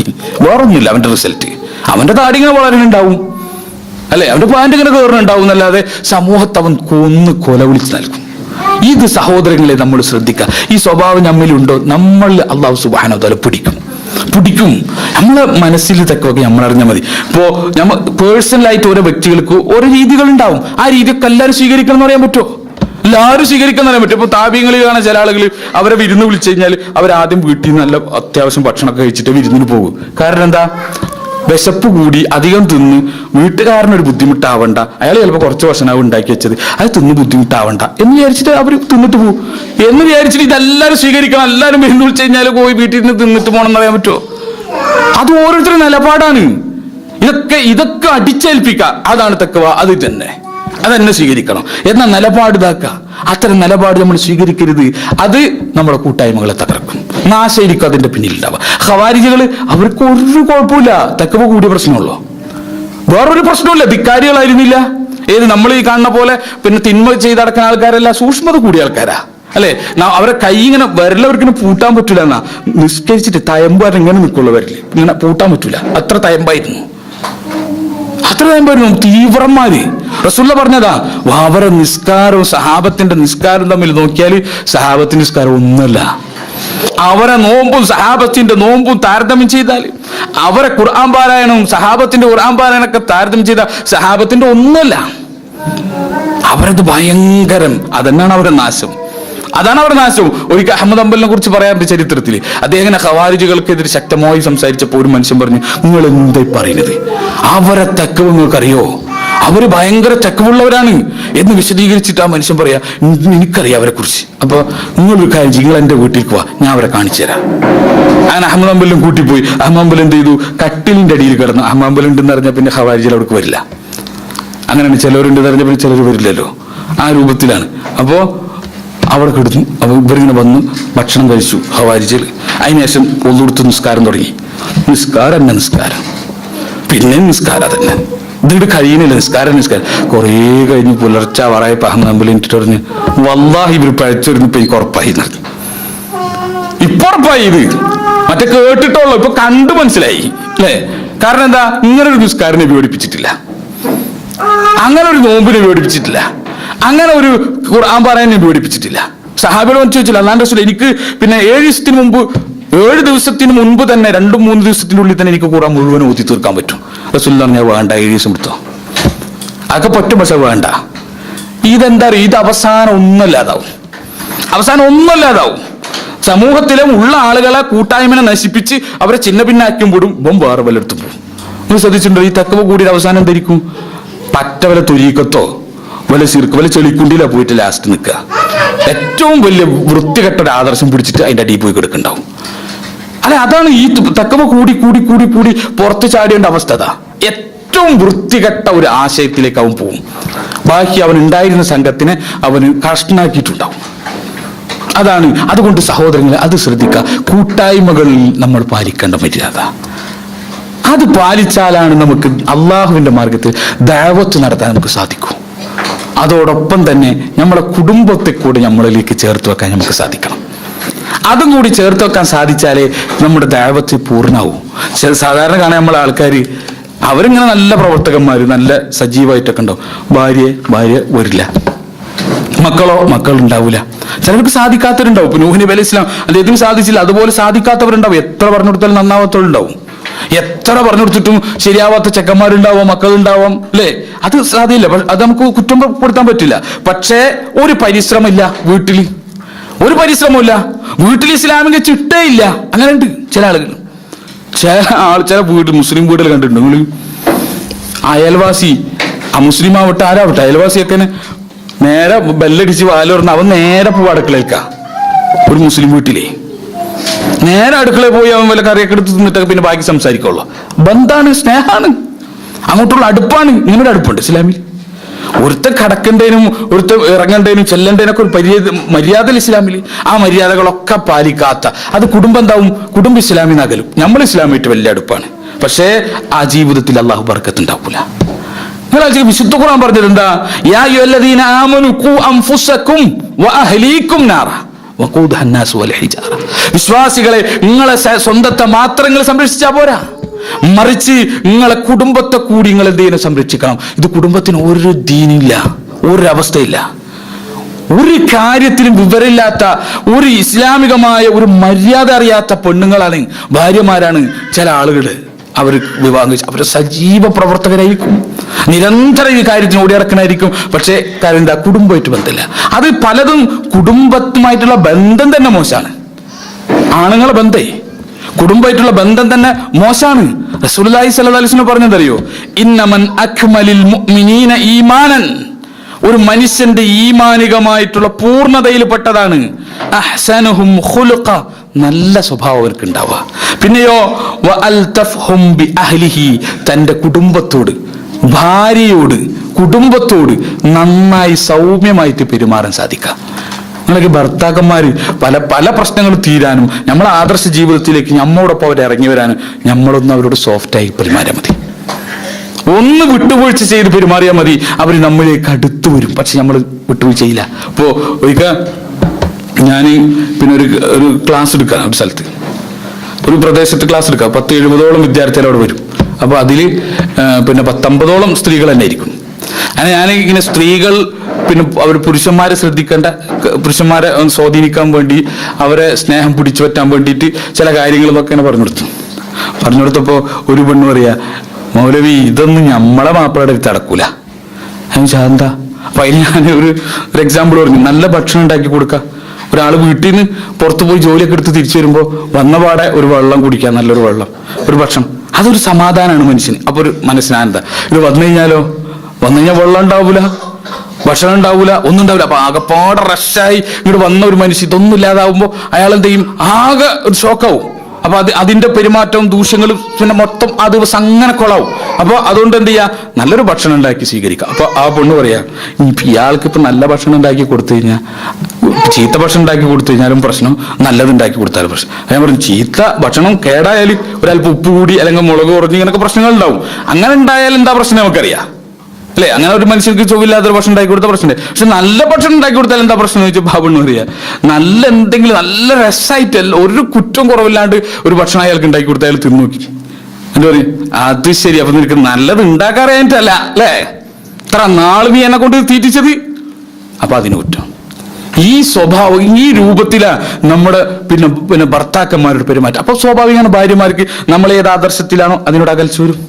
വേറൊന്നുമില്ല അവന്റെ റിസൾട്ട്. അവന്റെ താടി ഇങ്ങനെ വളരുന്നുണ്ടാവും അല്ലെ, അവന്റെ പാൻറ് ഇങ്ങനെ കയറുന്നുണ്ടാവും എന്നല്ലാതെ സമൂഹത്തെ അവൻ കൊല വിളിച്ച് നൽകും. ഇത് സഹോദരങ്ങളെ നമ്മൾ ശ്രദ്ധിക്കുക. ഈ സ്വഭാവം നമ്മിലുണ്ടോ, നമ്മൾ അള്ളാഹു സുബ്ഹാനഹു വ തആല പിടിക്കും. നമ്മളെ മനസ്സിൽ തക്കവൊക്കെ നമ്മൾ അറിഞ്ഞാൽ മതി. ഇപ്പോ നമ്മൾ പേഴ്സണലായിട്ട് ഓരോ വ്യക്തികൾക്ക് ഓരോ രീതികൾ ഉണ്ടാവും. ആ രീതിയൊക്കെ എല്ലാവരും സ്വീകരിക്കണം എന്ന് പറയാൻ പറ്റുമോ? എല്ലാവരും സ്വീകരിക്കാൻ പറയാൻ പറ്റും. ഇപ്പൊ താബീങ്ങളിൽ കാണാൻ ചില ആളുകൾ അവരെ വിരുന്ന് വിളിച്ചു കഴിഞ്ഞാൽ അവരാദ്യം വീട്ടിൽ നിന്ന് നല്ല അത്യാവശ്യം ഭക്ഷണമൊക്കെ കഴിച്ചിട്ട് വിരുന്നിന് പോകും. കാരണം എന്താ, വിശപ്പ് കൂടി അധികം തിന്ന് വീട്ടുകാരനൊരു ബുദ്ധിമുട്ടാവണ്ട, അയാൾ ചിലപ്പോൾ കുറച്ച് ഭക്ഷണം ഉണ്ടാക്കി വെച്ചത് അത് തിന്ന് ബുദ്ധിമുട്ടാവണ്ട എന്ന് വിചാരിച്ചിട്ട് അവർ തിന്നിട്ട് പോകും. എന്ന് വിചാരിച്ചിട്ട് ഇതെല്ലാവരും സ്വീകരിക്കണം, എല്ലാവരും വിരുന്ന് വിളിച്ചു കഴിഞ്ഞാൽ പോയി വീട്ടിൽ നിന്ന് തിന്നിട്ട് പോകണം എന്ന് പറയാൻ പറ്റുമോ? അത് ഓരോരുത്തരും നിലപാടാണ്. ഇതൊക്കെ അടിച്ചേൽപ്പിക്കുക, അതാണ് തഖ്വ. അത് തന്നെ സ്വീകരിക്കണം എന്ന നിലപാട് ഇതാക്കുക. അത്തരം നിലപാട് നമ്മൾ സ്വീകരിക്കരുത്. അത് നമ്മുടെ കൂട്ടായ്മകളെ തകർക്കും, നാശയിരിക്കും അതിന്റെ പിന്നിലുണ്ടാവുക. ഖവാരിജികള് അവർക്ക് ഒരു കുഴപ്പമില്ല, തഖ്വ കൂടിയ പ്രശ്നമുള്ളൂ, വേറൊരു പ്രശ്നമില്ല. ധിക്കാരികളായിരുന്നില്ല. ഏത് നമ്മൾ ഈ കാണുന്ന പോലെ പിന്നെ തിന്മ ചെയ്തടക്കുന്ന ആൾക്കാരല്ല, സൂക്ഷ്മത കൂടിയ ആൾക്കാരാ അല്ലെ. അവരെ കൈ ഇങ്ങനെ വിരലവർക്കിങ്ങനെ പൂട്ടാൻ പറ്റൂല എന്നാ, നിസ്കരിച്ചിട്ട് തയമ്പാൻ ഇങ്ങനെ നിൽക്കുള്ളൂ, വരല് ഇങ്ങനെ പൂട്ടാൻ പറ്റൂല, അത്ര തയമ്പായിരുന്നു. തീവ്രന്മാര്. റസൂലുള്ളാഹി പറഞ്ഞതാ, അവരെ നിസ്കാരവും സഹാബത്തിന്റെ നിസ്കാരവും തമ്മിൽ നോക്കിയാൽ സഹാബത്തിന്റെ നിസ്കാരം ഒന്നുമല്ല. അവരെ നോമ്പും സഹാബത്തിന്റെ നോമ്പും താരതമ്യം ചെയ്താൽ, അവരെ ഖുർആൻ പാരായണവും സഹാബത്തിന്റെ ഖുർആൻ പാരായണൊക്കെ താരതമ്യം ചെയ്ത സഹാബത്തിന്റെ ഒന്നുമല്ല. അവരത് ഭയങ്കരം. അതെന്നാണ് അവരുടെ നാശം. അതാണ് അവരുടെ നാശവും. ഒരിക്കൽ അഹ്മദ് ഹംബലിനെ കുറിച്ച് പറയാറുണ്ട് ചരിത്രത്തിൽ. അദ്ദേഹം ഖവാരിജുകൾക്കെതിരെ ശക്തമായി സംസാരിച്ചപ്പോൾ ഒരു മനുഷ്യൻ പറഞ്ഞു, നിങ്ങൾ എന്തായി പറയുന്നത്, അവരെ തഖ്വ നിങ്ങൾക്കറിയോ, അവര് ഭയങ്കര തഖ്വയുള്ളവരാണ് എന്ന് വിശദീകരിച്ചിട്ട് ആ മനുഷ്യൻ പറയാ, എനിക്കറിയാം അവരെ കുറിച്ച്. അപ്പൊ നിങ്ങളൊരു കാര്യം, നിങ്ങൾ എന്റെ വീട്ടിലേക്ക് വാ, ഞാൻ അവരെ കാണിച്ചു തരാം. അങ്ങനെ അഹ്മദ് ഹംബലും കൂട്ടിപ്പോയി. അഹ്മദ് ഹംബൽ എന്ത് ചെയ്തു, കട്ടിലിന്റെ അടിയിൽ കിടന്നു. അഹ്മദ് ഹംബൽ ഉണ്ടെന്ന് അറിഞ്ഞാൽ പിന്നെ ഖവാരിജികൾ അവിടേക്ക് വരില്ല. അങ്ങനെയാണ്, ചിലവരുണ്ടെന്ന് അറിഞ്ഞാൽ പിന്നെ ചിലർ വരില്ലല്ലോ. ആ രൂപത്തിലാണ്. അപ്പോ അവിടെ കിടന്നു. അപ്പോൾ ഇവരിങ്ങനെ വന്ന് ഭക്ഷണം കഴിച്ചു ഖവാരിജികൾ. അതിനുശേഷം ഒന്നുകൊടുത്ത് നിസ്കാരം തുടങ്ങി. നിസ്കാരം തന്നെ നിസ്കാരം, പിന്നെ നിസ്കാരം തന്നെ. ഇതിട്ട് കഴിയുന്നില്ല, നിസ്കാരം. കുറേ കഴിഞ്ഞ് പുലർച്ചെ വറായപ്പോൾ അഹ്മദ് ഹംബൽ എന്നിട്ട് പറഞ്ഞു, വല്ലാഹി ഇവർ പഴിച്ചൊരുന്നിപ്പോ എനിക്ക് ഉറപ്പായി നടന്നു. ഇപ്പൊ ഉറപ്പായി. ഇത് മറ്റേ കേട്ടിട്ടുള്ളൂ, ഇപ്പൊ കണ്ടു മനസ്സിലായി അല്ലേ. കാരണം എന്താ, ഇങ്ങനെ ഒരു നിസ്കാരം നബി പഠിപ്പിച്ചിട്ടില്ല, അങ്ങനെ ഒരു നോമ്പിനെ പഠിപ്പിച്ചിട്ടില്ല, അങ്ങനെ ഒരു ഖുർആൻ പറയാൻ നബി പഠിപ്പിച്ചിട്ടില്ല. സഹാബികൾ ചോദിച്ചില്ല, അല്ലാണ്ട് റസൂൽ എനിക്ക് പിന്നെ 7 ദിവസത്തിന് മുൻപ് തന്നെ 2-3 ദിവസത്തിനുള്ളിൽ തന്നെ എനിക്ക് ഖുർആൻ മുഴുവൻ ഓതി തീർക്കാൻ പറ്റും. റസൂൽ പറഞ്ഞാൽ വേണ്ട, 7 ദിവസം എടുത്തോ, അതൊക്കെ പറ്റും, പക്ഷെ വേണ്ട. ഇതെന്താ പറയുക, ഇത് അവസാനം ഒന്നുമല്ലാതാവും. സമൂഹത്തിലും ഉള്ള ആളുകളെ കൂട്ടായ്മനെ നശിപ്പിച്ച് അവരെ ചിന്ന ഭിന്നാക്കുമ്പോഴും വേറെ വല്ലയിടത്തും പോകും. നിങ്ങൾ ശ്രദ്ധിച്ചിട്ടുണ്ടോ, ഈ തഖ്വ കൂടിയ അവസാനം എന്തായിരിക്കും, പറ്റ വല്ല തൊരീക്കത്തോ വല്ല സിർക്ക് വല്ല ചെളിക്കുണ്ടിയിലോ പോയിട്ട് ലാസ്റ്റ് നിൽക്കുക. ഏറ്റവും വലിയ വൃത്തികെട്ട ഒരു ആദർശം പിടിച്ചിട്ട് അതിന്റെ അടിയിൽ പോയി കിടക്കുന്നുണ്ടാവും. അല്ലെ, അതാണ് ഈ തഖ്വ കൂടി പുറത്ത് ചാടേണ്ട അവസ്ഥ. അതാ ഏറ്റവും വൃത്തികെട്ട ഒരു ആശയത്തിലേക്ക് അവൻ പോകും. ബാക്കി അവൻ ഉണ്ടായിരുന്ന സംഘത്തിനെ അവന് കഷ്ണാക്കിയിട്ടുണ്ടാവും. അതാണ്. അതുകൊണ്ട് സഹോദരങ്ങളെ, അത് ശ്രദ്ധിക്കുക. കൂട്ടായ്മകളിൽ നമ്മൾ പാലിക്കേണ്ട മര്യാദ, അത് പാലിച്ചാലാണ് നമുക്ക് അള്ളാഹുവിന്റെ മാർഗത്തിൽ ദഅവത്ത് നടത്താൻ നമുക്ക് സാധിക്കും. അതോടൊപ്പം തന്നെ നമ്മളെ കുടുംബത്തെ കൂടി നമ്മളിലേക്ക് ചേർത്ത് വെക്കാൻ നമുക്ക് സാധിക്കണം. അതും കൂടി ചേർത്ത് വെക്കാൻ സാധിച്ചാലേ നമ്മുടെ ദഅവത്ത് പൂർണ്ണമാവും. സാധാരണ കാണാൻ നമ്മളെ ആൾക്കാർ അവരിങ്ങനെ നല്ല പ്രവർത്തകന്മാർ, നല്ല സജീവമായിട്ടൊക്കെ ഉണ്ടാവും. ഭാര്യ വരില്ല, മക്കൾ ഉണ്ടാവില്ല. ചിലർക്ക് സാധിക്കാത്തവരുണ്ടാവും. ഇപ്പൊ നൂഹ് നബി അലൈഹി ഇസ്ലാം അദ്ദേഹത്തിന് സാധിച്ചില്ല, അതുപോലെ സാധിക്കാത്തവരുണ്ടാവും. എത്ര പറഞ്ഞു കൊടുത്താലും നന്നാവാത്തവരുണ്ടാവും. എത്ര പറഞ്ഞു കൊടുത്തിട്ടും ശരിയാവാത്ത ചെക്കന്മാരുണ്ടാവാം, മക്കളുണ്ടാവാം, അല്ലേ? അത് സാധ്യമില്ല. അത് നമുക്ക് കുറ്റപ്പെടുത്താൻ പറ്റില്ല. പക്ഷേ ഒരു പരിശ്രമമില്ല വീട്ടിൽ, ഒരു പരിശ്രമമില്ല വീട്ടിൽ. ഇസ്ലാമിക ചിട്ടേ ഇല്ല. അങ്ങനെ ഉണ്ട് ചില ആളുകൾ. ചില വീട്, മുസ്ലിം വീടുകൾ കണ്ടിട്ടുണ്ട് നിങ്ങൾ? അയൽവാസി മുസ്ലിം ആവട്ടെ ആരാവട്ടെ, അയൽവാസിയൊക്കെ നേരെ ബെല്ലടിച്ച് വാലുറന്ന് അവൻ നേരെ പോയി അടുക്കളയിൽക്ക. ഒരു മുസ്ലിം വീട്ടിലേ നേരെ അടുക്കളയിൽ പോയി അവൻ വല്ല കറിയൊക്കെ എടുത്ത് തിന്നിട്ടൊക്കെ പിന്നെ ബാക്കി സംസാരിക്കുള്ളൂ. ബന്ധാണ്, സ്നേഹാണ്, അങ്ങോട്ടുള്ള അടുപ്പാണ്. ഇങ്ങനൊരു അടുപ്പുണ്ട് ഇസ്ലാമിൽ. ഒരുത്ത കടക്കേണ്ടതിനും ഒരുത്ത ഇറങ്ങേണ്ടതിനും ചെല്ലേണ്ടതിനൊക്കെ ഒരു മര്യാദ ഇസ്ലാമിൽ. ആ മര്യാദകളൊക്കെ പാലിക്കാത്ത അത് കുടുംബം എന്താവും? കുടുംബം ഇസ്ലാമിൽ നകലും. നമ്മൾ ഇസ്ലാമായിട്ട് വലിയ അടുപ്പാണ്, പക്ഷേ ആ ജീവിതത്തിൽ അള്ളാഹു ബർക്കത്ത് ഉണ്ടാവൂല. വിശുദ്ധ ഖുർആൻ പറഞ്ഞത് എന്താ? യാ അയ്യുഹല്ലദീന ആമനൂ ഖൂ അൻഫുസകും വഅഹ്ലീകും നാറ വഖൂദുഹ അന്നാസ് വൽ ഹിജാറ. വിശ്വാസികളെ, നിങ്ങളെ സ്വന്തത്തെ മാത്രം നിങ്ങൾ സംരക്ഷിച്ചാൽ പോരാ, മറിച്ച് നിങ്ങളെ കുടുംബത്തെ കൂടി നിങ്ങൾ എന്ത് ചെയ്യണം? സംരക്ഷിക്കണം. ഇത് കുടുംബത്തിന് ഒരു ദീനില്ല, ഒരു അവസ്ഥയില്ല. ഒരു കാര്യത്തിലും വിവരമില്ലാത്ത, ഒരു ഇസ്ലാമികമായ ഒരു മര്യാദ അറിയാത്ത പെണ്ണുങ്ങളാണ്, ഭാര്യമാരാണ് ചില ആളുകൾ. അവർ വിവാഹം കഴിച്ച് അവർ സജീവ പ്രവർത്തകരായിരിക്കും, നിരന്തരം ഈ കാര്യത്തിന് ഓടിയിറക്കണായിരിക്കും. പക്ഷേ കാര്യം എന്താ? കുടുംബമായിട്ട് ബന്ധമില്ല. അത് പലതും കുടുംബത്തുമായിട്ടുള്ള ബന്ധം തന്നെ മോശമാണ്. ആണുങ്ങളെ ബന്ധേ കുടുംബമായിട്ടുള്ള ബന്ധം തന്നെ മോശമാണ്. റസൂലുള്ളാഹി സ്വല്ലല്ലാഹു അലൈഹി വസല്ലം പറഞ്ഞതറിയോ? ഇന്നമൻ അക്മലിൽ മുഅ്മിനീന ഈമാനൻ, ഒരു മനുഷ്യന്റെ ഈമാനികമായിട്ടുള്ള പൂർണ്ണതയിൽ പെട്ടതാണ് അഹ്സനുഹും ഖുലുഖ, നല്ല സ്വഭാവം അവർക്ക് ഉണ്ടാവുക. പിന്നെയോ വഅൽതഫ്ഹും ബി അഹ്ലിഹി, തന്റെ കുടുംബത്തോട്, ഭാര്യയോട്, കുടുംബത്തോട് നന്നായി സൗമ്യമായിട്ട് പെരുമാറാൻ സാധിക്കുക. നിങ്ങളൊക്കെ ഭർത്താക്കന്മാർ പല പല പ്രശ്നങ്ങളും തീരാനും നമ്മളെ ആദർശ ജീവിതത്തിലേക്ക് നമ്മോടൊപ്പം അവർ ഇറങ്ങി വരാനും നമ്മളൊന്ന് അവരോട് സോഫ്റ്റായി പെരുമാറിയാൽ മതി. ഒന്ന് വിട്ടുവീഴ്ച ചെയ്ത് പെരുമാറിയാൽ മതി, അവർ നമ്മളിലേക്ക് അടുത്ത് വരും. പക്ഷെ നമ്മൾ വിട്ടുവീഴ്ചയില്ല. ഇപ്പോ ഒരിക്കൽ ഞാൻ പിന്നെ ഒരു ക്ലാസ് എടുക്കാം, ഒരു സ്ഥലത്ത് ഒരു പ്രദേശത്ത് ക്ലാസ് എടുക്കാം. 10-70ഓളം വിദ്യാർത്ഥികൾ അവിടെ വരും. അപ്പോൾ അതിൽ പിന്നെ 19ഓളം സ്ത്രീകൾ തന്നെ ആയിരിക്കും. അങ്ങനെ ഞാൻ ഇങ്ങനെ സ്ത്രീകൾ പിന്നെ അവർ പുരുഷന്മാരെ ശ്രദ്ധിക്കേണ്ട, പുരുഷന്മാരെ സ്വാധീനിക്കാൻ വേണ്ടി, അവരെ സ്നേഹം പിടിച്ചു പറ്റാൻ വേണ്ടിയിട്ട് ചില കാര്യങ്ങളൊക്കെ പറഞ്ഞു കൊടുത്തപ്പോൾ ഒരു പെണ്ണ് പറയാ, മൗലവി ഇതൊന്നും നമ്മളെ മാപ്പിളയുടെ അടുത്ത് നടക്കൂല. എന്താ? അപ്പൊ അതിന് ഞാൻ ഒരു എക്സാമ്പിൾ പറഞ്ഞു. നല്ല ഭക്ഷണം ഉണ്ടാക്കി കൊടുക്കുക. ഒരാൾ വീട്ടിൽ നിന്ന് പുറത്തു പോയി ജോലിയൊക്കെ എടുത്ത് തിരിച്ചു വരുമ്പോൾ വന്ന പാടെ ഒരു വെള്ളം കുടിക്കുക, നല്ലൊരു വെള്ളം, ഒരു ഭക്ഷണം, അതൊരു സമാധാനമാണ് മനുഷ്യന്. അപ്പൊ ഒരു മനസ്സിനാന്താ. ഇത് വന്നു കഴിഞ്ഞാൽ വെള്ളം ഉണ്ടാവൂല, ഭക്ഷണം ഉണ്ടാവൂല, ഒന്നും ഉണ്ടാവില്ല. അപ്പൊ ആകെപ്പാടെ റഷായി ഇങ്ങോട്ട് വന്ന ഒരു മനുഷ്യൻ ഇതൊന്നും ഇല്ലാതാവുമ്പോൾ അയാൾ എന്ത് ചെയ്യും? ആകെ ഒരു ഷോക്കാവും. അപ്പൊ അതിന്റെ പെരുമാറ്റവും ദൂഷ്യങ്ങളും പിന്നെ മൊത്തം ആ ദിവസം അങ്ങനെ കൊളാവും. അപ്പൊ അതുകൊണ്ട് എന്ത് ചെയ്യാ? നല്ലൊരു ഭക്ഷണം ഉണ്ടാക്കി സ്വീകരിക്കാം. അപ്പൊ ആ പെണ്ണ് പറയാ, ഇയാൾക്ക് ഇപ്പൊ നല്ല ഭക്ഷണം ഉണ്ടാക്കി കൊടുത്തു കഴിഞ്ഞാൽ, ചീത്ത ഭക്ഷണം ഉണ്ടാക്കി കൊടുത്തു കഴിഞ്ഞാലും പ്രശ്നം, നല്ലത് ഉണ്ടാക്കി കൊടുത്താലും പ്രശ്നം. ഞാൻ പറഞ്ഞു, ചീത്ത ഭക്ഷണം കേടായാലും ഒരല്പം ഉപ്പ് കൂടി അല്ലെങ്കിൽ മുളക് കുറഞ്ഞ് ഇങ്ങനൊക്കെ പ്രശ്നങ്ങൾ ഉണ്ടാവും. അങ്ങനെ ഉണ്ടായാലും എന്താ പ്രശ്നം നമുക്കറിയാം, അല്ലെ? അങ്ങനെ ഒരു മനുഷ്യർക്ക് ചൊവ്വില്ലാത്തൊരു ഭക്ഷണം ഉണ്ടാക്കി കൊടുത്ത പ്രശ്നമുണ്ട്. പക്ഷെ നല്ല ഭക്ഷണം ഉണ്ടാക്കി കൊടുത്താൽ എന്താ പ്രശ്നം എന്ന് ചോദിച്ചാൽ ബാബുണ്ണ പറയാ, നല്ല എന്തെങ്കിലും നല്ല രസമായിട്ട് ഒരു കുറ്റം കുറവില്ലാണ്ട് ഒരു ഭക്ഷണം അയാൾക്ക് ഉണ്ടാക്കി കൊടുത്താൽ അയാൾ തിന്നു നോക്കി എന്താ പറയും? അത് ശരി, അപ്പൊ നിനക്ക് നല്ലത് ഉണ്ടാക്കാറിയായിട്ടല്ല അല്ലേ ഇത്ര നാൾ നീ എന്നെ കൊണ്ട് തീറ്റിച്ചത്. അപ്പൊ അതിന് കുറ്റം. ഈ സ്വഭാവം, ഈ രൂപത്തിലാ നമ്മുടെ പിന്നെ ഭർത്താക്കന്മാരുടെ പെരുമാറ്റം. അപ്പൊ സ്വാഭാവികമാണ് ഭാര്യമാർക്ക് നമ്മൾ ഏത് ആദർശത്തിലാണോ അതിനോട് അകൽച്ച വരും.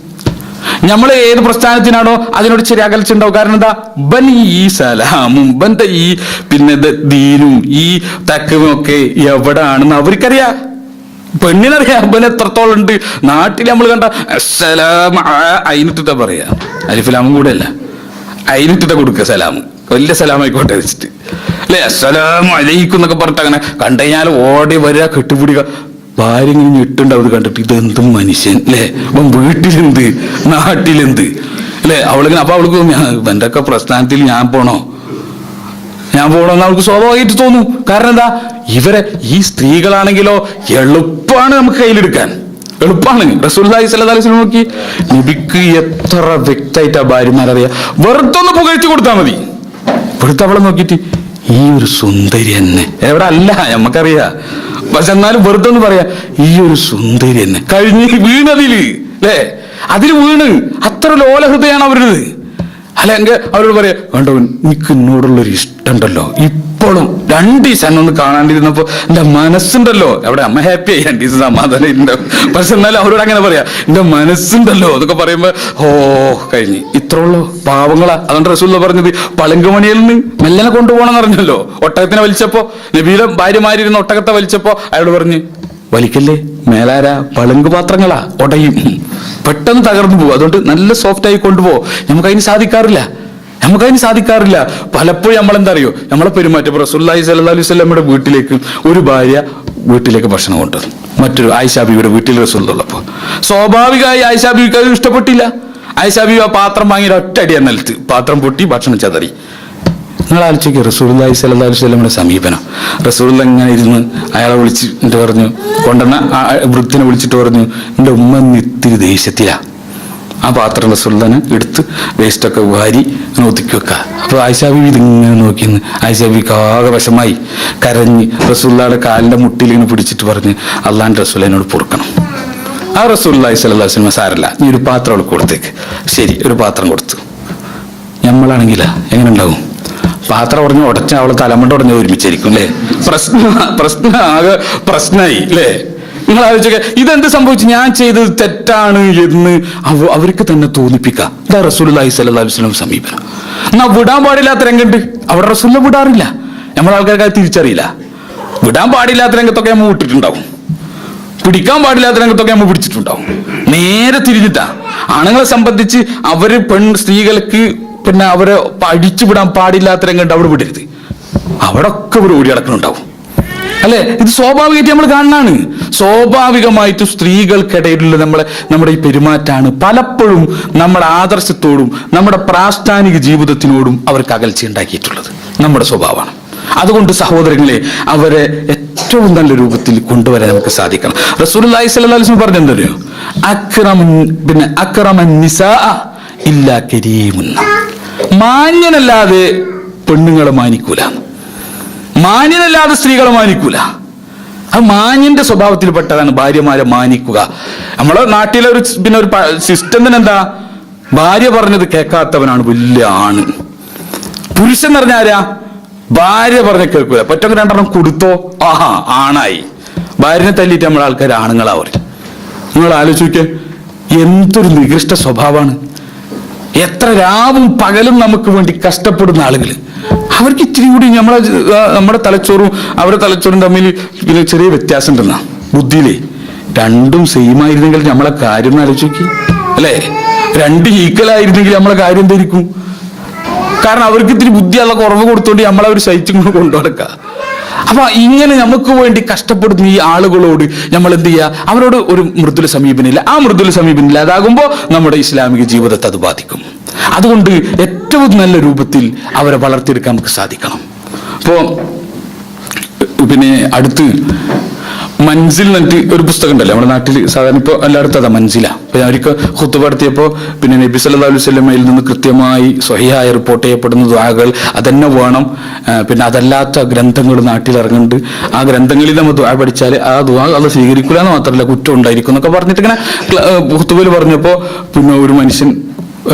നമ്മൾ ഏത് പ്രസ്ഥാനത്തിനാണോ അതിനോട് ചെറിയ അകൽച്ച ഉണ്ടാവും. കാരണം എന്താ? ബൻ ഈ സലാമും ബന്റെ ഈ പിന്നെ ദീനും ഈ തക്കവും ഒക്കെ എവിടാണെന്ന് അവർക്കറിയാം. പെണ്ണിനറിയാം ബൻ എത്രത്തോളം ഉണ്ട്. നാട്ടിൽ നമ്മൾ കണ്ട സലാം അയിനിട്ടിട്ടാ പറയാ, അലിഫലാമും കൂടെ അല്ല, അയിനിട്ടിട്ടാ കൊടുക്കുക സലാം, വലിയ സലാമായിക്കോട്ടെ വെച്ചിട്ട് അല്ലെ, അസ്സലാമു അലൈക്കും എന്നൊക്കെ പറഞ്ഞിട്ട് അങ്ങനെ കണ്ടു കഴിഞ്ഞാൽ ഓടി വരിക, കെട്ടിപ്പിടിക്കുക. ഭാര്യ ഇങ്ങനെ ഞെട്ടുണ്ടാവും കണ്ടിട്ട്, ഇതെന്തും മനുഷ്യൻ അല്ലേ, അപ്പം വീട്ടിലെന്ത് നാട്ടിലെന്ത് അല്ലെ. അവളിങ്ങനെ അപ്പൊ അവൾക്ക് എൻ്റെ ഒക്കെ പ്രസ്ഥാനത്തിൽ ഞാൻ പോണോ എന്ന് അവൾക്ക് സ്വാഭാവികമായിട്ട് തോന്നും. കാരണം എന്താ? ഇവരെ ഈ സ്ത്രീകളാണെങ്കിലോ എളുപ്പമാണ് നമുക്ക് കയ്യിലെടുക്കാൻ, എളുപ്പമാണ്. റസൂലുള്ളാഹി സ്വല്ലല്ലാഹു അലൈഹി വസല്ലം നോക്കി, നബിക്ക് എത്ര വ്യക്തമായിട്ടാ ഭാര്യമാരറിയാം. വെറുതെ ഒന്ന് പുകഴ്ത്തി കൊടുത്താൽ മതി. വെറുതെ അവളെ നോക്കിയിട്ട് ഈ ഒരു സുന്ദരി തന്നെ, എവിടെ അല്ല നമുക്കറിയാം, പക്ഷെ എന്നാലും വെറുതെ ഒന്ന് പറയാ ഈ ഒരു സുന്ദരി തന്നെ, കഴിഞ്ഞ് വീണതില് അല്ലേ, അതിൽ വീണ് അത്ര ലോലഹൃദയാണ് അവരുടേത്. അല്ലെങ്കിൽ അവരോട് പറയാം, കണ്ടോ എനിക്ക് എന്നോടുള്ളൊരു ഇഷ്ടമുണ്ടല്ലോ, ഇപ്പോഴും 2 ദിവസം ഒന്ന് കാണാണ്ടിരുന്നപ്പോ എന്റെ മനസ്സുണ്ടല്ലോ, അവിടെ അമ്മ ഹാപ്പി ആയി 2 ദിവസം സമാധാനം ഉണ്ടാവും. പക്ഷെ എന്നാലും അവരോട് അങ്ങനെ പറയാ, എന്റെ മനസ്സുണ്ടല്ലോ എന്നൊക്കെ പറയുമ്പോ കഴിഞ്ഞ്. ഇത്രയുള്ളൂ, പാവങ്ങളാ. അതുകൊണ്ട് റസൂൽ പറഞ്ഞത് പളുങ്കുമണിയിൽ നിന്ന് മെല്ലനെ കൊണ്ടുപോകണമെന്ന് പറഞ്ഞല്ലോ. ഒട്ടകത്തിനെ വലിച്ചപ്പോ, നബിയുടെ ഭാര്യമാരിരുന്ന ഒട്ടകത്തെ വലിച്ചപ്പോ അയാളോട് പറഞ്ഞ്, വലിക്കല്ലേ, മേലാര പളുങ്ക് പാത്രങ്ങളാ, ഉടയും, പെട്ടെന്ന് തകർന്നു പോകും. അതുകൊണ്ട് നല്ല സോഫ്റ്റ് ആയി കൊണ്ടുപോകും. നമുക്കതിന് സാധിക്കാറില്ല. പലപ്പോഴും നമ്മളെന്താ അറിയോ, നമ്മളെ പെരുമാറ്റം. റസൂലുള്ളാഹി സ്വല്ലല്ലാഹു അലൈഹി വസല്ലമയുടെ വീട്ടിലേക്ക് ഒരു ഭാര്യ വീട്ടിലേക്ക് ഭക്ഷണം കൊണ്ടുവന്നു, മറ്റൊരു ആയിഷാ ബീവിയുടെ വീട്ടിൽ റസൂലുള്ളപ്പോൾ സ്വാഭാവികമായി ആയിഷാ ബീവിക്ക് അത് ഇഷ്ടപ്പെട്ടില്ല. ആയിഷാ ബീവി ആ പാത്രം വാങ്ങി ഒറ്റയടിയാ നിലത്ത്, പാത്രം പൊട്ടി, ഭക്ഷണം ചതറി. നിങ്ങൾ ആലോചിക്കുക റസൂലുള്ളാഹി സ്വല്ലല്ലാഹു അലൈഹി വസല്ലമയുടെ സമീപനം. റസൂലുള്ളാഹി ഇങ്ങനെ ഇരുന്ന് അയാളെ വിളിച്ചിട്ട് പറഞ്ഞു, കൊണ്ടുവന്ന വൃത്തിനെ വിളിച്ചിട്ട് പറഞ്ഞു, എൻ്റെ ഉമ്മ ഇത്തിരി ദേഷ്യത്തിലാ. ആ പാത്രം റസൂലുള്ളാഹിനെ എടുത്ത് വേസ്റ്റൊക്കെ വാരി അങ്ങനെ ഒതുക്കി വെക്കുക. അപ്പോൾ ആയിഷാ ബീവി ഇതിങ്ങനെ നോക്കിന്ന്, ആയിഷാ ബീവിക്ക് ആകെ വശമായി, കരഞ്ഞ് റസൂലുള്ളാഹിയുടെ കാലിൻ്റെ മുട്ടിൽ ഇങ്ങനെ പിടിച്ചിട്ട് പറഞ്ഞ്, അള്ളാഹിൻ്റെ റസൂലിനോട് പൊറുക്കണം. ആ റസൂലുള്ളാഹി സ്വല്ലല്ലാഹു അലൈഹി വസല്ലം സാരല്ല, നീ ഒരു പാത്രം അവൾക്ക് കൊടുത്തേക്ക്. ശരി, ഒരു പാത്രം കൊടുത്തു. നമ്മളാണെങ്കിലാ എങ്ങനെ ഉണ്ടാവും? പാത്രം ഉടഞ്ഞ ഉടച്ച അവളെ തലമുണ്ട ഉടഞ്ഞ ഒരുമിച്ചായിരിക്കും അല്ലേ? പ്രശ്നമായി അല്ലേ? നിങ്ങൾ ആലോചിക്കുക, ഇതെന്ത് സംഭവിച്ചു? ഞാൻ ചെയ്തത് തെറ്റാണ് എന്ന് അവർക്ക് തന്നെ തോന്നിപ്പിക്കാം. ഇതാ റസൂലുള്ളാഹി സ്വല്ലല്ലാഹു അലൈഹി വസല്ലം സമീപനം. എന്നാ വിടാൻ പാടില്ലാത്ത രംഗമുണ്ട്, അവിടെ റസൂലിനെ വിടാറില്ല. നമ്മളെ ആൾക്കാർക്ക് അത് തിരിച്ചറിയില്ല. വിടാൻ പാടില്ലാത്ത രംഗത്തൊക്കെ നമ്മൾ വിട്ടിട്ടുണ്ടാവും, പിടിക്കാൻ പാടില്ലാത്ത രംഗത്തൊക്കെ നമ്മൾ പിടിച്ചിട്ടുണ്ടാവും. നേരെ തിരിഞ്ഞിട്ടാ. ആണുങ്ങളെ സംബന്ധിച്ച് അവര് സ്ത്രീകൾക്ക് പിന്നെ അവരെ അടിച്ചു വിടാൻ പാടില്ലാത്ത രംഗം അവിടെ വിടരുത്, അവിടെ ഒക്കെ ഇവർ ഓടി നടക്കുന്നുണ്ടാവും അല്ലെ? ഇത് സ്വാഭാവികമായിട്ട് നമ്മൾ കാണാനാണ്. സ്വാഭാവികമായിട്ടും സ്ത്രീകൾക്കിടയിലുള്ള നമ്മുടെ ഈ പെരുമാറ്റാണ് പലപ്പോഴും നമ്മുടെ ആദർശത്തോടും നമ്മുടെ പ്രാസ്ഥാനിക ജീവിതത്തിനോടും അവർക്ക് അകൽച്ച ഉണ്ടാക്കിയിട്ടുള്ളത് നമ്മുടെ സ്വഭാവമാണ്. അതുകൊണ്ട് സഹോദരങ്ങളെ, അവരെ ഏറ്റവും നല്ല രൂപത്തിൽ കൊണ്ടുവരാൻ നമുക്ക് സാധിക്കണം. റസൂലുള്ളാഹി സ്വല്ലല്ലാഹു അലൈഹി വസല്ലം പറഞ്ഞെന്തറിയോ, അക്രമൻ നിസാ ഇല്ലാ കരീമുൻ. മാന്യനല്ലാതെ പെണ്ണുങ്ങളെ മാനിക്കൂല, മാന്യനല്ലാതെ സ്ത്രീകളെ മാനിക്കൂല. ആ മാന്യന്റെ സ്വഭാവത്തിൽപ്പെട്ടതാണ് ഭാര്യമാരെ മാനിക്കുക. നമ്മളെ നാട്ടിലെ ഒരു സിസ്റ്റം തന്നെ എന്താ, ഭാര്യ പറഞ്ഞത് കേൾക്കാത്തവനാണ് വലിയ ആണ്. പുരുഷൻ എന്ന് പറഞ്ഞാൽ ആരാ? ഭാര്യ പറഞ്ഞ കേൾക്കൂല. പറ്റൊക്കെ 2 കൊടുത്തോ, ആഹാ ആണായി. ഭാര്യനെ തല്ലിയിട്ട് നമ്മളെ ആൾക്കാർ ആണുങ്ങളാവർ. നിങ്ങൾ ആലോചിക്ക, എന്തൊരു നികൃഷ്ട സ്വഭാവമാണ്. എത്ര രാവും പകലും നമുക്ക് വേണ്ടി കഷ്ടപ്പെടുന്ന ആളുകൾ, അവർക്ക് ഇച്ചിരി കൂടി നമ്മുടെ തലച്ചോറും അവരുടെ തലച്ചോറും തമ്മിൽ പിന്നെ ചെറിയ വ്യത്യാസം ഉണ്ടെന്നാ ബുദ്ധിയിലേ. രണ്ടും സെയിം ആയിരുന്നെങ്കിൽ നമ്മളെ കാര്യം ഒന്ന് ആലോചിക്കും അല്ലേ? 2 ഈക്വൽ ആയിരുന്നെങ്കിൽ നമ്മളെ കാര്യം എന്തായിരിക്കും? കാരണം അവർക്ക് ഇത്തിരി ബുദ്ധിയുള്ള കുറവ് കൊടുത്തോണ്ട് നമ്മളവർ സഹിച്ചും കൊണ്ടുനടക്കുക. അപ്പൊ ഇങ്ങനെ നമുക്ക് വേണ്ടി കഷ്ടപ്പെടുന്ന ഈ ആളുകളോട് നമ്മൾ എന്ത് ചെയ്യുക? അവരോട് ഒരു മൃദുല സമീപനമില്ല. ആ മൃദുല സമീപനമില്ല അതാകുമ്പോൾ നമ്മുടെ ഇസ്ലാമിക ജീവിതത്തെ അത് ബാധിക്കും. അതുകൊണ്ട് ഏറ്റവും നല്ല രൂപത്തിൽ അവരെ വളർത്തിയെടുക്കാൻ നമുക്ക് സാധിക്കണം. അപ്പോ പിന്നെ അടുത്ത് മൻസിൽ എന്നിട്ട് ഒരു പുസ്തകം ഉണ്ടല്ലോ നമ്മുടെ നാട്ടിൽ സാധാരണ ഇപ്പോൾ എല്ലായിടത്തും അതാ മൻസില. അപ്പൊ ഞാൻ ഒരിക്കൽ ഖുത്ബ നടത്തിയപ്പോൾ പിന്നെ നബി സല്ലല്ലാഹു അലൈഹി വസല്ലമയിൽ നിന്ന് കൃത്യമായി സ്വഹീഹായി റിപ്പോർട്ട് ചെയ്യപ്പെടുന്ന ദുആകൾ അതന്നെ വേണം. പിന്നെ അതല്ലാത്ത ഗ്രന്ഥങ്ങൾ നാട്ടിൽ ഇറങ്ങുന്നുണ്ട്. ആ ഗ്രന്ഥങ്ങളിൽ നമ്മൾ ദുആ പഠിച്ചാൽ ആ ദുആ അത് സ്വീകരിക്കില്ല എന്ന് മാത്രമല്ല കുറ്റം ഉണ്ടായിരിക്കും എന്നൊക്കെ പറഞ്ഞിട്ട് ഇങ്ങനെ ഖുത്ബയിൽ പറഞ്ഞപ്പോൾ പിന്നെ ഒരു മനുഷ്യൻ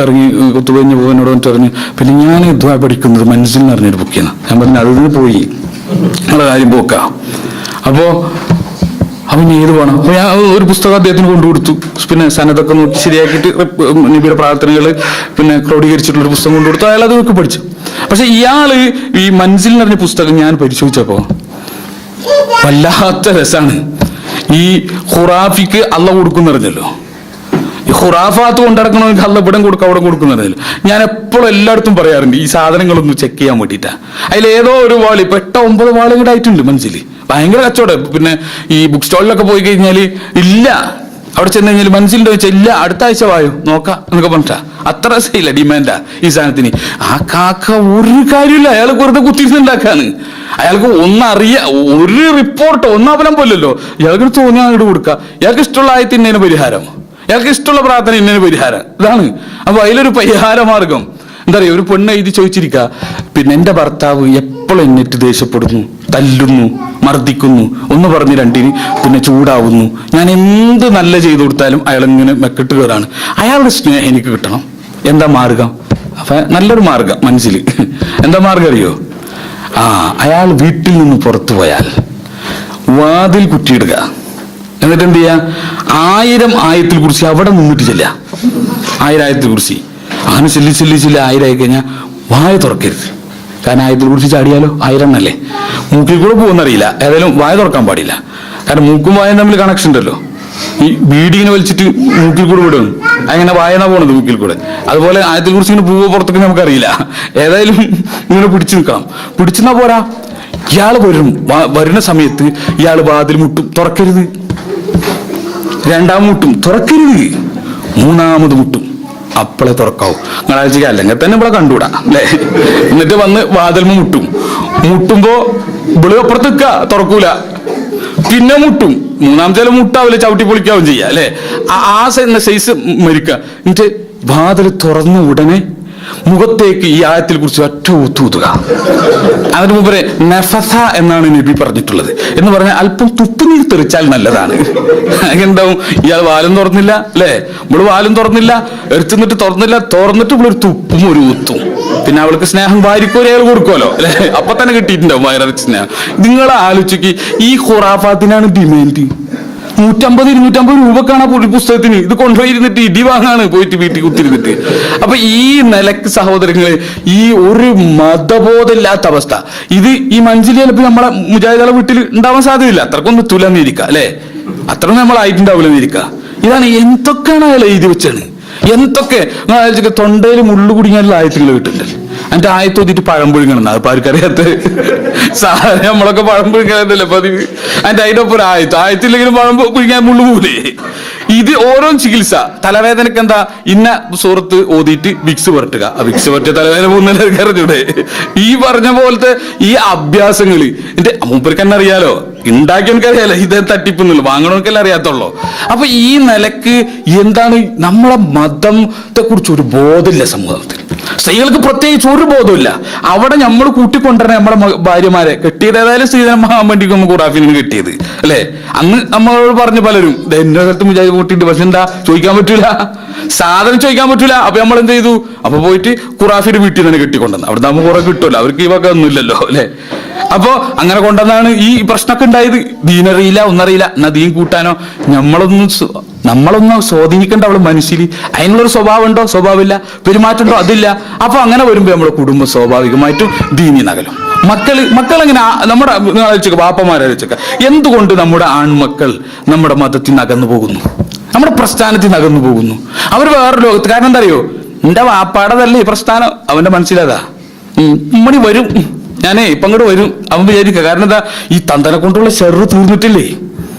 ഇറങ്ങി ഖുത്ബ കഴിഞ്ഞ് പോകുന്നോട് വന്നിട്ട് പറഞ്ഞു, പിന്നെ ഞാൻ ദുആ പഠിക്കുന്നത് മൻസിൽ എന്ന് പറഞ്ഞൊരു ബുക്കിയാണ്. ഞാൻ പറഞ്ഞു അതിൽ നിന്ന് പോയി നിങ്ങളെ കാര്യം പോക്കാം. അപ്പോ അവന് ഏത് വേണം? അപ്പൊ ഞാൻ ഒരു പുസ്തകം അദ്ദേഹത്തിന് കൊണ്ടുകൊടുത്തു. പിന്നെ സനതൊക്കെ നോക്കി ശരിയാക്കിയിട്ട് നബിയുടെ പ്രാർത്ഥനകൾ പിന്നെ ക്രോഡീകരിച്ചിട്ടുള്ളൊരു പുസ്തകം കൊണ്ടുകൊടുത്തു. അയാൾ അത് നോക്കി പഠിച്ചു. പക്ഷെ ഇയാള് ഈ മൻസിൽ എന്ന് പറഞ്ഞ പുസ്തകം ഞാൻ പരിശോധിച്ചപ്പോ വല്ലാത്ത രസാണ്. ഈ ഖുറാഫിക്ക് അള്ള കൊടുക്കുന്നറിഞ്ഞല്ലോ, ഈ ഖുറാഫാത്ത് കൊണ്ടിടക്കണമെങ്കിൽ അള്ള ഇവിടെ കൊടുക്കുക അവിടെ കൊടുക്കുന്നറിഞ്ഞല്ലോ. ഞാൻ എപ്പോഴും എല്ലായിടത്തും പറയാറുണ്ട് ഈ സാധനങ്ങളൊന്ന് ചെക്ക് ചെയ്യാൻ വേണ്ടിയിട്ടാ. അതിലേതോ ഒരു വാളി ഇപ്പൊ 8-9 വാളും കൂടെ ആയിട്ടുണ്ട് മനസ്സിൽ. ഭയങ്കര കച്ചവടം. പിന്നെ ഈ ബുക്ക് സ്റ്റോളിലൊക്കെ പോയി കഴിഞ്ഞാല് ഇല്ല, അവിടെ ചെന്ന് കഴിഞ്ഞാൽ മനസ്സിലുണ്ടോ ചോദിച്ചാൽ ഇല്ല, അടുത്ത ആഴ്ച വായോ നോക്കാം എന്നൊക്കെ പറഞ്ഞിട്ടാ. അത്ര രസമില്ല, ഡിമാൻഡാ ഈ സാധനത്തിന്. ആ കാക്ക ഒരു കാര്യമില്ല, അയാൾ വെറുതെ കുത്തിയിരുന്നുണ്ടാക്കാണ്. അയാൾക്ക് ഒരു റിപ്പോർട്ടോ ഒന്നാപലം പോലല്ലോ. ഇയാൾക്ക് തോന്നിയാൽ അങ്ങോട്ട് കൊടുക്കുക. ഇയാൾക്ക് ഇഷ്ടമുള്ള ആയത്തിന് ഇന്നതിന് പരിഹാരം, ഇയാൾക്ക് ഇഷ്ടമുള്ള പ്രാർത്ഥന ഇന്നതിന് പരിഹാരം. ഇതാണ്. അപ്പൊ അതിലൊരു പരിഹാര മാർഗം എന്താ പറയുക, ഒരു പെണ്ണ് എഴുതി ചോദിച്ചിരിക്കുക, പിന്നെ എൻ്റെ ഭർത്താവ് എപ്പോഴും എന്നിട്ട് ദേഷ്യപ്പെടുന്നു, തല്ലുന്നു, മർദ്ദിക്കുന്നു, ഒന്ന് പറഞ്ഞ് 2 പിന്നെ ചൂടാവുന്നു. ഞാൻ എന്ത് നല്ല ചെയ്തു കൊടുത്താലും അയാൾ ഇങ്ങനെ മെക്കിട്ട് കയറാണ്. അയാളുടെ സ്നേഹം എനിക്ക് കിട്ടണം, എന്താ മാർഗം? അപ്പൊ നല്ലൊരു മാർഗം മനസ്സിൽ. എന്താ മാർഗം അറിയോ? അയാൾ വീട്ടിൽ നിന്ന് പുറത്തു പോയാൽ വാതിൽ കുറ്റിയിടുക, എന്നിട്ട് എന്ത് ചെയ്യാ, 1000 ആയത്തിൽ കുറിച്ച് അവിടെ നിന്നിട്ട് ചെല്ല. 1000 ആയത്തിൽ കുറിച്ച് അങ്ങനെ ചെല്ലി 1000 ആയി കഴിഞ്ഞാൽ വായ തുറക്കരുത്. കാരണം ആയത്തിൽ കുറിച്ച് ചാടിയാലോ 1000 എണ്ണല്ലേ, മൂക്കിൽ കൂടെ പോകുന്നറിയില്ല. ഏതായാലും വായ തുറക്കാൻ പാടില്ല. കാരണം മൂക്കും വായും തമ്മിൽ കണക്ഷൻ ഉണ്ടല്ലോ. ഈ ബീഡിങ്ങനെ വലിച്ചിട്ട് മൂക്കിൽ കൂടെ വിടും, അങ്ങനെ വായന പോണത് മൂക്കിൽ കൂടെ. അതുപോലെ ആയത്തിൽ കുറിച്ച് ഇങ്ങനെ പൂവോ പുറത്തേക്ക് നമുക്കറിയില്ല. ഏതായാലും ഇങ്ങനെ പിടിച്ചു നിൽക്കാം. പിടിച്ചെന്നാ പോരാ, ഇയാൾ വരുന്ന സമയത്ത് ഇയാൾ വാതിൽ മുട്ടും, തുറക്കരുത്. 2ാം മുട്ടും, തുറക്കരുത്. 3ാമത് മുട്ടും, അപ്പളെ തുറക്കാവും. നിങ്ങളാഴ്ചക്ക് അല്ലെങ്കിൽ തന്നെ ഇവിടെ കണ്ടുകൂടാ അല്ലെ. എന്നിട്ട് വന്ന് വാതിൽമ മുട്ടുമ്പോ ഇവള് അപ്പുറത്ത് നിൽക്ക, തുറക്കൂല. പിന്നെ മുട്ടും, 3ാമത്തെ മുട്ടാവില്ല, ചവിട്ടി പൊളിക്കാവും ചെയ്യാ അല്ലെ. ആ സൈസ് മരിക്കുക. എന്നിട്ട് വാതിൽ തുറന്ന ഉടനെ മുഖത്തേക്ക് ഈ ആയത്തിൽ കുറിച്ച് ഒറ്റ ഊത്തുക. അതിന് മുമ്പേ നഫസ എന്നാണ് നബി പറഞ്ഞിട്ടുള്ളത്. എന്ന് പറഞ്ഞാൽ അല്പം തുപ്പുനീർ തെറിച്ചാൽ നല്ലതാണ്. ഉണ്ടാവും, ഇയാൾ വാലും തുറന്നില്ല അല്ലെ, ഇവള് വാലും തുറന്നില്ല, എറിച്ചിട്ട് തുറന്നിട്ട് ഇവളൊരു തുപ്പും ഒരു ഊത്തും. പിന്നെ അവൾക്ക് സ്നേഹം വാരിക്കോരി അയാൾ കൊടുക്കുമല്ലോ അല്ലെ, അപ്പൊ തന്നെ കിട്ടിയിട്ടുണ്ടാവും വയറിച്ച് സ്നേഹം. നിങ്ങളെ ആലോചിക്ക്, ഈ ഖുറാഫാത്തിനാണ് ഡിമാൻഡ്. 150-250 രൂപക്കാണ് ആ പുസ്തകത്തിന്. ഇത് കൊണ്ടുപോയിരുന്നിട്ട് ഇടി വാങ്ങാണ് പോയിട്ട് വീട്ടിൽ കുത്തിരുന്നിട്ട്. അപ്പൊ ഈ നിലക്ക് സഹോദരങ്ങളെ, ഈ ഒരു മതബോധമില്ലാത്ത അവസ്ഥ ഇത് ഈ മഞ്ചിലി ചിലപ്പോൾ നമ്മളെ മുജാഹിദുകളുടെ വീട്ടിൽ ഉണ്ടാവാൻ സാധ്യതയില്ല. അത്രക്കൊന്നും തുലന്നിരിക്കുക അല്ലെ, അത്രയൊന്നും നമ്മളായിട്ടുണ്ടാവില്ലെന്നിരിക്കുക. ഇതാണ് എന്തൊക്കെയാണ് അയാൾ എഴുതി വെച്ചാണ്. എന്തൊക്കെ തൊണ്ടയിൽ മുള്ളു കുടുങ്ങിയാലുള്ള ആയത്തുകൾ കിട്ടുന്നുണ്ട്. അതിന്റെ ആയത്ത് ഓതിയിട്ട് പഴം പുഴുങ്ങണം. അതിപ്പോ ആർക്കറിയാത്ത സാധാരണ നമ്മളൊക്കെ പഴം പുഴുങ്ങാനല്ലേ പതിവ്. അതിന്റെ ഒപ്പം ഒരു ആയത്തില്ലെങ്കിലും പഴം പുഴുങ്ങാൻ മുള്ളു പോലെ. ഇത് ഓരോ ചികിത്സ. തലവേദനക്ക് എന്താ, ഇന്ന സൂറത്ത് ഓതിയിട്ട് വിക്സ് പുരട്ടുക. ആ വിക്സ് പുരട്ടിയ തലവേദന പോകുന്നതിനെ അറിഞ്ഞൂടെ. ഈ പറഞ്ഞ പോലത്തെ ഈ അഭ്യാസങ്ങള് എന്റെ മൂപ്പർക്ക് തന്നെ അറിയാലോ, ഉണ്ടാക്കിയവനക്കറിയാലോ ഇത് തട്ടിപ്പൊന്നുമില്ല, വാങ്ങണവർക്കെല്ലാം അറിയാത്തുള്ളൂ. അപ്പൊ ഈ നിലക്ക് എന്താണ്, നമ്മളെ മതത്തെ കുറിച്ച് ഒരു ബോധമില്ല സമൂഹത്തിൽ. സ്ത്രീകൾക്ക് പ്രത്യേകിച്ച് ഒരു ബോധമില്ല. അവിടെ നമ്മൾ കൂട്ടിക്കൊണ്ടുവരണ നമ്മളെ ഭാര്യമാരെ കെട്ടിയത് ഏതായാലും സ്ത്രീധനം വാങ്ങാൻ വേണ്ടിക്കൊന്നും ഖുറാഫിന് കിട്ടിയത് അല്ലെ. അന്ന് നമ്മളോട് പറഞ്ഞു പലരും, എന്റെ സ്ഥലത്ത് മുജാഹിദ് കൂട്ടിയിട്ട്, പക്ഷെ എന്താ ചോദിക്കാൻ പറ്റൂല, സാധനം ചോദിക്കാൻ പറ്റൂല. അപ്പൊ നമ്മൾ എന്ത് ചെയ്തു, അപ്പൊ പോയിട്ട് ഖുറാഫിന്റെ വീട്ടിൽ തന്നെ കെട്ടിക്കൊണ്ടുവന്നു. അവിടെ നമ്മൾ കുറെ കിട്ടുമല്ലോ, അവർക്ക് ഈ വക ഒന്നുമില്ലല്ലോ അല്ലെ. അപ്പൊ അങ്ങനെ കൊണ്ടുവന്നാണ് ഈ പ്രശ്നമൊക്കെ ഉണ്ടായത്. ദീനറിയില്ല, ഒന്നറിയില്ല. എന്നാ ദീൻ കൂട്ടാനോ നമ്മളൊന്നും സ്വാധീനിക്കേണ്ട അവള് മനസ്സിൽ. അതിനുള്ളൊരു സ്വഭാവം ഉണ്ടോ? സ്വഭാവമില്ല. പെരുമാറ്റമുണ്ടോ? അതില്ല. അപ്പൊ അങ്ങനെ വരുമ്പോ നമ്മുടെ കുടുംബം സ്വാഭാവികമായിട്ടും ദീനി നകലും. മക്കളെങ്ങനെ നമ്മുടെ ആലോചിച്ചൊക്കെ, വാപ്പമാരാലോചിച്ചൊക്കെ, എന്തുകൊണ്ട് നമ്മുടെ ആൺമക്കൾ നമ്മുടെ മതത്തിൽ നിന്ന് അകന്നു പോകുന്നു, നമ്മുടെ പ്രസ്ഥാനത്തിൽ നിന്ന് അകന്നു പോകുന്നു? അവർ വേറെ ലോകത്ത്. കാരണം എന്താ അറിയോ, എന്റെ വാപ്പാടതല്ലേ ഈ പ്രസ്ഥാനം, അവന്റെ മനസ്സിലതാ. ഉമ്മണി വരും, ഞാനേ ഇപ്പൊ അങ്ങോട്ട് വരും അവൻ വിചാരിക്കുക. കാരണം എന്താ, ഈ തന്തനെ കൊണ്ടുള്ള ഷെറ് തീർന്നിട്ടില്ലേ.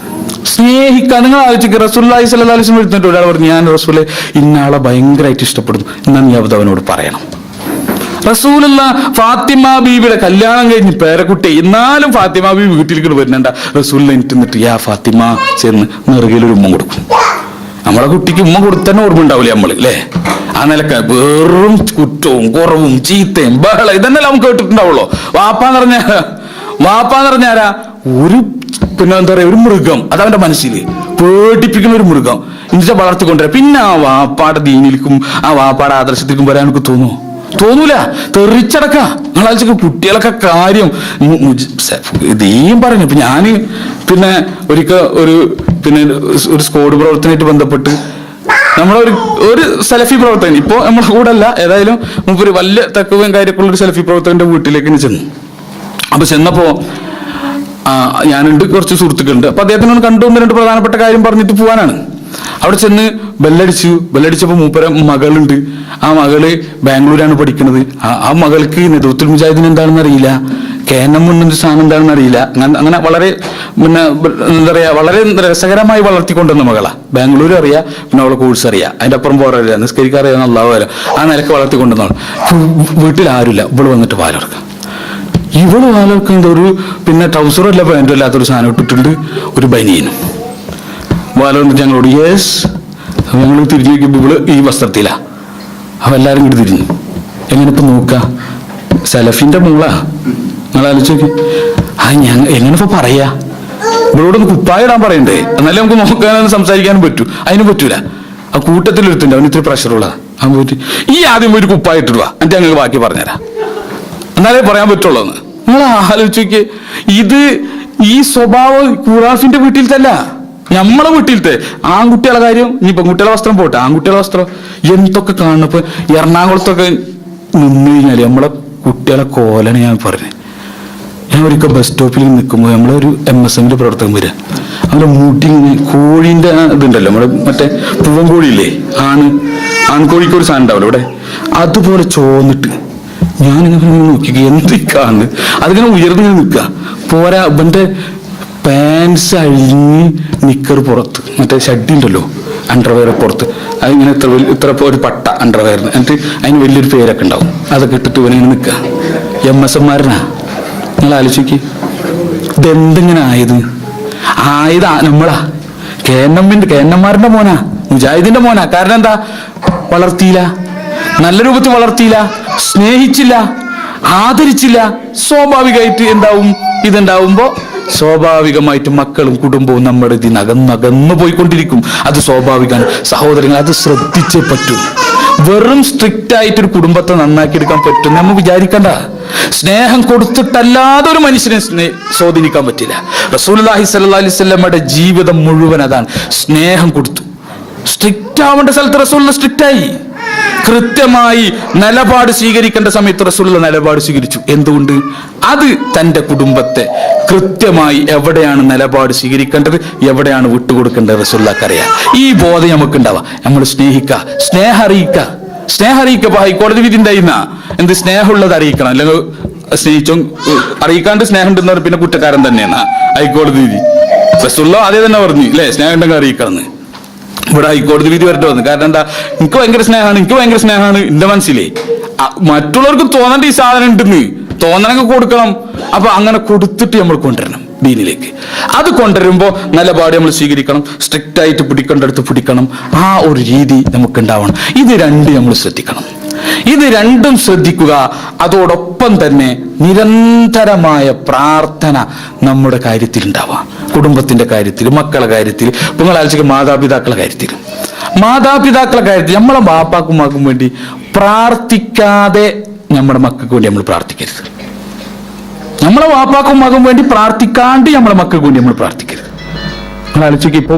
സ്നേഹിക്കാൻ നിങ്ങൾ ആലോചിക്കുക. റസൂലുള്ളാഹി സ്വല്ലല്ലാഹു അലൈഹി വസല്ലം എഴുന്നിട്ട് ഒരാൾ പറഞ്ഞു, ഞാൻ റസൂലെ ഇന്നാളെ ഭയങ്കരമായിട്ട് ഇഷ്ടപ്പെടുന്നു, എന്നാ നീ അവനോട് പറയണം. റസൂലുള്ള ഫാത്തിമ ബീവിയുടെ കല്യാണം കഴിഞ്ഞ് പേരക്കുട്ടി, എന്നാലും ഫാത്തിമ ബീവി വീട്ടിലേക്ക് വരുന്നുണ്ട. റസൂലിനെ എന്നിട്ട് യാ ഫാത്തിമ ചെന്ന് നെറുകയിലൊരു ഉമ്മ കൊടുക്കും. നമ്മളെ കുട്ടിക്ക് ഉമ്മ കൊടുത്തന്നെ ഓർമ്മ ഉണ്ടാവില്ല നമ്മള് അല്ലേ. ആ നിലക്ക് വെറും കുറ്റവും കുറവും ചീത്തയും ബഹള ഇതന്നെല്ലാം നമുക്ക് കേട്ടിട്ടുണ്ടാവുള്ളൂ. വാപ്പാന്ന് പറഞ്ഞാരാ, ഒരു പിന്നെ എന്താ പറയാ, ഒരു മൃഗം. അതവന്റെ മനസ്സിൽ പേടിപ്പിക്കുന്ന ഒരു മൃഗം. എന്നിട്ട് വളർത്തിക്കൊണ്ടുവരാ. പിന്നെ ആ വാപ്പാടെ ദീനിലേക്കും ആ വാപ്പാടെ ആദർശത്തിലേക്കും വരാൻ എനിക്ക് തോന്നൂല. തെറിച്ചടക്ക. നിങ്ങളാഴ്ചക്ക് കുട്ടികളൊക്കെ കാര്യം ഇതേം പറഞ്ഞു. ഇപ്പൊ ഞാന് പിന്നെ ഒരു സ്കോഡ് പ്രവർത്തനമായിട്ട് ബന്ധപ്പെട്ട് ഒരു സലഫി പ്രവർത്തകൻ, ഇപ്പൊ നമ്മളെ കൂടെ അല്ല, ഏതായാലും മുമ്പ് വലിയ തക്കവും കാര്യമൊക്കെ ഒരു സലഫി പ്രവർത്തകന്റെ വീട്ടിലേക്ക് ചെന്നു. അപ്പൊ ചെന്നപ്പോ ഞാനുണ്ട്, കുറച്ച് സുഹൃത്തുക്കളുണ്ട്. അപ്പൊ അദ്ദേഹത്തിനോട് കണ്ടു 2 പ്രധാനപ്പെട്ട കാര്യം പറഞ്ഞിട്ട് പോവാനാണ്. അവിടെ ചെന്ന് ബെല്ലടിച്ചപ്പോ മൂപ്പര മകളുണ്ട്. ആ മകള് ബാംഗ്ലൂരാണ് പഠിക്കുന്നത്. ആ മകൾക്ക് നേതൃത്വത്തിൽ മുജാഹിദിന് എന്താണെന്ന് അറിയില്ല, കേനം എന്നൊരു സാധനം എന്താണെന്ന് അറിയില്ല. അങ്ങനെ വളരെ പിന്നെ എന്താ പറയാ, വളരെ രസകരമായി വളർത്തിക്കൊണ്ടുവന്ന മകളാ. ബാംഗ്ലൂർ അറിയാം, പിന്നെ അവളെ കോഴ്സ് അറിയാം, അതിന്റെ അപ്പുറം പോരറിയാം, നിസ്കരിക്കാറിയാന്ന് അല്ലാഹു വരാം. ആ നിലക്ക് വളർത്തിക്കൊണ്ടുവന്നവൾ. വീട്ടിൽ ആരുമില്ല. ഇവള് വന്നിട്ട് പാലർക്കാം. ഇവള് പാലർക്കുന്നത് ഒരു പിന്നെ ട്രൗസറും അല്ല പാൻറ്റും അല്ലാത്തൊരു സാധനം ഇട്ടിട്ടുണ്ട്, ഒരു ബനിയനും. വാലോണ്ട് ഞങ്ങളോട് യെസ്. ഞങ്ങൾ തിരിഞ്ഞു നോക്കിയപ്പോൾ ഇവള് ഈ വസ്ത്രത്തിലാ. അവ എല്ലാരും കൂടി തിരിഞ്ഞു. എങ്ങനെ ഇപ്പൊ നോക്ക, സലഫിന്റെ മോളാ. നിങ്ങൾ ആലോചിച്ച് നോക്കി. എങ്ങനെ ഇപ്പൊ പറയാ, ഇവളോടൊന്ന് കുപ്പായിടാൻ പറയണ്ടേ, എന്നാലേ നമുക്ക് നോക്കാനും സംസാരിക്കാനും പറ്റൂ. അതിനും പറ്റൂല. ആ കൂട്ടത്തിലൊരുത്തുണ്ട്, അവന് ഇത്തിരി പ്രഷറുള്ള. അവൻ പോയിട്ട് ഈ ആദ്യം പോയിട്ട് കുപ്പായിട്ടിടുക എന്നിട്ട് ഞങ്ങൾക്ക് ബാക്കി പറഞ്ഞുതരാം, എന്നാലേ പറയാൻ പറ്റുള്ളൂ എന്ന്. നിങ്ങൾ ആലോചിക്ക്, ഇത് ഈ സ്വഭാവം ഖുറാഫിന്റെ വീട്ടിലത്തല്ല, നമ്മളെ വീട്ടിലത്തെ ആൺകുട്ടികളെ കാര്യം. ഇനി പെൺകുട്ടികളെ വസ്ത്രം പോട്ടെ, ആൺകുട്ടികളെ വസ്ത്രം എന്തൊക്കെ കാണണം. ഇപ്പൊ എറണാകുളത്തൊക്കെ നിന്ന് കഴിഞ്ഞാല് നമ്മളെ കുട്ടികളെ കോലാണ് ഞാൻ പറഞ്ഞത്. ഞാൻ ഒരിക്കൽ ബസ് സ്റ്റോപ്പിൽ നിൽക്കുമ്പോൾ നമ്മളൊരു MSMന്റെ പ്രവർത്തകൻ വരിക, അവരുടെ മുടി കോഴീന്റെ ഇതുണ്ടല്ലോ, നമ്മുടെ മറ്റേ പൂവൻ കോഴിയില്ലേ, ആൺകോഴിക്ക് ഒരു സാധനം ഉണ്ടാവല്ലോ ഇവിടെ, അതുപോലെ ചോന്നിട്ട് ഞാനിങ്ങനെ നോക്കി എന്തൊക്കെയാണ് അതിങ്ങനെ ഉയർന്നു നിൽക്കുക. പോരാ, ഇവന്റെ പാൻസ് അഴിഞ്ഞ് നിക്കർ പുറത്ത്, മറ്റേ ഷഡ്ഡി ഉണ്ടല്ലോ അണ്ടർവെയർ പുറത്ത്, അതിങ്ങനെ ഇത്ര ഒരു പട്ട അണ്ടർവെയറിന്, എന്നിട്ട് അതിന് വലിയൊരു പേരൊക്കെ ഉണ്ടാവും, അതൊക്കെ ഇട്ടിട്ട് ഇവനിങ്ങനെ നിൽക്കുക. MSMമാരനാ. നിങ്ങൾ ആലോചിക്ക്, ഇതെന്തെങ്ങനെ ആയത് നമ്മളാ കേന്നന്മാരുടെ മോനാ, മുജാഹിദിന്റെ മോനാ. കാരണം എന്താ? വളർത്തിയില്ല, നല്ല രൂപത്തിൽ വളർത്തിയില്ല, സ്നേഹിച്ചില്ല, ആദരിച്ചില്ല. സ്വാഭാവികമായിട്ട് എന്താവും? ഇതുണ്ടാവുമ്പോ സ്വാഭാവികമായിട്ട് മക്കളും കുടുംബവും നമ്മുടെ ഇതിന് അകന്നു പോയിക്കൊണ്ടിരിക്കും. അത് സ്വാഭാവികമാണ് സഹോദരങ്ങൾ, അത് ശ്രദ്ധിച്ചേ പറ്റൂ. വെറും സ്ട്രിക്റ്റ് ആയിട്ടൊരു കുടുംബത്തെ നന്നാക്കിയെടുക്കാൻ പറ്റും നമ്മൾ വിചാരിക്കണ്ട. സ്നേഹം കൊടുത്തിട്ടല്ലാതെ ഒരു മനുഷ്യനെ സ്വാധീനിക്കാൻ പറ്റില്ല. റസൂലുള്ളാഹി സ്വല്ലല്ലാഹി അലൈഹി വസല്ലമയുടെ ജീവിതം മുഴുവൻ അതാണ്, സ്നേഹം കൊടുത്തു. സ്ട്രിക്റ്റ് ആവേണ്ട സ്ഥലത്ത് റസൂലുള്ളാഹി സ്ട്രിക്റ്റ് ആയി. കൃത്യമായി നിലപാട് സ്വീകരിക്കേണ്ട സമയത്ത് റസൂലുള്ളാഹി നിലപാട് സ്വീകരിച്ചു. എന്തുകൊണ്ട്? അത് തൻ്റെ കുടുംബത്തെ കൃത്യമായി എവിടെയാണ് നിലപാട് സ്വീകരിക്കേണ്ടത്, എവിടെയാണ് വിട്ടുകൊടുക്കേണ്ടത് റസൂലുള്ളാഹിക്ക് അറിയാം. ഈ ബോധം നമുക്ക് ഉണ്ടാവാം. നമ്മൾ സ്നേഹിക്കുക, സ്നേഹം അറിയിക്കുക. ഹൈക്കോടതി വിധി ഉണ്ടായിരുന്ന എന്ത്? സ്നേഹമുള്ളത് അറിയിക്കണം, അല്ലെങ്കിൽ സ്നേഹിച്ചോ അറിയിക്കാണ്ട് സ്നേഹം ഉണ്ടെന്ന് പിന്നെ കുറ്റക്കാരൻ തന്നെയാണ് ഹൈക്കോടതി വിധി. റസൂലുള്ളാഹി അതേ തന്നെ പറഞ്ഞു ഇല്ലേ, സ്നേഹം ഉണ്ടെങ്കിൽ അറിയിക്കണം. ഇവിടെ ഹൈക്കോടതി വിധി വരട്ടെ വന്നു. കാരണം എന്താ? എനിക്ക് ഭയങ്കര സ്നേഹമാണ് എന്റെ മനസ്സിലേ. മറ്റുള്ളവർക്ക് തോന്നേണ്ട ഈ സാധനം ഉണ്ടെന്ന് തോന്നണൊക്കെ കൊടുക്കണം. അപ്പൊ അങ്ങനെ കൊടുത്തിട്ട് നമ്മൾ കൊണ്ടുവരണം ദീനിലേക്ക്. അത് കൊണ്ടുവരുമ്പോൾ നിലപാട് നമ്മൾ സ്വീകരിക്കണം, സ്ട്രിക്റ്റ് ആയിട്ട് പിടിക്കേണ്ടടുത്ത് പിടിക്കണം. ആ ഒരു രീതി നമുക്ക് ഉണ്ടാവണം. ഇത് രണ്ടും നമ്മൾ ശ്രദ്ധിക്കണം. ഇത് രണ്ടും ശ്രദ്ധിക്കുക. അതോടൊപ്പം തന്നെ നിരന്തരമായ പ്രാർത്ഥന നമ്മുടെ കാര്യത്തിൽ ഉണ്ടാവാം. കുടുംബത്തിന്റെ കാര്യത്തിൽ, മക്കളുടെ കാര്യത്തിൽ, നിങ്ങൾ ആലോചിക്കുക മാതാപിതാക്കളുടെ കാര്യത്തിൽ നമ്മളെ ബാപ്പാക്കും മക്കും വേണ്ടി പ്രാർത്ഥിക്കാതെ നമ്മുടെ മക്കൾക്ക് വേണ്ടി നമ്മൾ പ്രാർത്ഥിക്കരുത്. നമ്മളെ വാപ്പാക്കും മകൻ വേണ്ടി പ്രാർത്ഥിക്കാണ്ട് നമ്മളെ മക്കൾക്ക് വേണ്ടി നമ്മൾ പ്രാർത്ഥിക്കരുത്. നിങ്ങൾ ആലോചിക്കുക, ഇപ്പോ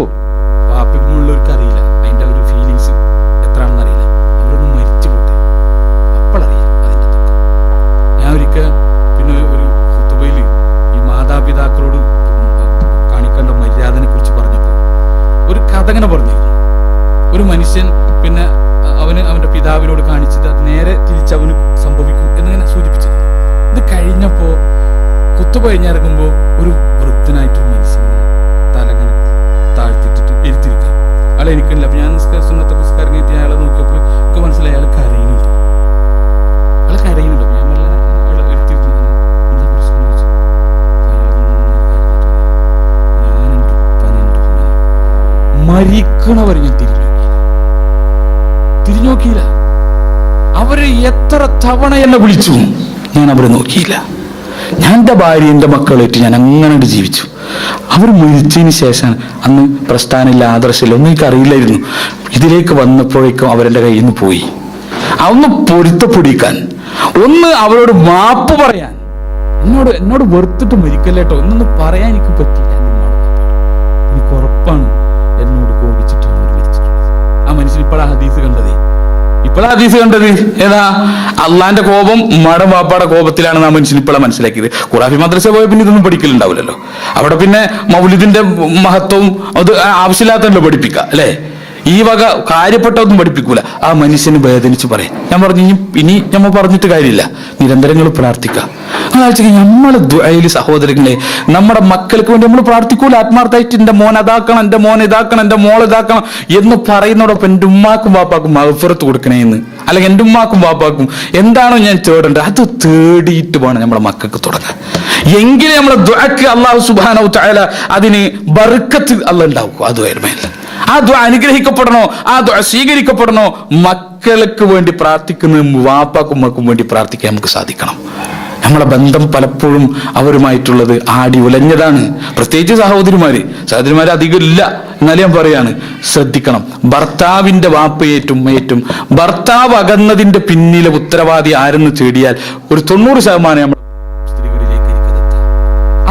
വാപ്പയ്ക്കുള്ളവർക്ക് അറിയില്ല അതിന്റെ ഒരു ഫീലിങ്സ് എത്രയാണെന്ന് അറിയില്ല. അവരൊന്നും മരിച്ചു പോട്ടെ, അപ്പോഴറിയാം അതിന്റെ ദുഃഖം. ഞാൻ ഒരിക്കൽ പിന്നെ ഒരു ഖുതുബയിൽ ഈ മാതാപിതാക്കളോട് കാണിക്കേണ്ട മര്യാദനെ കുറിച്ച് പറഞ്ഞപ്പോൾ ഒരു കഥ ഇങ്ങനെ പറഞ്ഞിരുന്നു. ഒരു മനുഷ്യൻ പിന്നെ അവന്റെ പിതാവിനോട് കാണിച്ചത് അത് നേരെ തിരിച്ചവന് സംഭവിക്കും എന്നിങ്ങനെ സൂചിപ്പിച്ചിരുന്നു. ഇത് കഴിഞ്ഞപ്പോ കുത്തു കഴിഞ്ഞിറങ്ങുമ്പോൾ ഒരു വൃദ്ധനായിട്ടൊരു മനുഷ്യൻ തലങ്ങനെ താഴ്ത്തിട്ടിട്ട് ഇരുത്തിരിക്കുക. അയാളെ എനിക്കില്ല. അപ്പൊ ഞാൻ സുന്നത്തെ പുസ്കാരം കയറ്റി അയാളെ നോക്കിയപ്പോൾ എനിക്ക് മനസ്സിലായി അയാൾ കരയുന്നുണ്ട്. ഞാൻ നല്ല അയാളെ എടുത്തിരുന്നു. എന്താ പ്രശ്നം ചോദിച്ചു. മരിക്കണവർ ഞാൻ തിരിഞ്ഞു നോക്കിയില്ല. അവര് എത്ര തവണ എന്നെ വിളിച്ചു, ഞാൻ അവരെ നോക്കിയില്ല. ഞാൻ എൻ്റെ ഭാര്യ എൻ്റെ മക്കളായിട്ട് ഞാൻ അങ്ങനെ ജീവിച്ചു. അവർ മരിച്ചതിന് ശേഷം അന്ന് പ്രസ്ഥാനമില്ല, ആദർശമില്ല, ഒന്നും എനിക്ക് അറിയില്ലായിരുന്നു. ഇതിലേക്ക് വന്നപ്പോഴേക്കും അവരെൻ്റെ കയ്യിൽ നിന്ന് പോയി. ഒന്ന് പൊരുത്തപ്പൊടിക്കാൻ, ഒന്ന് അവരോട് മാപ്പ് പറയാൻ, എന്നോട് വെറുത്തിട്ട് മരിക്കല്ലേട്ടോ എന്നൊന്ന് പറയാൻ എനിക്ക് പറ്റില്ല. എനിക്ക് ഉറപ്പാണ് എന്നോട് കോപിച്ചിട്ടാണ് അവർ മരിച്ചിട്ടുള്ളത്. ആ മനുഷ്യൻ ഇപ്പോഴാ ഹദീസ് കണ്ടത് ഏതാ? അള്ളാന്റെ കോപം ഉമ്മാടെ വാപ്പാടെ കോപത്തിലാണെന്ന് ആ മനുഷ്യൻ ഇപ്പോഴാണ് മനസ്സിലാക്കിയത്. ഖുറാഫി മദ്രസ പോയ പിന്നെ ഇതൊന്നും പഠിക്കലുണ്ടാവില്ലല്ലോ. അവിടെ പിന്നെ മൗലിദിന്റെ മഹത്വവും അത് ആവശ്യമില്ലാത്തല്ലോ പഠിപ്പിക്കുക അല്ലേ? ഈ വക കാര്യപ്പെട്ടൊന്നും പഠിപ്പിക്കൂല. ആ മനുഷ്യന് വേദനിച്ച് പറയും. ഞാൻ പറഞ്ഞു ഇനി നമ്മൾ പറഞ്ഞിട്ട് കാര്യമില്ല, നിരന്തരങ്ങൾ പ്രാർത്ഥിക്കാം. നമ്മളെ ദുആയിൽ സഹോദരങ്ങളെ, നമ്മുടെ മക്കൾക്ക് വേണ്ടി നമ്മൾ പ്രാർത്ഥിക്കൂല ആത്മാർത്ഥമായിട്ട്. എൻ്റെ മോൻ അതാക്കണം, എൻ്റെ മോൻ ഇതാക്കണം, എൻ്റെ മോൾ ഇതാക്കണം എന്ന് പറയുന്നതോടൊപ്പം എൻ്റെ ഉമ്മാക്കും വാപ്പാക്കും മഗ്ഫിറത്ത് കൊടുക്കണേന്ന്, അല്ലെങ്കിൽ എൻ്റെ ഉമ്മാക്കും വാപ്പാക്കും എന്താണോ ഞാൻ തേടേണ്ടത് അത് തേടിയിട്ട് വേണം നമ്മളെ മക്കൾക്ക് തുടങ്ങാൻ. എങ്കിലും നമ്മളെ ദുആക്ക് അല്ലാഹു സുബ്ഹാനഹു തആല അതിന് ബർക്കത്ത് അല്ലാഹ് ഉണ്ടാക്കും. ആ ദുആയിൽ ആ ദുആ അനുഗ്രഹിക്കപ്പെടണോ, ആ ദുആ സ്വീകരിക്കപ്പെടണോ, മക്കൾക്ക് വേണ്ടി പ്രാർത്ഥിക്കുന്ന വാപ്പാക്കും ഉമ്മക്കും വേണ്ടി പ്രാർത്ഥിക്കാൻ നമുക്ക് സാധിക്കണം. നമ്മളെ ബന്ധം പലപ്പോഴും അവരുമായിട്ടുള്ളത് ആടി ഉലഞ്ഞതാണ്. പ്രത്യേകിച്ച് സഹോദരിമാര് അധികം ഇല്ല, എന്നാലും ഞാൻ പറയാണ്, ശ്രദ്ധിക്കണം. ഭർത്താവിന്റെ വാപ്പയേറ്റും ഉമ്മയേറ്റും ഭർത്താവ് അകന്നതിന്റെ പിന്നിലെ ഉത്തരവാദി ആരെന്ന് തേടിയാൽ ഒരു 90% നമ്മൾ സ്ത്രീകളിലേക്ക്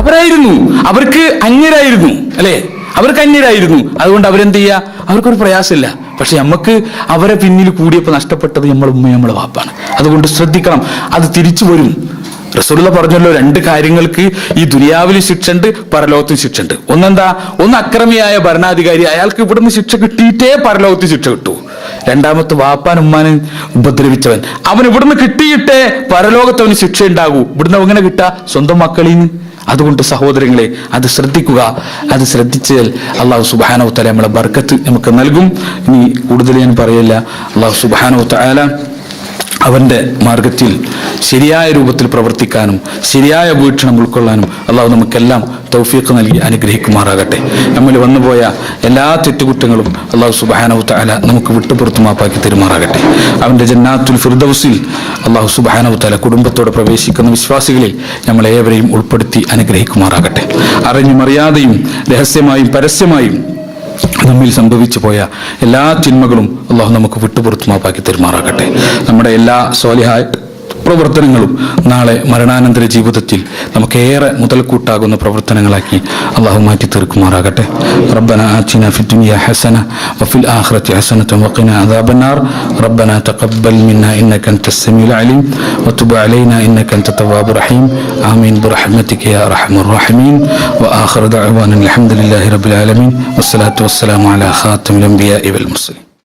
അവരായിരുന്നു. അവർക്ക് അന്യരായിരുന്നു, അല്ലെ? അവർക്ക് അന്യരായിരുന്നു. അതുകൊണ്ട് അവരെന്ത് ചെയ്യുക? അവർക്കൊരു പ്രയാസമില്ല. പക്ഷെ നമുക്ക് അവരെ പിന്നിൽ കൂടിയപ്പോൾ നഷ്ടപ്പെട്ടത് നമ്മളെ ഉമ്മയും നമ്മളെ വാപ്പാണ്. അതുകൊണ്ട് ശ്രദ്ധിക്കണം, അത് തിരിച്ചു വരും. റസൂലുള്ളാഹി പറഞ്ഞല്ലോ, 2 കാര്യങ്ങൾക്ക് ഈ ദുനിയാവിൽ ശിക്ഷയുണ്ട്, പരലോകത്തിൽ ശിക്ഷയുണ്ട്. ഒന്നെന്താ? ഒന്ന് അക്രമിയായ ഭരണാധികാരി, അയാൾക്ക് ഇവിടുന്ന് ശിക്ഷ കിട്ടിയിട്ടേ പരലോകത്തിൽ ശിക്ഷ കിട്ടൂ. രണ്ടാമത്തെ വാപ്പാൻ ഉമ്മാനെ ഉപദ്രവിച്ചവൻ, അവൻ ഇവിടുന്ന് കിട്ടിയിട്ടേ പരലോകത്ത് അവന് ശിക്ഷ ഉണ്ടാകൂ. ഇവിടുന്ന് എങ്ങനെ കിട്ടാ? സ്വന്തം മക്കളീന്ന്. അതുകൊണ്ട് സഹോദരങ്ങളെ, അത് ശ്രദ്ധിക്കുക. അത് ശ്രദ്ധിച്ചാൽ അല്ലാഹു സുബ്ഹാനഹു വ തആല നമ്മളെ ബർക്കത്ത് നമുക്ക് നൽകും. ഇനി കൂടുതൽ ഞാൻ പറയില്ല. അല്ലാഹു സുബ്ഹാനഹു വ തആല അവന്റെ മാർഗത്തിൽ ശരിയായ രൂപത്തിൽ പ്രവർത്തിക്കാനും ശരിയായ വീക്ഷണം ഉൾക്കൊള്ളാനും അല്ലാഹു നമുക്കെല്ലാം തൗഫീഖ് നൽകി അനുഗ്രഹിക്കുമാറാകട്ടെ. നമ്മൾ വന്നുപോയ എല്ലാ തെറ്റുകുറ്റങ്ങളും അല്ലാഹു സുബ്ഹാനഹു വ തആല നമുക്ക് വിട്ടുപുറത്തു മാപ്പാക്കി തരുമാറാകട്ടെ. അവന്റെ ജന്നാത്തുൽ ഫിർദൗസിൽ അല്ലാഹു സുബ്ഹാനഹു വ തആല കുടുംബത്തോടെ പ്രവേശിക്കുന്ന വിശ്വാസികളിൽ നമ്മളേവരെയും ഉൾപ്പെടുത്തി അനുഗ്രഹിക്കുമാറാകട്ടെ. അറിഞ്ഞും അറിയാതെയും രഹസ്യമായും പരസ്യമായും നമ്മിൽ സംഭവിച്ചു പോയ എല്ലാ തിന്മകളും അല്ലാഹു നമുക്ക് വിട്ടുപുറത്തു മാപ്പാക്കി തരുമാറാകട്ടെ. നമ്മുടെ എല്ലാ സ്വാലിഹായ പ്രവർത്തനങ്ങളും നാളെ മരണാനന്തര ജീവിതത്തിൽ നമുക്കേറെ മുതൽക്കൂട്ടാകുന്ന പ്രവർത്തനങ്ങളാക്കി അല്ലാഹു മാറ്റി തീർക്കുമാറാകട്ടെ. റബ്ബന ആതിനാ ഫിദ്ദുനിയ ഹസന വഫിൽ ആഖിറതി ഹസനത വഖിനാ അദാബന്നാർ. റബ്ബന തഖബ്ബൽ മിന്നാ ഇന്നക അൻതസ് സമീഉൽ അലീം വതുബ് അലൈനാ ഇന്നക അൻത തവ്വാബുർ റഹീം. ആമീൻ ബിറഹ്മതിക യാ അർഹമർ റഹീമീൻ. വആഖിറു ദഅവാനാ അൽഹംദുലില്ലാഹി റബ്ബിൽ ആലമീൻ. വസ്സലാത്തു വസ്സലാമു അലാ ഖാതിമിൽ അംബിയാഇ വൽ മുർസലീൻ.